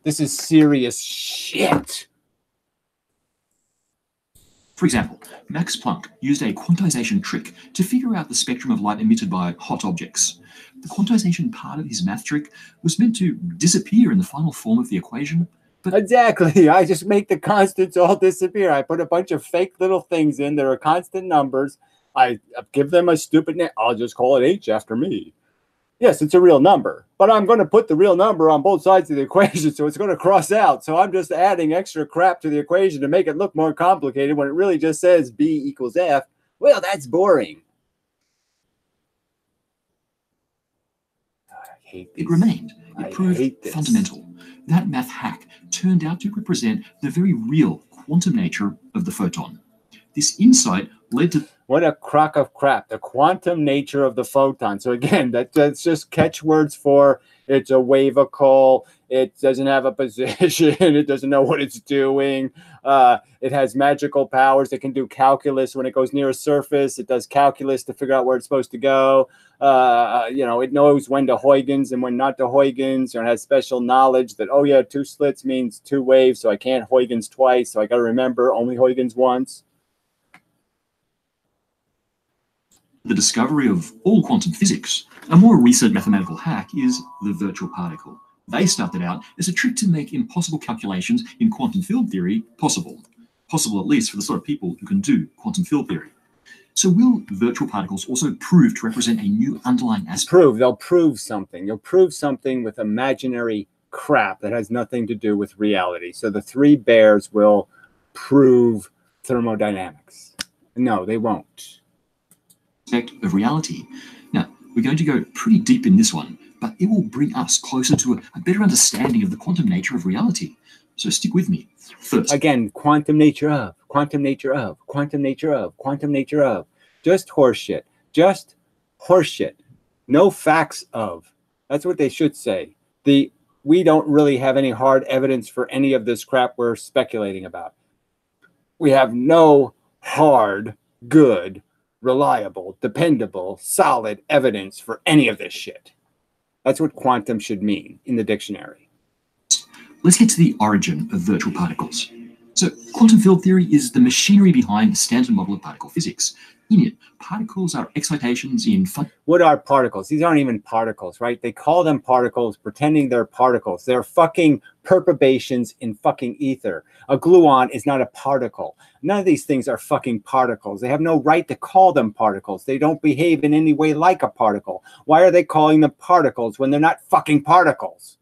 This is serious shit. For example, Max Planck used a quantization trick to figure out the spectrum of light emitted by hot objects. The quantization part of his math trick was meant to disappear in the final form of the equation. But exactly. I just make the constants all disappear. I put a bunch of fake little things in that are constant numbers. I give them a stupid name. I'll just call it H after me. Yes, it's a real number, but I'm going to put the real number on both sides of the equation, so it's going to cross out. So I'm just adding extra crap to the equation to make it look more complicated when it really just says B equals F. Well, that's boring. I hate this. It remained. I It proved hate this. fundamental. That math hack turned out to represent the very real quantum nature of the photon. This insight led to What a crock of crap. The quantum nature of the photon. So again, that's just catchwords for it's a wavicle. It doesn't have a position. It doesn't know what it's doing. It has magical powers. It can do calculus when it goes near a surface. It does calculus to figure out where it's supposed to go. It knows when to Huygens and when not to Huygens, and it has special knowledge that, oh yeah, 2 slits means 2 waves, so I can't Huygens twice. So I got to remember only Huygens once. the discovery of all quantum physics. A more recent mathematical hack is the virtual particle. They started out as a trick to make impossible calculations in quantum field theory possible. Possible at least for the sort of people who can do quantum field theory. So will virtual particles also prove to represent a new underlying aspect? They'll prove something. You'll prove something with imaginary crap that has nothing to do with reality. So the 3 bears will prove thermodynamics. No, they won't. Of reality. Now, we're going to go pretty deep in this one, but it will bring us closer to a better understanding of the quantum nature of reality. So stick with me. First, again, quantum nature of, quantum nature of, quantum nature of, quantum nature of. Just horseshit. Just horseshit. No facts of. That's what they should say. We don't really have any hard evidence for any of this crap we're speculating about. We have no hard, good, reliable, dependable, solid evidence for any of this shit. That's what quantum should mean in the dictionary. let's get to the origin of virtual particles. So quantum field theory is the machinery behind the standard model of particle physics. In it, particles are excitations in... What are particles? These aren't even particles, right? They call them particles, pretending they're particles. They're fucking perturbations in fucking ether. A gluon is not a particle. None of these things are fucking particles. They have no right to call them particles. They don't behave in any way like a particle. Why are they calling them particles when they're not fucking particles?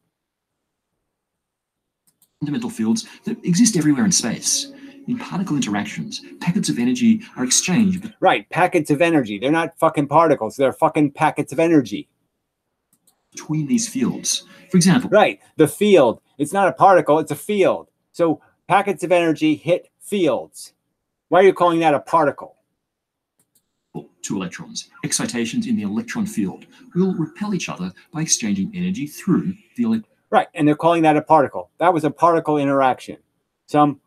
Fundamental fields that exist everywhere in space. In particle interactions, packets of energy are exchanged. Right, packets of energy. They're not fucking particles. They're fucking packets of energy. Between these fields. For example... Right, the field. It's not a particle, it's a field. So packets of energy hit fields. Why are you calling that a particle? 2 electrons. Excitations in the electron field will repel each other by exchanging energy through the electron. Right, and they're calling that a particle. That was a particle interaction. Some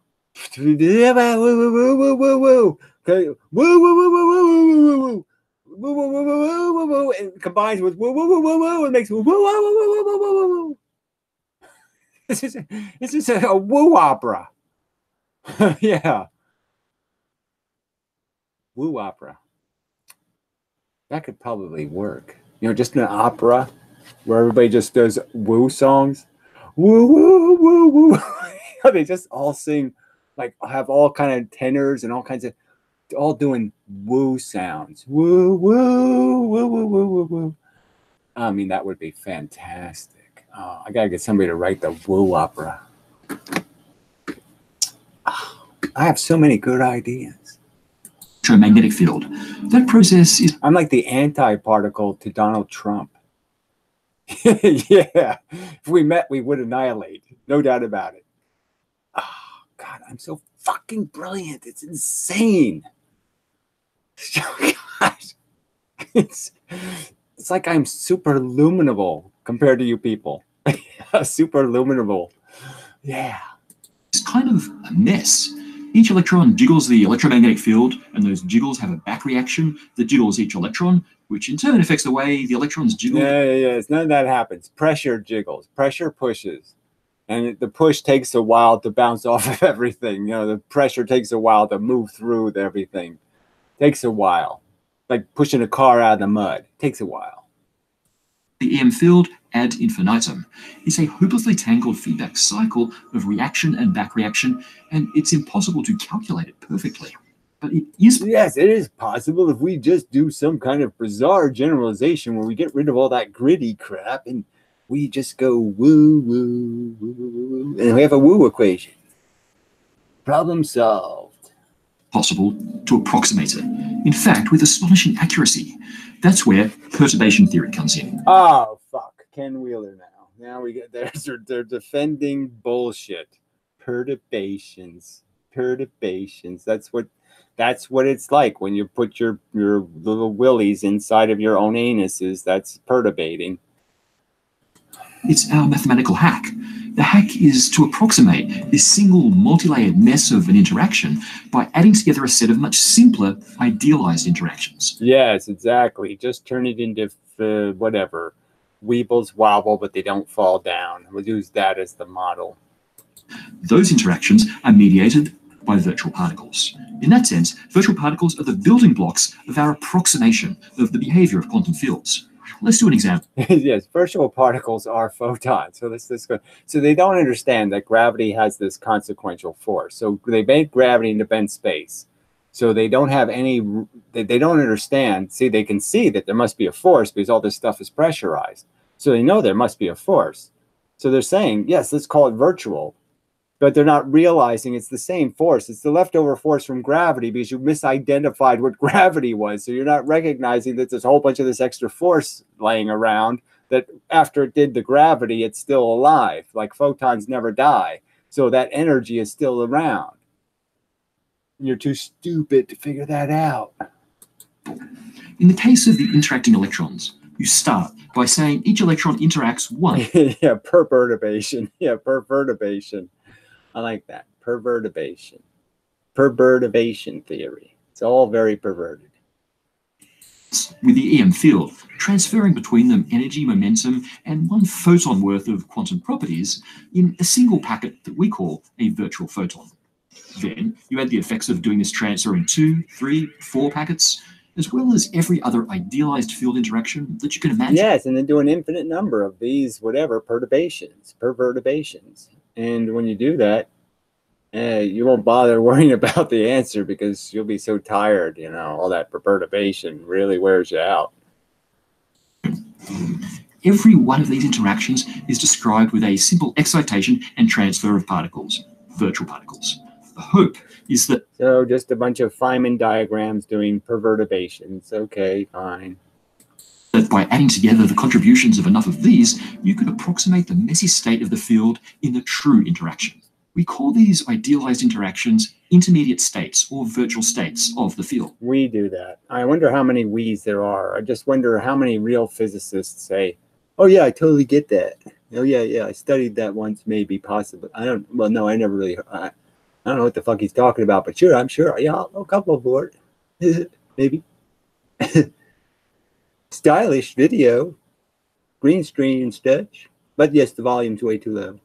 woo woo woo woo woo woo. Okay, woo woo woo woo woo woo woo woo woo woo woo woo woo. It combines with woo woo woo woo woo and makes woo woo woo woo woo woo woo woo. This is a woo opera. Yeah, woo opera. That could probably work. You know, just an opera where everybody just does woo songs. Woo, woo, woo, woo. They just all sing, like, have all kind of tenors and all kinds of, all doing woo sounds. Woo, woo, woo, woo, woo, woo, woo. I mean, that would be fantastic. I got to get somebody to write the woo opera. I have so many good ideas. Magnetic field. That process is... I'm like the anti-particle to Donald Trump. Yeah, if we met, we would annihilate. No doubt about it. Oh, God, I'm so fucking brilliant. It's insane. Oh, gosh. It's like I'm super illuminable compared to you people. Super illuminable. Yeah. It's kind of a mess. Each electron jiggles the electromagnetic field, and those jiggles have a back reaction that jiggles each electron, which in turn affects the way the electrons jiggle. Yeah. It's none of that happens. Pressure jiggles. Pressure pushes. And the push takes a while to bounce off of everything. The pressure takes a while to move through everything. Takes a while. Like pushing a car out of the mud. Takes a while. The EM field ad infinitum is a hopelessly tangled feedback cycle of reaction and back reaction, and it's impossible to calculate it perfectly. But it is. Yes, it is possible if we just do some kind of bizarre generalization where we get rid of all that gritty crap and we just go woo, woo, woo, woo, and we have a woo equation. Problem solved. Possible to approximate it. In fact, with astonishing accuracy. That's where perturbation theory comes in. Oh, fuck. Ken Wheeler now. Now we get there. They're defending bullshit. Perturbations. That's what it's like when you put your little willies inside of your own anuses. That's perturbating. It's our mathematical hack. The hack is to approximate this single multi-layered mess of an interaction by adding together a set of much simpler, idealized interactions. Yes, exactly. Just turn it into whatever. Weebles wobble, but they don't fall down. We'll use that as the model. Those interactions are mediated by virtual particles. In that sense, virtual particles are the building blocks of our approximation of the behavior of quantum fields. Let's do an example. Yes, virtual particles are photons. So let's go. So they don't understand that gravity has this consequential force. So they make gravity into bent space. So they don't have any, they don't understand. See, they can see that there must be a force because all this stuff is pressurized. So they know there must be a force. So they're saying, yes, let's call it virtual. But they're not realizing it's the same force. It's the leftover force from gravity because you misidentified what gravity was. So you're not recognizing that there's a whole bunch of this extra force laying around that after it did the gravity, it's still alive. Like photons never die. So that energy is still around. You're too stupid to figure that out. In the case of the interacting electrons, you start by saying each electron interacts once. Yeah, perturbation. Yeah, perturbation. I like that. Perturbation. Perturbation theory. It's all very perverted. With the EM field, transferring between them energy, momentum, and 1 photon worth of quantum properties in a single packet that we call a virtual photon. Then you add the effects of doing this transfer in 2, 3, 4 packets, as well as every other idealized field interaction that you can imagine. Yes, and then do an infinite number of these, whatever, perturbations. And when you do that, you won't bother worrying about the answer because you'll be so tired, all that perturbation really wears you out. Every one of these interactions is described with a simple excitation and transfer of particles, virtual particles. The hope is that... So just a bunch of Feynman diagrams doing perturbations. Okay, fine. That by adding together the contributions of enough of these, you could approximate the messy state of the field in the true interaction. We call these idealized interactions intermediate states or virtual states of the field. We do that. I wonder how many we's there are. I just wonder how many real physicists say, oh yeah, I totally get that. Oh yeah, I studied that once, maybe, possibly. I don't know what the fuck he's talking about, but sure, I'm sure. Yeah, I'll know a couple aboard. Maybe. Stylish video, green screen and such. But yes, the volume's way too low.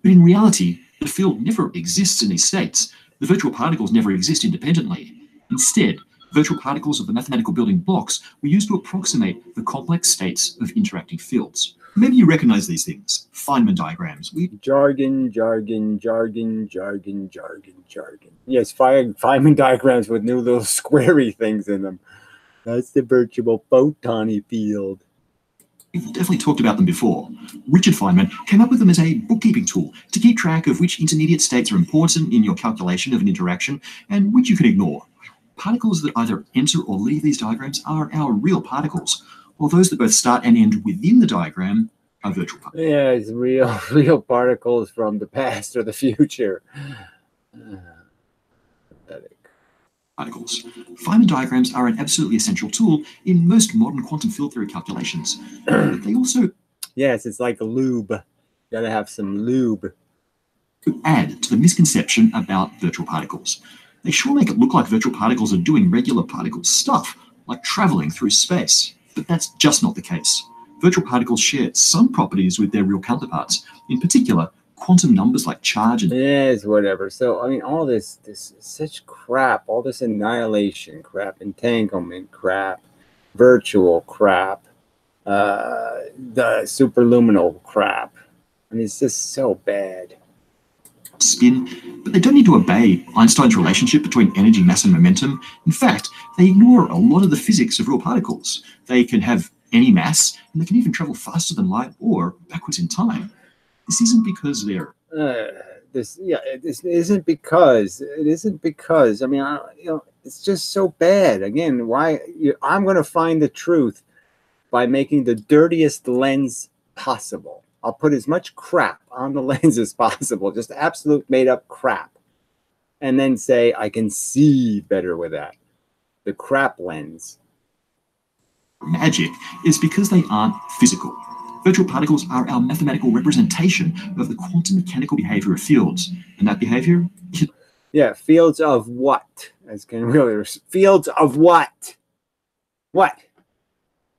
But in reality, the field never exists in these states. The virtual particles never exist independently. Instead, virtual particles of the mathematical building blocks were used to approximate the complex states of interacting fields. Maybe you recognize these things. Feynman diagrams. Jargon. Yes, Feynman diagrams with new little squarey things in them. That's the virtual photony field. We've definitely talked about them before. Richard Feynman came up with them as a bookkeeping tool to keep track of which intermediate states are important in your calculation of an interaction and which you can ignore. Particles that either enter or leave these diagrams are our real particles, while those that both start and end within the diagram are virtual particles. Yeah, it's real particles from the past or the future. Pathetic. Particles. Feynman diagrams are an absolutely essential tool in most modern quantum field theory calculations. But they also... Yes, it's like a lube. You gotta have some lube. to add to the misconception about virtual particles. They sure make it look like virtual particles are doing regular particle stuff, like traveling through space. But that's just not the case. Virtual particles share some properties with their real counterparts. In particular, quantum numbers like charge and Yes, whatever. So I mean, all this is such crap, all this annihilation crap, entanglement crap, virtual crap, the superluminal crap. I mean, it's just so bad. spin, but they don't need to obey Einstein's relationship between energy, mass, and momentum. In fact, they ignore a lot of the physics of real particles. They can have any mass, and they can even travel faster than light or backwards in time. This isn't because they're This isn't because it isn't because I mean, it's just so bad. Again, I'm going to find the truth by making the dirtiest lens possible. I'll put as much crap on the lens as possible, just absolute made up crap, and then say I can see better with that. The crap lens. magic is because they aren't physical. Virtual particles are our mathematical representation of the quantum mechanical behavior of fields, and that behavior is Yeah, fields of what? As can really fields of what? What?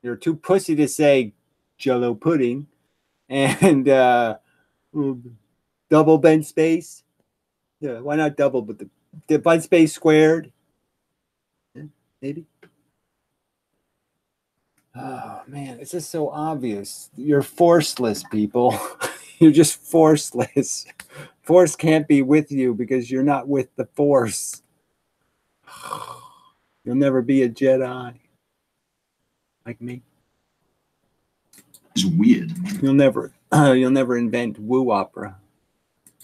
You're too pussy to say Jello pudding and double bent space. Yeah, why not double? But the bent space squared. Yeah, maybe. Oh man, it's just so obvious. You're forceless, people. You're just forceless. Force can't be with you because you're not with the Force. You'll never be a Jedi like me. weird. You'll never invent woo opera.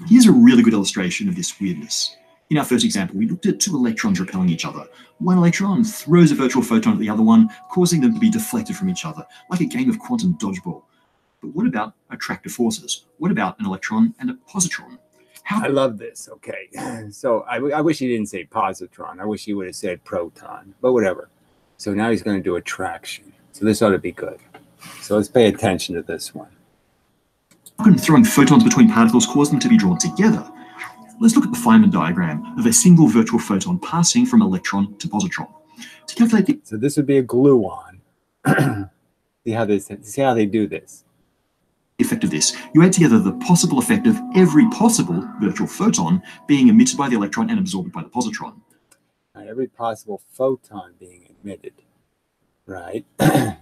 Here's a really good illustration of this weirdness. In our first example, we looked at two electrons repelling each other. One electron throws a virtual photon at the other one, causing them to be deflected from each other, like a game of quantum dodgeball. But what about attractive forces? What about an electron and a positron? I love this. Okay, so I wish he didn't say positron. I wish he would have said proton, but whatever. So now he's going to do attraction. So this ought to be good. So let's pay attention to this one. How can throwing photons between particles cause them to be drawn together? Let's look at the Feynman diagram of a single virtual photon passing from electron to positron. To calculate the So this would be a gluon. See how they do this. effect of this, you add together the possible effect of every possible virtual photon being emitted by the electron and absorbed by the positron. Every possible photon being emitted, right?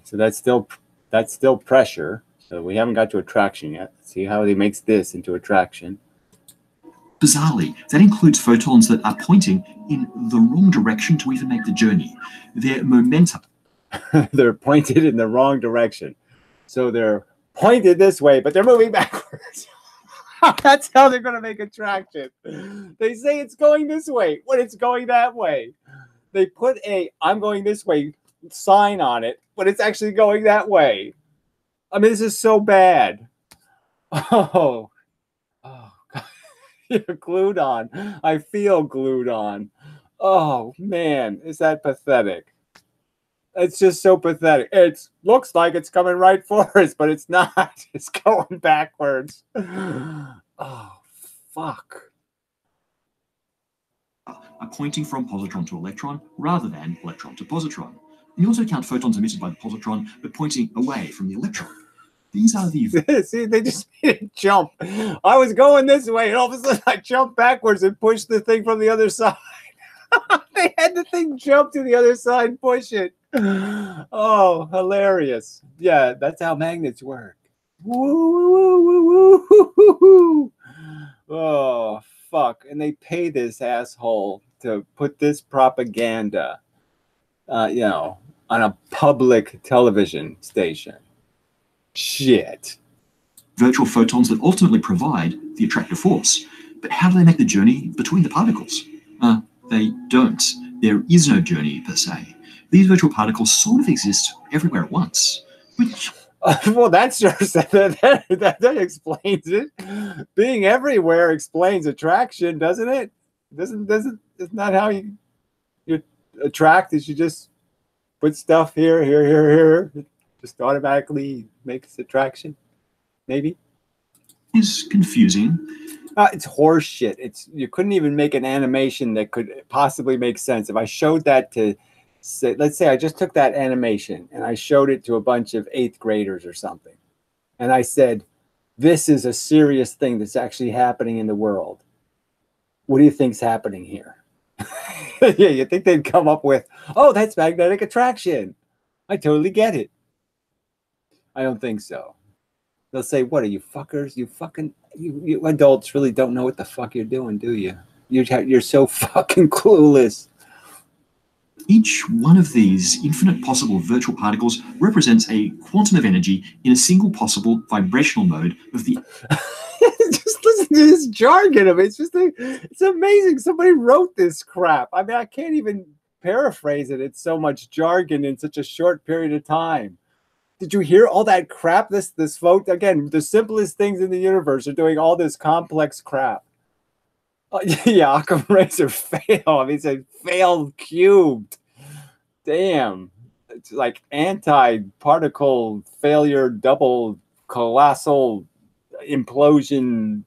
So that's still pressure. So we haven't got to attraction yet. See how he makes this into attraction. Bizarrely, that includes photons that are pointing in the wrong direction to even make the journey. Their momentum They're pointed in the wrong direction. So they're pointed this way, but they're moving backwards. That's how they're going to make attraction. They say it's going this way when it's going that way. They put a I'm going this way sign on it, but it's actually going that way. I mean, this is so bad. Oh, God. You're glued on. I feel glued on. Oh, man, is that pathetic? It's just so pathetic. It looks like it's coming right for us, but it's not. It's going backwards. Oh, fuck. are pointing from positron to electron rather than electron to positron. And you also count photons emitted by the positron but pointing away from the electron. These are the... See, they just made it jump. I was going this way, and all of a sudden I jumped backwards and pushed the thing from the other side. They had the thing jump to the other side and push it. Oh, hilarious. Yeah, that's how magnets work. Woo, woo, woo, woo, woo, woo. Oh, fuck. And they pay this asshole to put this propaganda, on a public television station. Shit. virtual photons that ultimately provide the attractive force. But how do they make the journey between the particles? They don't. There is no journey per se. These virtual particles sort of exist everywhere at once, which... well, that's just that explains it. Being everywhere explains attraction, doesn't it? Isn't that how you attract? Is you just put stuff here, here, here, here, just automatically makes attraction? Maybe. is confusing. It's horse shit. You couldn't even make an animation that could possibly make sense. If I showed that to, say, let's say I just took that animation and I showed it to a bunch of 8th graders or something, and I said, this is a serious thing that's actually happening in the world. What do you think's happening here? Yeah, you think they'd come up with, oh, that's magnetic attraction. I totally get it. I don't think so. They'll say, what are you fuckers? You adults really don't know what the fuck you're doing, do you? You're so fucking clueless. Each one of these infinite possible virtual particles represents a quantum of energy in a single possible vibrational mode of the... Just listen to this jargon of it. It's amazing. Somebody wrote this crap. I mean, I can't even paraphrase it. It's so much jargon in such a short period of time. Did you hear all that crap? This vote, again, the simplest things in the universe are doing all this complex crap. Yeah, Occam Razor fail. I mean, it's a failed cubed. Damn. It's like anti-particle failure, double colossal implosion.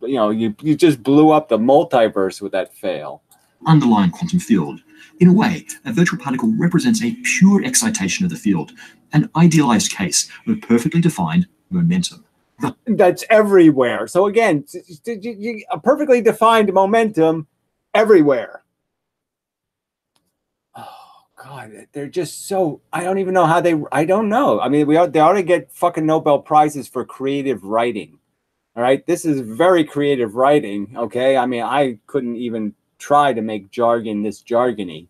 You know, you just blew up the multiverse with that fail. Underlying quantum field. In a way, a virtual particle represents a pure excitation of the field, an idealized case of perfectly defined momentum. That's everywhere. So again, a perfectly defined momentum everywhere. Oh God, they're just so, I don't even know how I don't know. I mean, they ought to get fucking Nobel Prizes for creative writing. All right, this is very creative writing, okay? I mean, I couldn't even try to make jargon this jargony.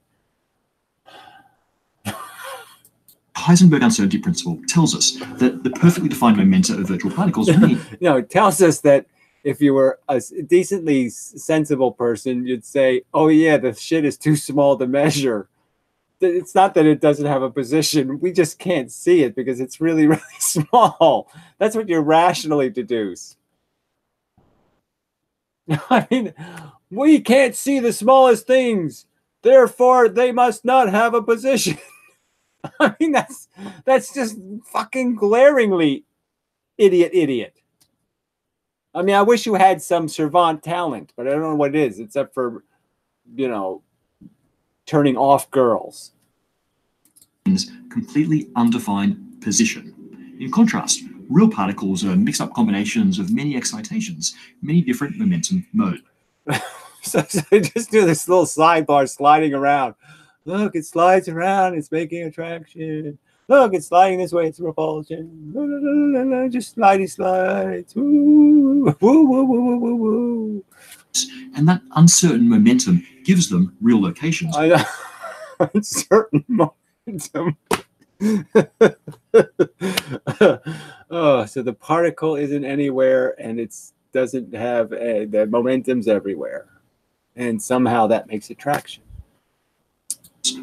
Heisenberg uncertainty principle tells us that the perfectly defined momenta of virtual particles mean... No, it tells us that if you were a decently sensible person, you'd say, oh yeah, the shit is too small to measure. It's not that it doesn't have a position. We just can't see it because it's really, really small. That's what you rationally deduce. I mean, we can't see the smallest things. Therefore, they must not have a position. I mean, that's just fucking glaringly idiot. I mean, I wish you had some savant talent, but I don't know what it is, except for, you know, turning off girls. Completely undefined position. In contrast, real particles are mixed up combinations of many excitations, many different momentum modes. So just do this little sidebar sliding around. Look, it slides around. It's making attraction. Look, it's sliding this way. It's repulsion. Just slidey slides. Woo, woo, woo, woo, woo, woo. And that uncertain momentum gives them real locations. I know. Uncertain momentum. Oh, so the particle isn't anywhere, and it doesn't have the momentum's everywhere, and somehow that makes attraction.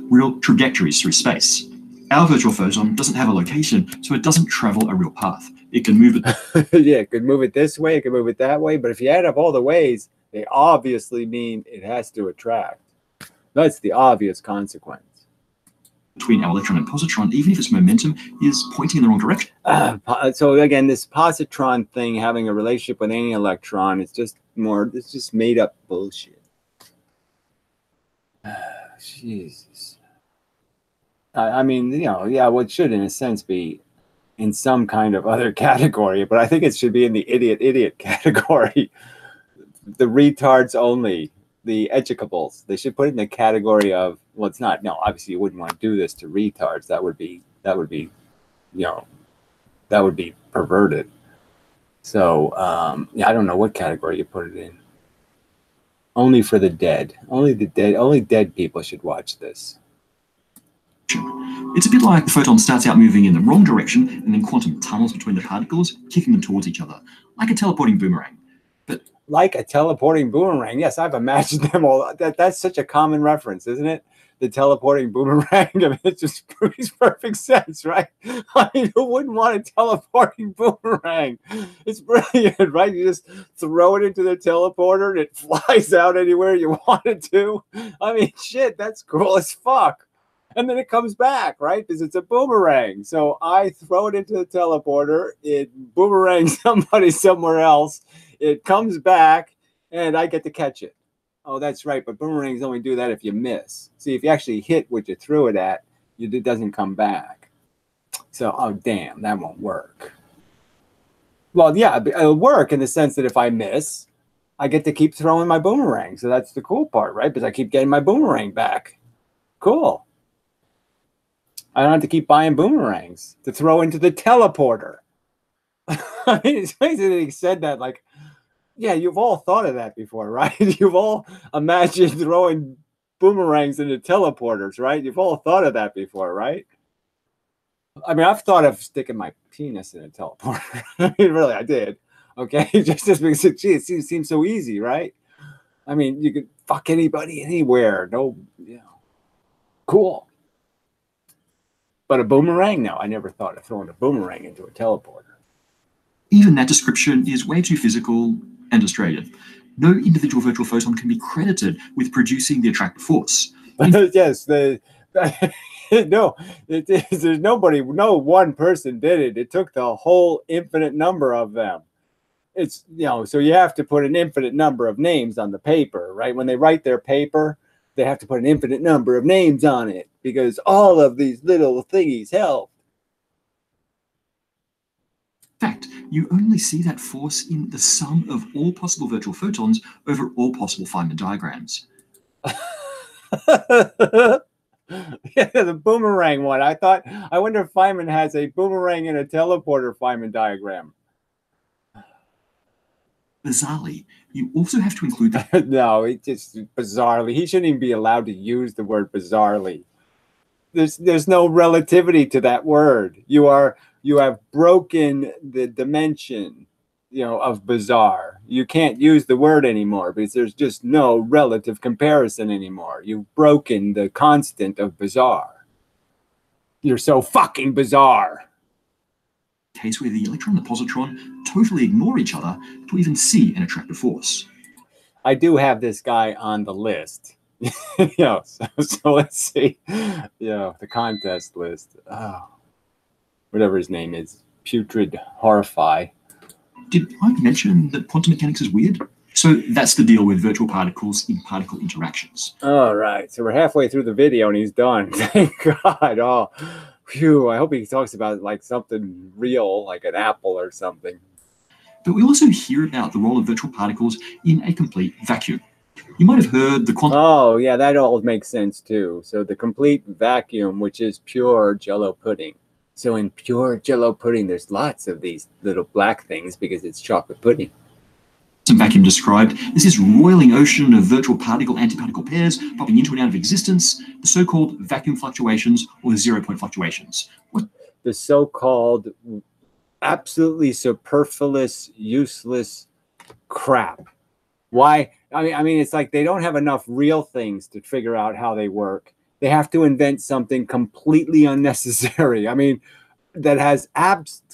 Real trajectories through space. Our virtual photon doesn't have a location, so it doesn't travel a real path. It can move it. Yeah, it could move it this way, it could move it that way, but if you add up all the ways, they obviously mean it has to attract. That's the obvious consequence. Between our electron and positron, even if its momentum is pointing in the wrong direction. So again, this positron thing having a relationship with any electron, it's just made up bullshit. Jesus. I mean, you know, yeah, well, it should in a sense be in some kind of other category, but I think it should be in the idiot category. The retards only, the educables. They should put it in the category of, well, it's not, no, obviously you wouldn't want to do this to retards. That would be, you know, that would be perverted. So, yeah, I don't know what category you put it in. Only for the dead. Only dead people should watch this. It's a bit like the photon starts out moving in the wrong direction and then quantum tunnels between the particles, kicking them towards each other, like a teleporting boomerang. But like a teleporting boomerang. Yes, I've imagined them all. That's such a common reference, isn't it? The teleporting boomerang. I mean, it just makes perfect sense, right? I mean, who wouldn't want a teleporting boomerang? It's brilliant, right? You just throw it into the teleporter and it flies out anywhere you want it to. I mean, shit, that's cool as fuck. and then it comes back, right? Because it's a boomerang. So I throw it into the teleporter, it boomerangs somebody somewhere else, it comes back, and I get to catch it. Oh, that's right, but boomerangs only do that if you miss. See, if you actually hit what you threw it at, it doesn't come back. So, oh, damn, that won't work. Well, yeah, it'll work in the sense that if I miss, I get to keep throwing my boomerang. So that's the cool part, right? Because I keep getting my boomerang back. Cool. I don't have to keep buying boomerangs to throw into the teleporter. I mean, it's crazy that he said that. Like, yeah, you've all thought of that before, right? You've all imagined throwing boomerangs into teleporters, right? You've all thought of that before, right? I mean, I've thought of sticking my penis in a teleporter. I mean, really, I did. Okay, just because it seems so easy, right? I mean, you could fuck anybody anywhere. No, you know, cool. But a boomerang? No, I never thought of throwing a boomerang into a teleporter. Even that description is way too physical and Australian. No individual virtual photon can be credited with producing the attractive force. Yes, no, there's nobody, no one person did it. It took the whole infinite number of them. It's, you know, so you have to put an infinite number of names on the paper, right? When they write their paper, they have to put an infinite number of names on it because all of these little thingies help. In fact, you only see that force in the sum of all possible virtual photons over all possible Feynman diagrams. Yeah, the boomerang one. I wonder if Feynman has a boomerang and a teleporter Feynman diagram. Bizarrely, you also have to include that. No, it just bizarrely. He shouldn't even be allowed to use the word bizarrely. There's no relativity to that word. You have broken the dimension, you know, of bizarre. You can't use the word anymore because there's just no relative comparison anymore. You've broken the constant of bizarre. You're so fucking bizarre. Case where the electron and the positron totally ignore each other to even see an attractive force. I do have this guy on the list. You know, so let's see. You know, the contest list. Oh, whatever his name is. Putrid Horrify. Did I mention that quantum mechanics is weird? So that's the deal with virtual particles in particle interactions. All right. So we're halfway through the video and he's done. Thank God. Oh, phew. I hope he talks about like something real, like an apple or something. But we also hear about the role of virtual particles in a complete vacuum. You might have heard the quantum... Oh, yeah, that all makes sense too. So the complete vacuum, which is pure Jell-O pudding. So in pure Jell-O pudding, there's lots of these little black things because it's chocolate pudding. Vacuum described as this roiling ocean of virtual particle-antiparticle pairs popping into and out of existence, the so-called vacuum fluctuations or the zero-point fluctuations. What? The so-called absolutely superfluous, useless crap. Why? I mean, it's like they don't have enough real things to figure out how they work. They have to invent something completely unnecessary. I mean, that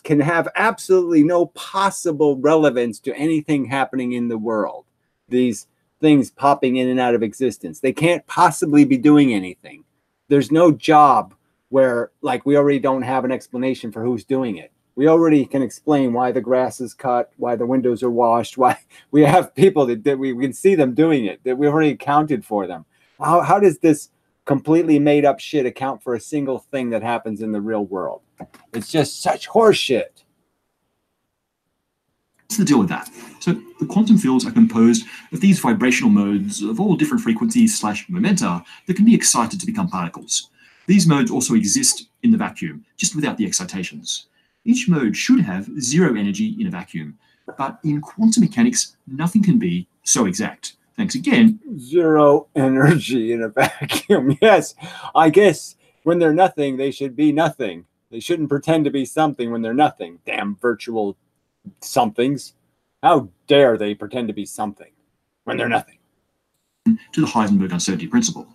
can have absolutely no possible relevance to anything happening in the world. These things popping in and out of existence. They can't possibly be doing anything. There's no job where, like, we already don't have an explanation for who's doing it. We already can explain why the grass is cut, why the windows are washed, why we have people that we can see them doing it, that we already accounted for them. How does this completely made up shit account for a single thing that happens in the real world? It's just such horseshit. What's the deal with that? So the quantum fields are composed of these vibrational modes of all different frequencies / momenta that can be excited to become particles. These modes also exist in the vacuum, just without the excitations. Each mode should have zero energy in a vacuum, but in quantum mechanics, nothing can be so exact. Thanks again. Zero energy in a vacuum. Yes, I guess when they're nothing, they should be nothing. They shouldn't pretend to be something when they're nothing. Damn virtual somethings. How dare they pretend to be something when they're nothing? To the Heisenberg uncertainty principle.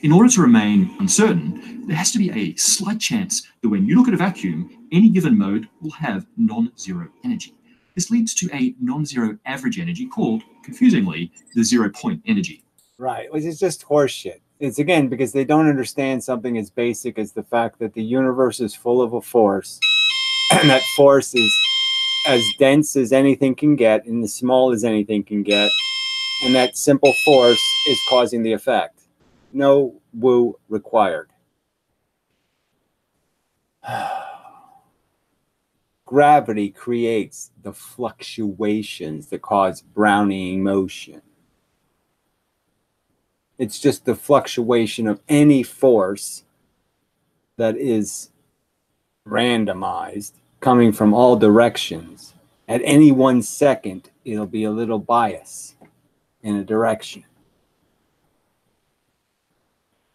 In order to remain uncertain, there has to be a slight chance that when you look at a vacuum, any given mode will have non-zero energy. This leads to a non-zero average energy called, confusingly, the zero-point energy. Right, which is just horseshit. It's again because they don't understand something as basic as the fact that the universe is full of a force, and that force is as dense as anything can get and as small as anything can get, and that simple force is causing the effect. No woo required. Gravity creates the fluctuations that cause Brownian motion. It's just the fluctuation of any force that is randomized, coming from all directions. At any 1 second, it'll be a little bias in a direction.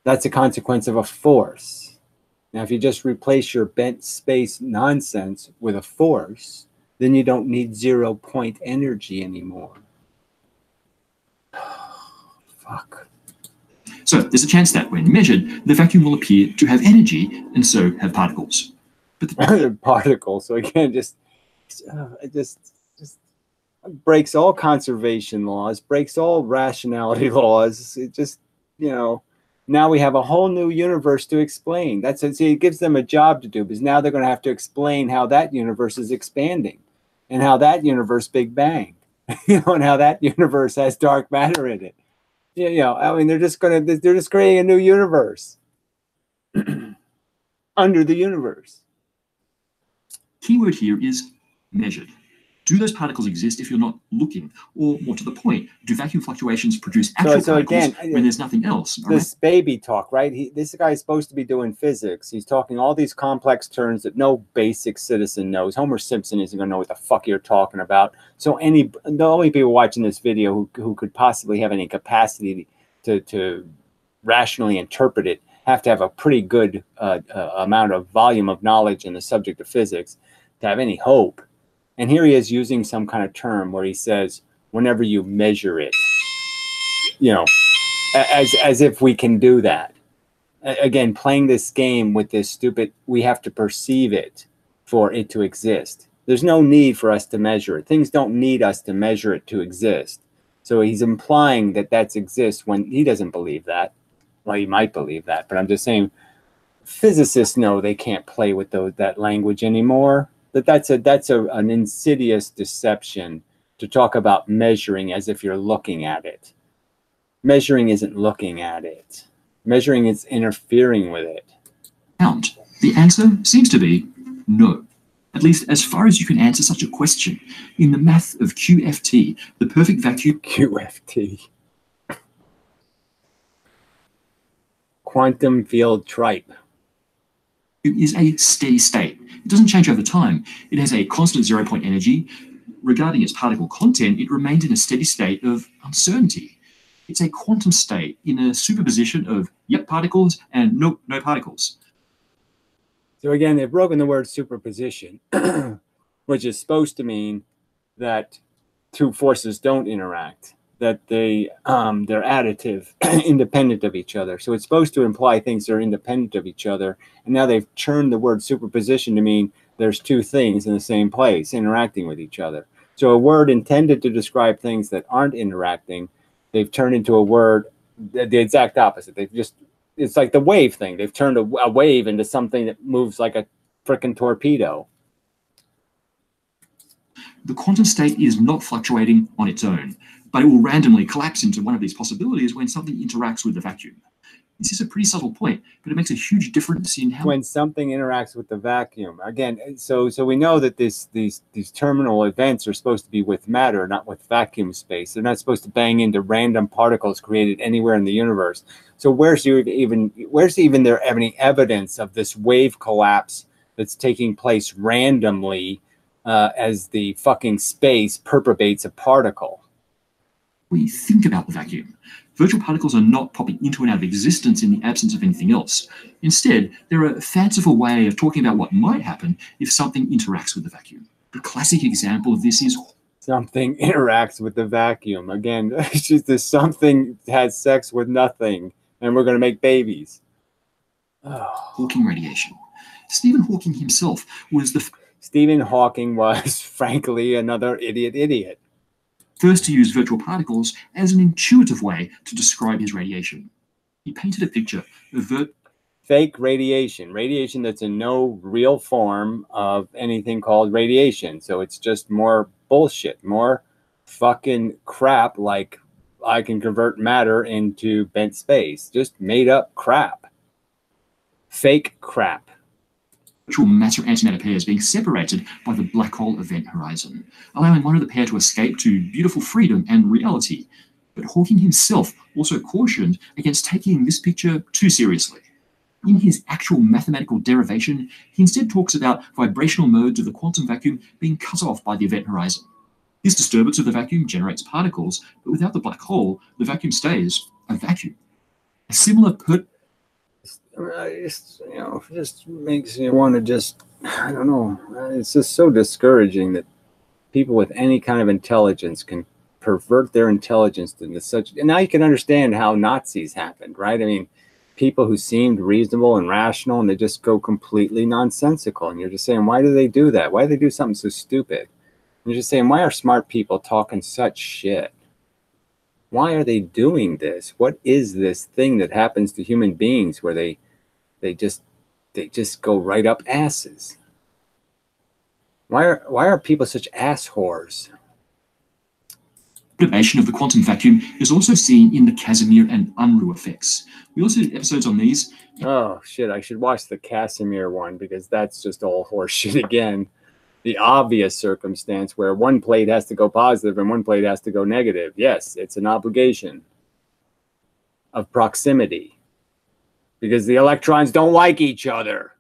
That's a consequence of a force. Now, if you just replace your bent space nonsense with a force, then you don't need 0 point energy anymore. Fuck. So there's a chance that when measured, the vacuum will appear to have energy and so have particles. But the particles, so again, just breaks all conservation laws, breaks all rationality laws. It just, you know, now we have a whole new universe to explain. That's it. See, it gives them a job to do, because now they're going to have to explain how that universe is expanding, and how that universe Big Bang, you know, and how that universe has dark matter in it. You know, I mean, they're just creating a new universe under the universe. Keyword here is measured. Do those particles exist if you're not looking? Or more to the point, do vacuum fluctuations produce actual particles again, when there's nothing else? This baby talk, right? This guy is supposed to be doing physics. He's talking all these complex terms that no basic citizen knows. Homer Simpson isn't going to know what the fuck you're talking about. So the only people watching this video who could possibly have any capacity to rationally interpret it have to have a pretty good amount of volume of knowledge in the subject of physics to have any hope. And here he is using some kind of term where he says, whenever you measure it, you know, as if we can do that. Again, playing this game with this stupid, we have to perceive it for it to exist. There's no need for us to measure it. Things don't need us to measure it to exist. So he's implying that that exists when he doesn't believe that. Well, he might believe that, but I'm just saying physicists know they can't play with that language anymore. That's an insidious deception to talk about measuring as if you're looking at it. Measuring isn't looking at it. Measuring is interfering with it. The answer seems to be no. At least as far as you can answer such a question. In the math of QFT, the perfect vacuum... QFT. Quantum field tripe. Is a steady state. It doesn't change over time. It has a constant 0 point energy. Regarding its particle content, it remains in a steady state of uncertainty. It's a quantum state in a superposition of yep particles and no particles. So again, they've broken the word superposition, which is supposed to mean that two forces don't interact, that they're additive, independent of each other. So it's supposed to imply things that are independent of each other. And now they've turned the word superposition to mean there's two things in the same place interacting with each other. So a word intended to describe things that aren't interacting, they've turned into a word, the exact opposite. They've just, it's like the wave thing. They've turned a wave into something that moves like a frickin' torpedo. The quantum state is not fluctuating on its own, but it will randomly collapse into one of these possibilities when something interacts with the vacuum. This is a pretty subtle point, but it makes a huge difference in how... When something interacts with the vacuum. Again, so we know that these terminal events are supposed to be with matter, not with vacuum space. They're not supposed to bang into random particles created anywhere in the universe. So where's even there any evidence of this wave collapse that's taking place randomly as the fucking space perturbates a particle? We think about the vacuum. Virtual particles are not popping into and out of existence in the absence of anything else. Instead, they're a fanciful way of talking about what might happen if something interacts with the vacuum. A classic example of this is... Something interacts with the vacuum. Again, it's just that something has sex with nothing, and we're going to make babies. Hawking radiation. Stephen Hawking himself was the... Stephen Hawking was, frankly, another idiot. First to use virtual particles as an intuitive way to describe his radiation. He painted a picture of fake radiation, radiation that's in no real form of anything called radiation. So it's just more bullshit, more fucking crap, like I can convert matter into bent space. Just made up crap. Fake crap. virtual matter-antimatter pairs being separated by the black hole event horizon, allowing one of the pair to escape to beautiful freedom and reality. But Hawking himself also cautioned against taking this picture too seriously. In his actual mathematical derivation, he instead talks about vibrational modes of the quantum vacuum being cut off by the event horizon. This disturbance of the vacuum generates particles, but without the black hole, the vacuum stays a vacuum. A similar just makes you want to just, I don't know. It's just so discouraging that people with any kind of intelligence can pervert their intelligence into such. And now you can understand how Nazis happened, right? I mean, people who seemed reasonable and rational, and they just go completely nonsensical. And you're just saying, why do they do that? Why do they do something so stupid? And you're just saying, why are smart people talking such shit? Why are they doing this? What is this thing that happens to human beings where they just go right up asses? Why are people such ass whores? Perturbation of the quantum vacuum is also seen in the Casimir and Unruh effects. We also did episodes on these. Oh shit, I should watch the Casimir one, because that's just all horseshit again. The obvious circumstance where one plate has to go positive and one plate has to go negative. Yes, it's an obligation of proximity, because the electrons don't like each other.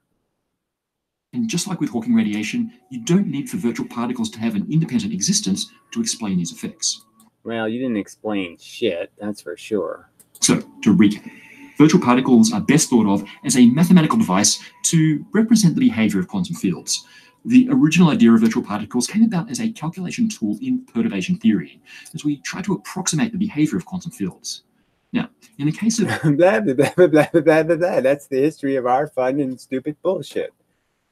And just like with Hawking radiation, you don't need for virtual particles to have an independent existence to explain these effects. Well, you didn't explain shit, that's for sure. So, to recap, virtual particles are best thought of as a mathematical device to represent the behavior of quantum fields. The original idea of virtual particles came about as a calculation tool in perturbation theory, as we try to approximate the behavior of quantum fields. Now, in the case of... blah, blah, blah, blah, blah, blah, blah. That's the history of our fun and stupid bullshit,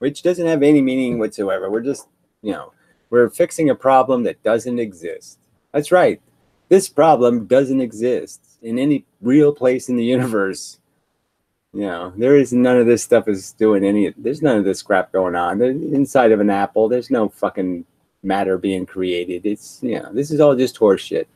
which doesn't have any meaning whatsoever. We're just, we're fixing a problem that doesn't exist. That's right. This problem doesn't exist in any real place in the universe. There is none of this stuff is doing there's none of this crap going on. Inside of an apple, there's no fucking matter being created. It's, this is all just horseshit.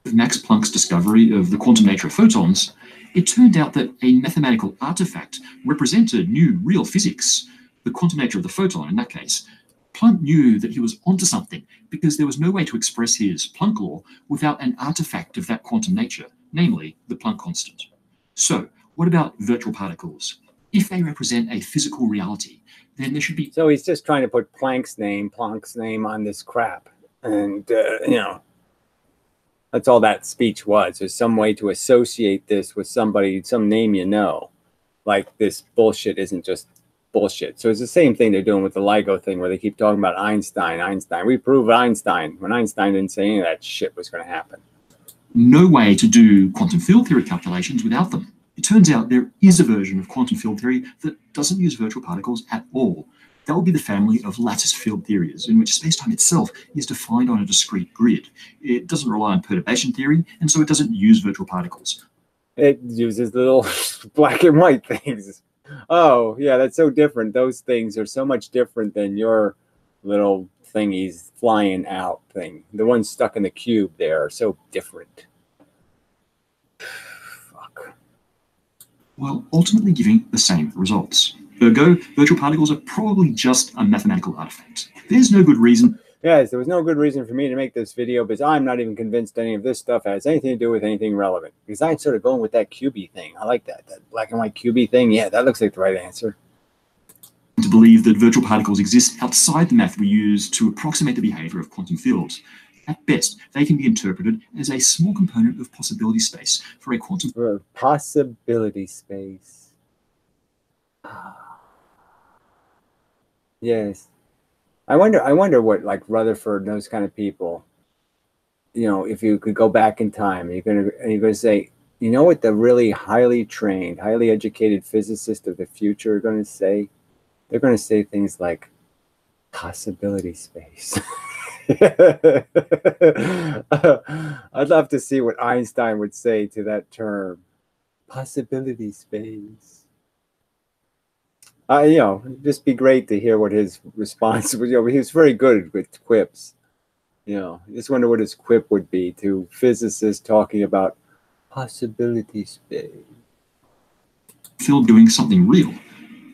With Max Planck's discovery of the quantum nature of photons, it turned out that a mathematical artifact represented new real physics, the quantum nature of the photon in that case. Planck knew that he was onto something because there was no way to express his Planck law without an artifact of that quantum nature, namely the Planck constant. So, what about virtual particles? If they represent a physical reality, then there should be... So he's just trying to put Planck's name on this crap. And, that's all that speech was. There's some way to associate this with somebody, some name like this bullshit isn't just bullshit. So it's the same thing they're doing with the LIGO thing, where they keep talking about Einstein. We proved Einstein, when Einstein didn't say any of that shit was going to happen. No way to do quantum field theory calculations without them. It turns out there is a version of quantum field theory that doesn't use virtual particles at all. That would be the family of lattice field theories, in which spacetime itself is defined on a discrete grid. It doesn't rely on perturbation theory, and so it doesn't use virtual particles. It uses little black and white things. Oh, yeah, that's so different. Those things are so much different than your little thingies flying out thing. The ones stuck in the cube there are so different. Fuck. While ultimately giving the same results. Ergo, virtual particles are probably just a mathematical artifact. There's no good reason. Yes, there was no good reason for me to make this video, because I'm not even convinced any of this stuff has anything to do with anything relevant. Because I'm sort of going with that QB thing. I like that black and white QB thing. Yeah, that looks like the right answer. To believe that virtual particles exist outside the math we use to approximate the behavior of quantum fields. At best, they can be interpreted as a small component of possibility space for a quantum... For possibility space. Yes. I wonder what, like Rutherford and those kind of people, if you could go back in time, you're gonna say, what the really highly trained, highly educated physicists of the future are going to say? They're going to say things like possibility space. I'd love to see what Einstein would say to that term. possibility space. Just be great to hear what his response was. He was very good with quips. I just wonder what his quip would be to physicists talking about possibility space. Feel doing something real.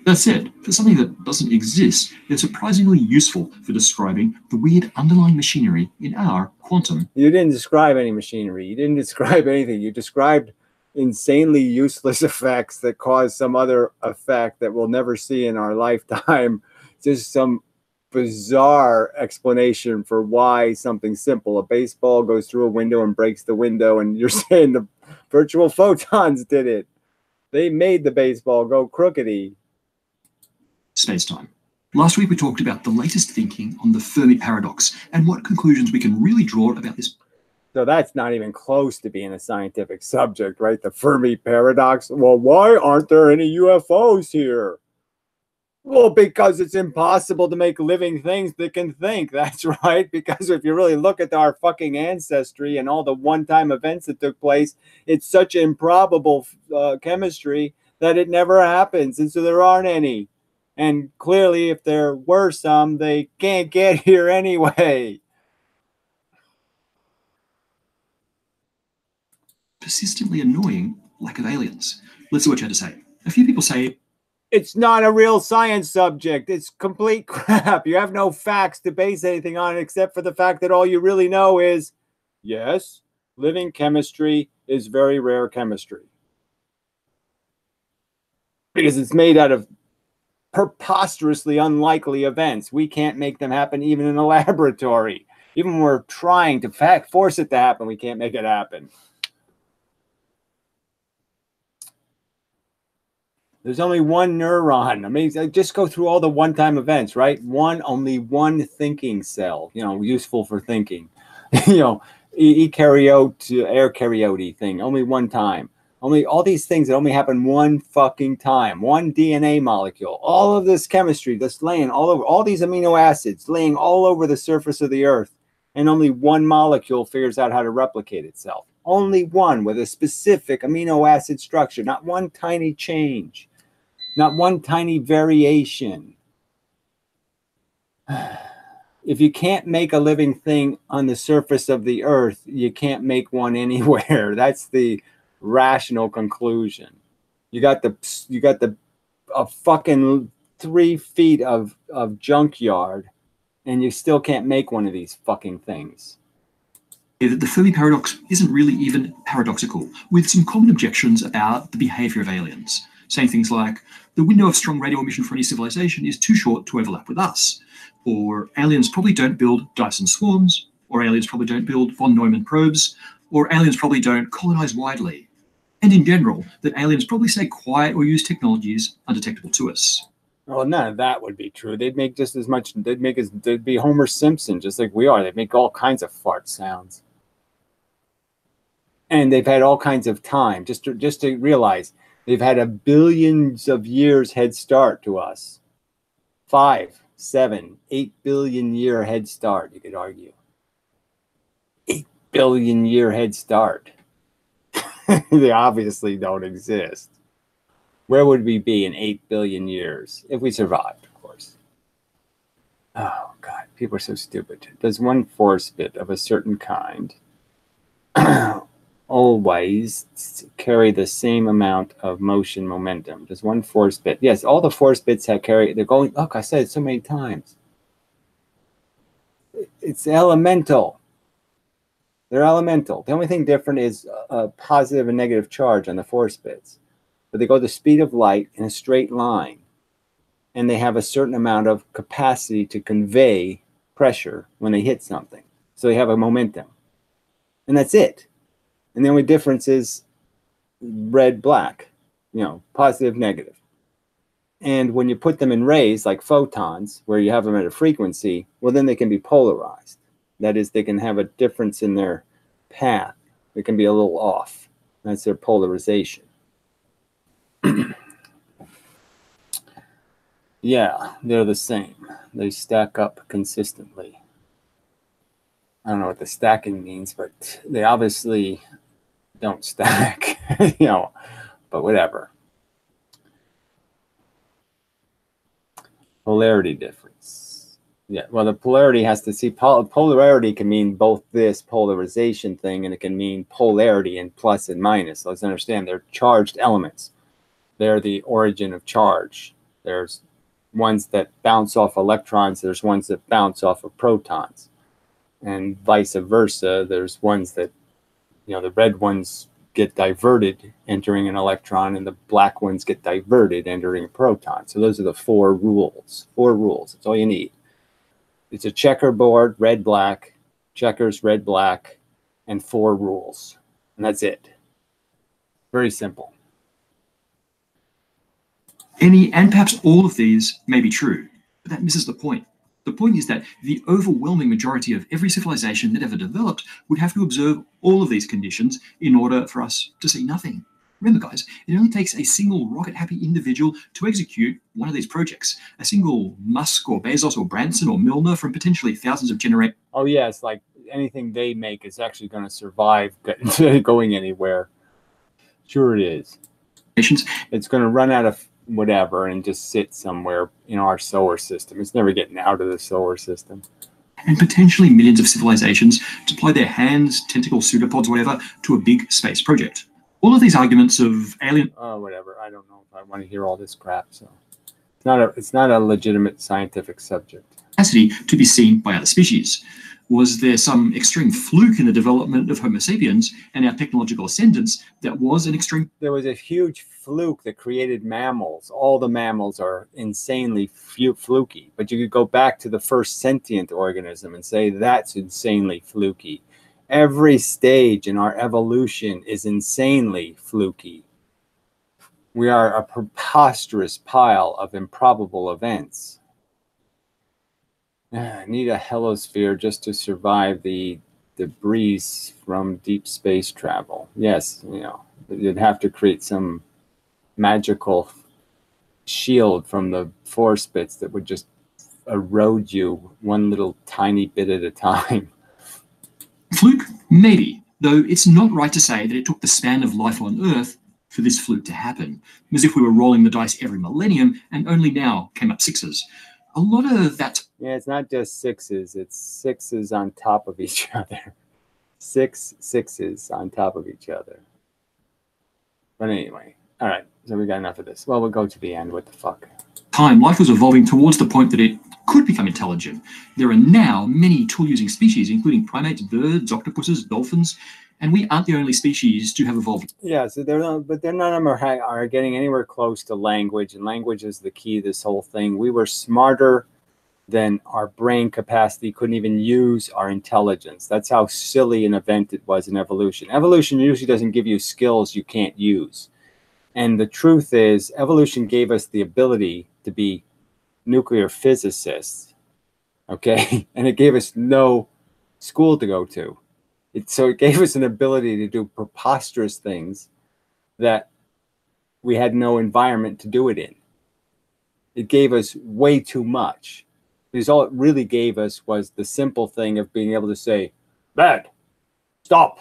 That said, for something that doesn't exist, they're surprisingly useful for describing the weird underlying machinery in our quantum. You didn't describe any machinery. You didn't describe anything. You described insanely useless effects that cause some other effect that we'll never see in our lifetime. Just some bizarre explanation for why something simple, a baseball goes through a window and breaks the window, and you're saying the virtual photons did it. They made the baseball go crookedy. Space-time. Last week we talked about the latest thinking on the Fermi paradox and what conclusions we can really draw about this. So that's not even close to being a scientific subject, right? The Fermi paradox. Well, why aren't there any UFOs here? Well, because it's impossible to make living things that can think. That's right. Because if you really look at our fucking ancestry and all the one-time events that took place, it's such improbable chemistry that it never happens. And so there aren't any. And clearly, if there were some, they can't get here anyway. Persistently annoying lack of aliens. Let's see what you had to say. A few people say, it's not a real science subject. It's complete crap. You have no facts to base anything on except for the fact that all you really know is, yes, living chemistry is very rare chemistry. Because it's made out of preposterously unlikely events. We can't make them happen even in a laboratory. Even when we're trying to force it to happen, we can't make it happen. There's only one neuron. I mean, just go through all the one-time events, right? Only one thinking cell, useful for thinking. Eukaryote thing, only one time. Only all these things that only happen one fucking time. One DNA molecule. All of this chemistry that's laying all over, all these amino acids laying all over the surface of the earth. And only one molecule figures out how to replicate itself. Only one with a specific amino acid structure. Not one tiny change. Not one tiny variation. If you can't make a living thing on the surface of the earth, you can't make one anywhere. That's the rational conclusion. You got a fucking 3 feet of junkyard, and you still can't make one of these fucking things. The Fermi paradox isn't really even paradoxical, with some common objections about the behavior of aliens, saying things like, the window of strong radio emission for any civilization is too short to overlap with us, or aliens probably don't build Dyson swarms, or aliens probably don't build von Neumann probes, or aliens probably don't colonize widely, and in general, that aliens probably stay quiet or use technologies undetectable to us. Well, none of that would be true. They'd make just as much, they'd be Homer Simpson, just like we are. They'd make all kinds of fart sounds. And they've had all kinds of time, just to realize, they've had a billions of years head start to us. 5, 7, 8 billion year head start, you could argue. 8 billion year head start. They obviously don't exist. Where would we be in 8 billion years if we survived, of course? Oh, God, people are so stupid. Does one force bit of a certain kind always carry the same amount of motion momentum? Does one force bit? Yes, all the force bits they're going, look, I said it so many times. It's elemental. They're elemental. The only thing different is a positive and negative charge on the force bits. But they go the speed of light in a straight line. And they have a certain amount of capacity to convey pressure when they hit something. So they have a momentum. And that's it. And the only difference is red, black, positive, negative. And when you put them in rays, like photons, where you have them at a frequency, well, then they can be polarized. That is, they can have a difference in their path. It can be a little off. That's their polarization. Yeah, they're the same. They stack up consistently. I don't know what the stacking means, but they obviously don't stack, but whatever. Polarity difference. Yeah, well, the polarity has to see, polarity can mean both this polarization thing, and it can mean polarity and plus and minus. Let's understand, they're charged elements. They're the origin of charge. There's ones that bounce off electrons, there's ones that bounce off of protons, and vice versa. There's ones that, the red ones get diverted entering an electron, and the black ones get diverted entering a proton. So those are the 4 rules. 4 rules. That's all you need. It's a checkerboard, red, black, checkers, red, black, and 4 rules. And that's it. Very simple. Any and perhaps all of these may be true, but that misses the point. The point is that the overwhelming majority of every civilization that ever developed would have to observe all of these conditions in order for us to see nothing. Remember, guys, it only takes a single rocket-happy individual to execute one of these projects. A single Musk or Bezos or Branson or Milner from potentially thousands of generations. Oh, yeah, it's like anything they make is actually going to survive going anywhere. Sure it is. It's going to run out of whatever and just sit somewhere in our solar system. It's never getting out of the solar system. And potentially millions of civilizations deploy their hands, tentacles, pseudopods, whatever, to a big space project. All of these arguments of alien... Oh, whatever. I don't know if I want to hear all this crap. So it's not a legitimate scientific subject. Capacity to be seen by other species. Was there some extreme fluke in the development of Homo sapiens and our technological ascendance that was an extreme... There was a huge fluke that created mammals. All the mammals are insanely fluky. But you could go back to the first sentient organism and say that's insanely fluky. Every stage in our evolution is insanely fluky. We are a preposterous pile of improbable events. I need a helisphere just to survive the debris from deep space travel. Yes, you'd have to create some magical shield from the force bits that would just erode you one little tiny bit at a time. Fluke? Maybe, though it's not right to say that it took the span of life on Earth for this fluke to happen, as if we were rolling the dice every millennium and only now came up 6s. A lot of that... Yeah, it's not just 6s, it's 6s on top of each other. 6 6s on top of each other. But anyway, all right, so we got enough of this. Well, we'll go to the end. What the fuck? Time, life was evolving towards the point that it could become intelligent. There are now many tool-using species, including primates, birds, octopuses, dolphins, and we aren't the only species to have evolved. Yeah, so none of them are getting anywhere close to language, and language is the key to this whole thing. We were smarter than our brain capacity, couldn't even use our intelligence. That's how silly an event it was in evolution. Evolution usually doesn't give you skills you can't use. And the truth is, evolution gave us the ability to be nuclear physicists, okay? And it gave us no school to go to. So it gave us an ability to do preposterous things that we had no environment to do it in. It gave us way too much. Because all it really gave us was the simple thing of being able to say, bad, stop,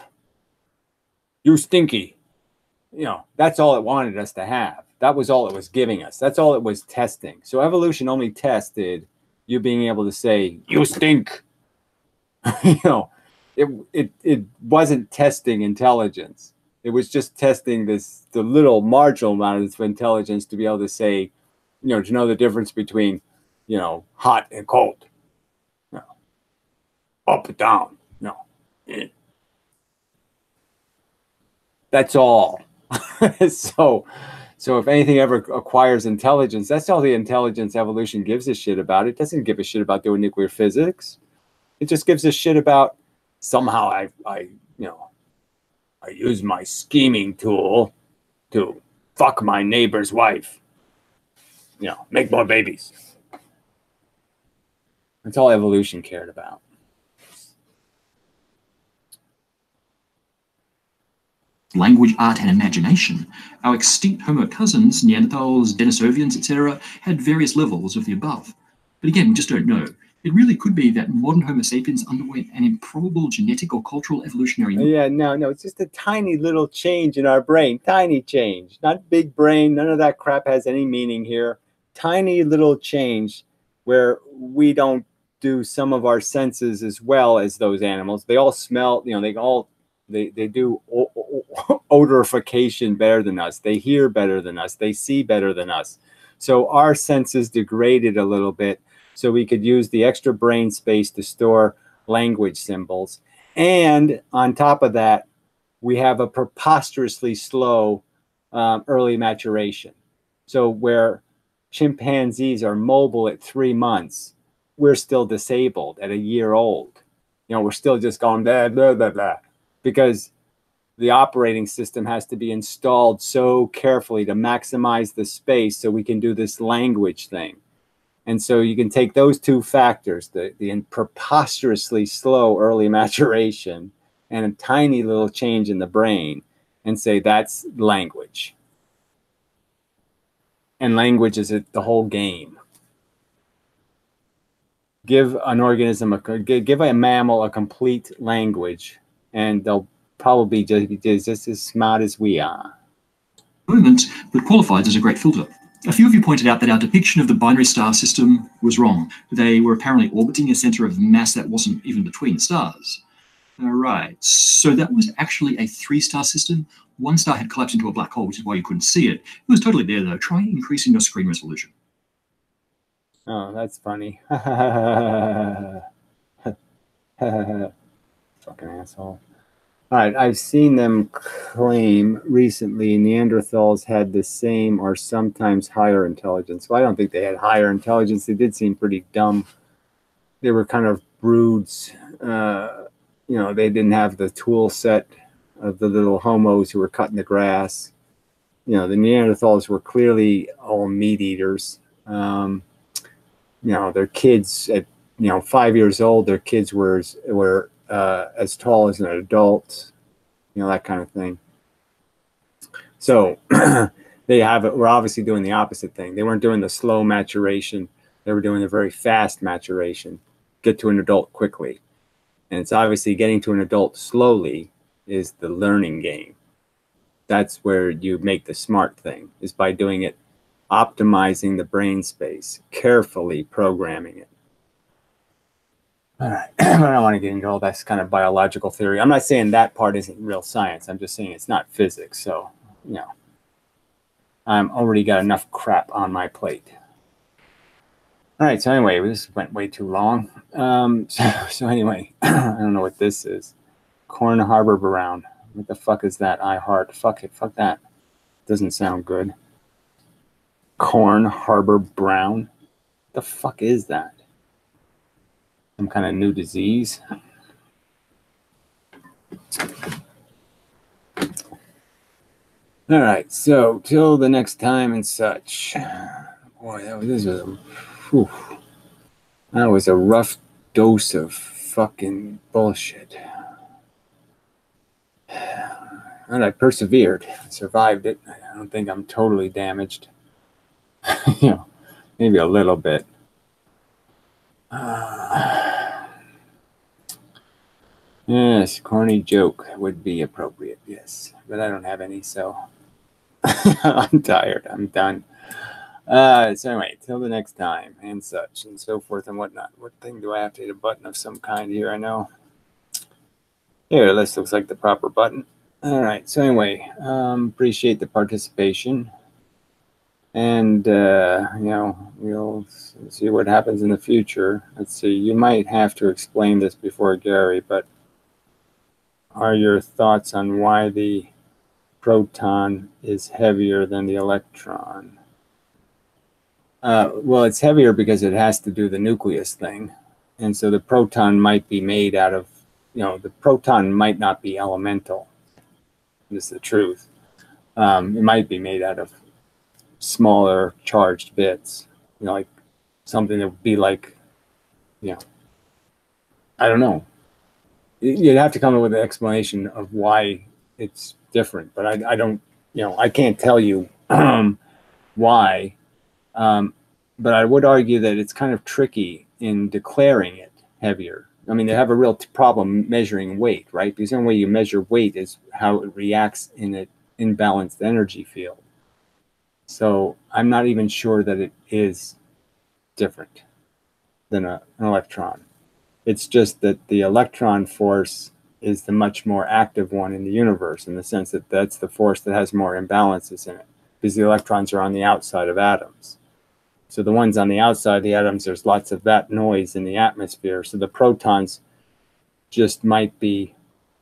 you stinky. That's all it wanted us to have. That was all it was giving us. That's all it was testing. So evolution only tested you being able to say, you stink. It wasn't testing intelligence. It was just testing the little marginal amount of intelligence to be able to say, to know the difference between, hot and cold. Up and down. That's all. So if anything ever acquires intelligence, that's all the intelligence evolution gives a shit about. It doesn't give a shit about doing nuclear physics. It just gives a shit about somehow I use my scheming tool to fuck my neighbor's wife. Make more babies. That's all evolution cared about. Language, art, and imagination. Our extinct Homo cousins, Neanderthals, Denisovians, etc., had various levels of the above. But again, we just don't know. It really could be that modern Homo sapiens underwent an improbable genetic or cultural evolutionary. Yeah, no, it's just a tiny little change in our brain. Tiny change, not big brain. None of that crap has any meaning here. Tiny little change where we don't do some of our senses as well as those animals. They all smell, they do odorification better than us. They hear better than us. They see better than us. So our senses degraded a little bit, so we could use the extra brain space to store language symbols. And on top of that, we have a preposterously slow early maturation. So where chimpanzees are mobile at 3 months, we're still disabled at a year old. We're still just going blah, blah, blah, blah, because the operating system has to be installed so carefully to maximize the space so we can do this language thing. And so you can take those two factors, the preposterously slow early maturation and a tiny little change in the brain, and say that's language. And language is the whole game. Give an organism, give a mammal a complete language, and they'll probably just as smart as we are. Moment that qualified as a great filter. A few of you pointed out that our depiction of the binary star system was wrong. They were apparently orbiting a center of mass that wasn't even between the stars. All right, so that was actually a 3-star system. One star had collapsed into a black hole, which is why you couldn't see it. It was totally there, though. Try increasing your screen resolution. Oh, that's funny. Fucking asshole. All right, I've seen them claim recently Neanderthals had the same or sometimes higher intelligence. Well, I don't think they had higher intelligence. They did seem pretty dumb. They were kind of broods. They didn't have the tool set of the little homos who were cutting the grass. The Neanderthals were clearly all meat eaters. Their kids at 5 years old, their kids were as tall as an adult, that kind of thing. So we're obviously doing the opposite thing. They weren't doing the slow maturation. They were doing the very fast maturation, get to an adult quickly. And it's obviously getting to an adult slowly is the learning game. That's where you make the smart thing, is by doing it, optimizing the brain space, carefully programming it. All right, I don't want to get into all that kind of biological theory. I'm not saying that part isn't real science. I'm just saying it's not physics. So, I'm already got enough crap on my plate. All right, so anyway, this went way too long. So anyway, I don't know what this is. Corn Harbor Brown. What the fuck is that? I heart. Fuck it. Fuck that. Doesn't sound good. Corn Harbor Brown. The fuck is that? Some kind of new disease. All right, so till the next time and such. Boy, that was a rough dose of fucking bullshit. And I persevered, survived it. I don't think I'm totally damaged. Maybe a little bit. Yes, corny joke would be appropriate, yes. But I don't have any, so I'm tired. I'm done. So anyway, till the next time and such and so forth and whatnot. What thing do I have to hit? A button of some kind here, I know. Here, this looks like the proper button. All right, so anyway, appreciate the participation. And, we'll see what happens in the future. Let's see, you might have to explain this before Gary, but are your thoughts on why the proton is heavier than the electron? Well, it's heavier because it has to do the nucleus thing. And so the proton might be made out of, the proton might not be elemental. This is the truth. It might be made out of smaller charged bits, like something that would be like, I don't know. You'd have to come up with an explanation of why it's different, but I don't, I can't tell you why. But I would argue that it's kind of tricky in declaring it heavier. I mean, they have a real problem measuring weight, right? Because the only way you measure weight is how it reacts in an imbalanced energy field. So I'm not even sure that it is different than an electron. It's just that the electron force is the much more active one in the universe, in the sense that that's the force that has more imbalances in it, because the electrons are on the outside of atoms. So the ones on the outside of the atoms, there's lots of that noise in the atmosphere. So the protons just might be,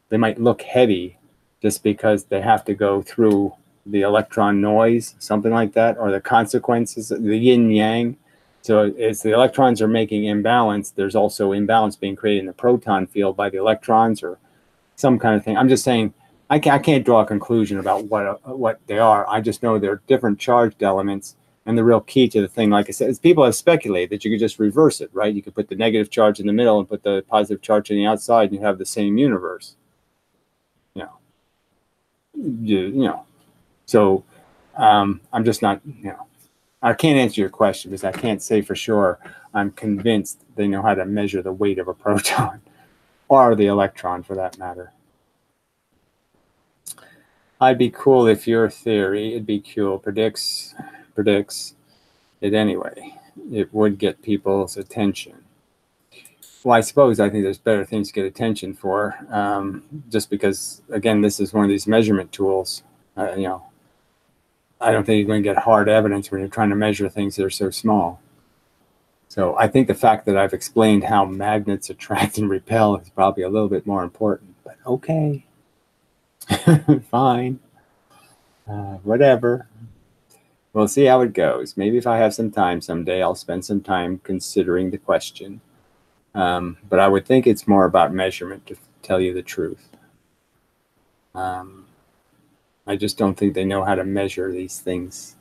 they might look heavy just because they have to go through the electron noise, something like that, or the consequences, the yin yang. So as the electrons are making imbalance, there's also imbalance being created in the proton field by the electrons or some kind of thing. I'm just saying, I can't draw a conclusion about what they are. I just know they're different charged elements. And the real key to the thing, like I said, is people have speculated that you could just reverse it, right? You could put the negative charge in the middle and put the positive charge on the outside, and you have the same universe. You know. So I'm just not, I can't answer your question because I can't say for sure. I'm convinced they know how to measure the weight of a proton or the electron for that matter. I'd be cool if your theory, it'd be cool, predicts it anyway. It would get people's attention. Well, I suppose I think there's better things to get attention for, just because, again, this is one of these measurement tools. I don't think you're going to get hard evidence when you're trying to measure things that are so small. So I think the fact that I've explained how magnets attract and repel is probably a little bit more important. But okay, fine, whatever. We'll see how it goes. Maybe if I have some time someday, I'll spend some time considering the question. But I would think it's more about measurement, to tell you the truth. I just don't think they know how to measure these things.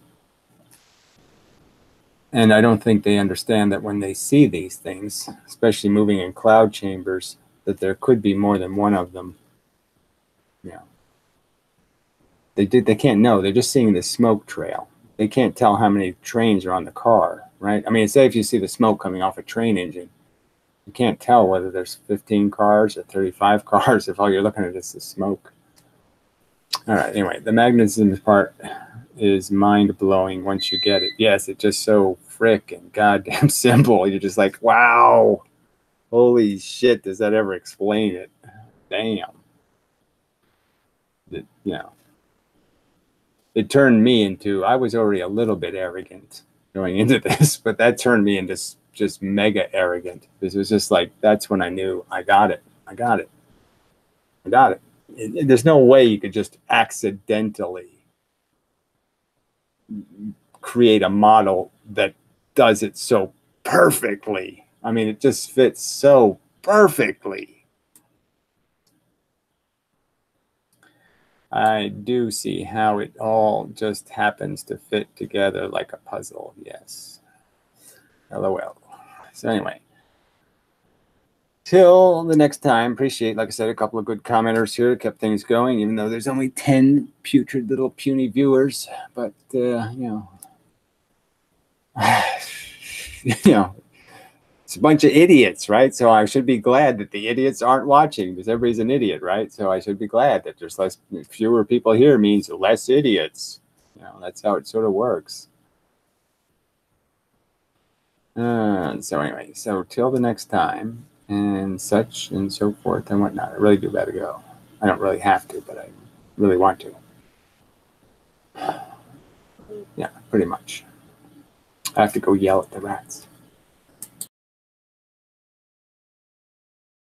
And I don't think they understand that when they see these things, especially moving in cloud chambers, that there could be more than one of them. They can't know. They're just seeing the smoke trail. They can't tell how many trains are on the car, right? I mean, say if you see the smoke coming off a train engine, you can't tell whether there's 15 cars or 35 cars if all you're looking at is the smoke. All right, anyway, the magnetism part is mind-blowing once you get it. Yes, it's just so frickin' goddamn simple. You're just like, wow, holy shit, does that ever explain it? Damn. It turned me into, I was already a little bit arrogant going into this, but that turned me into just mega arrogant. This was just like, that's when I knew I got it. There's no way you could just accidentally create a model that does it so perfectly. I mean, it just fits so perfectly. I do see how it all just happens to fit together like a puzzle. Yes. LOL. So anyway, till the next time, appreciate, like I said, a couple of good commenters here, kept things going, even though there's only 10 putrid little puny viewers. But, it's a bunch of idiots, right? So I should be glad that the idiots aren't watching, because everybody's an idiot, right? So I should be glad that there's fewer people here means less idiots. That's how it sort of works. So anyway, so till the next time, and such and so forth and whatnot. I really do better go. I don't really have to, but I really want to. Yeah, pretty much. I have to go yell at the rats.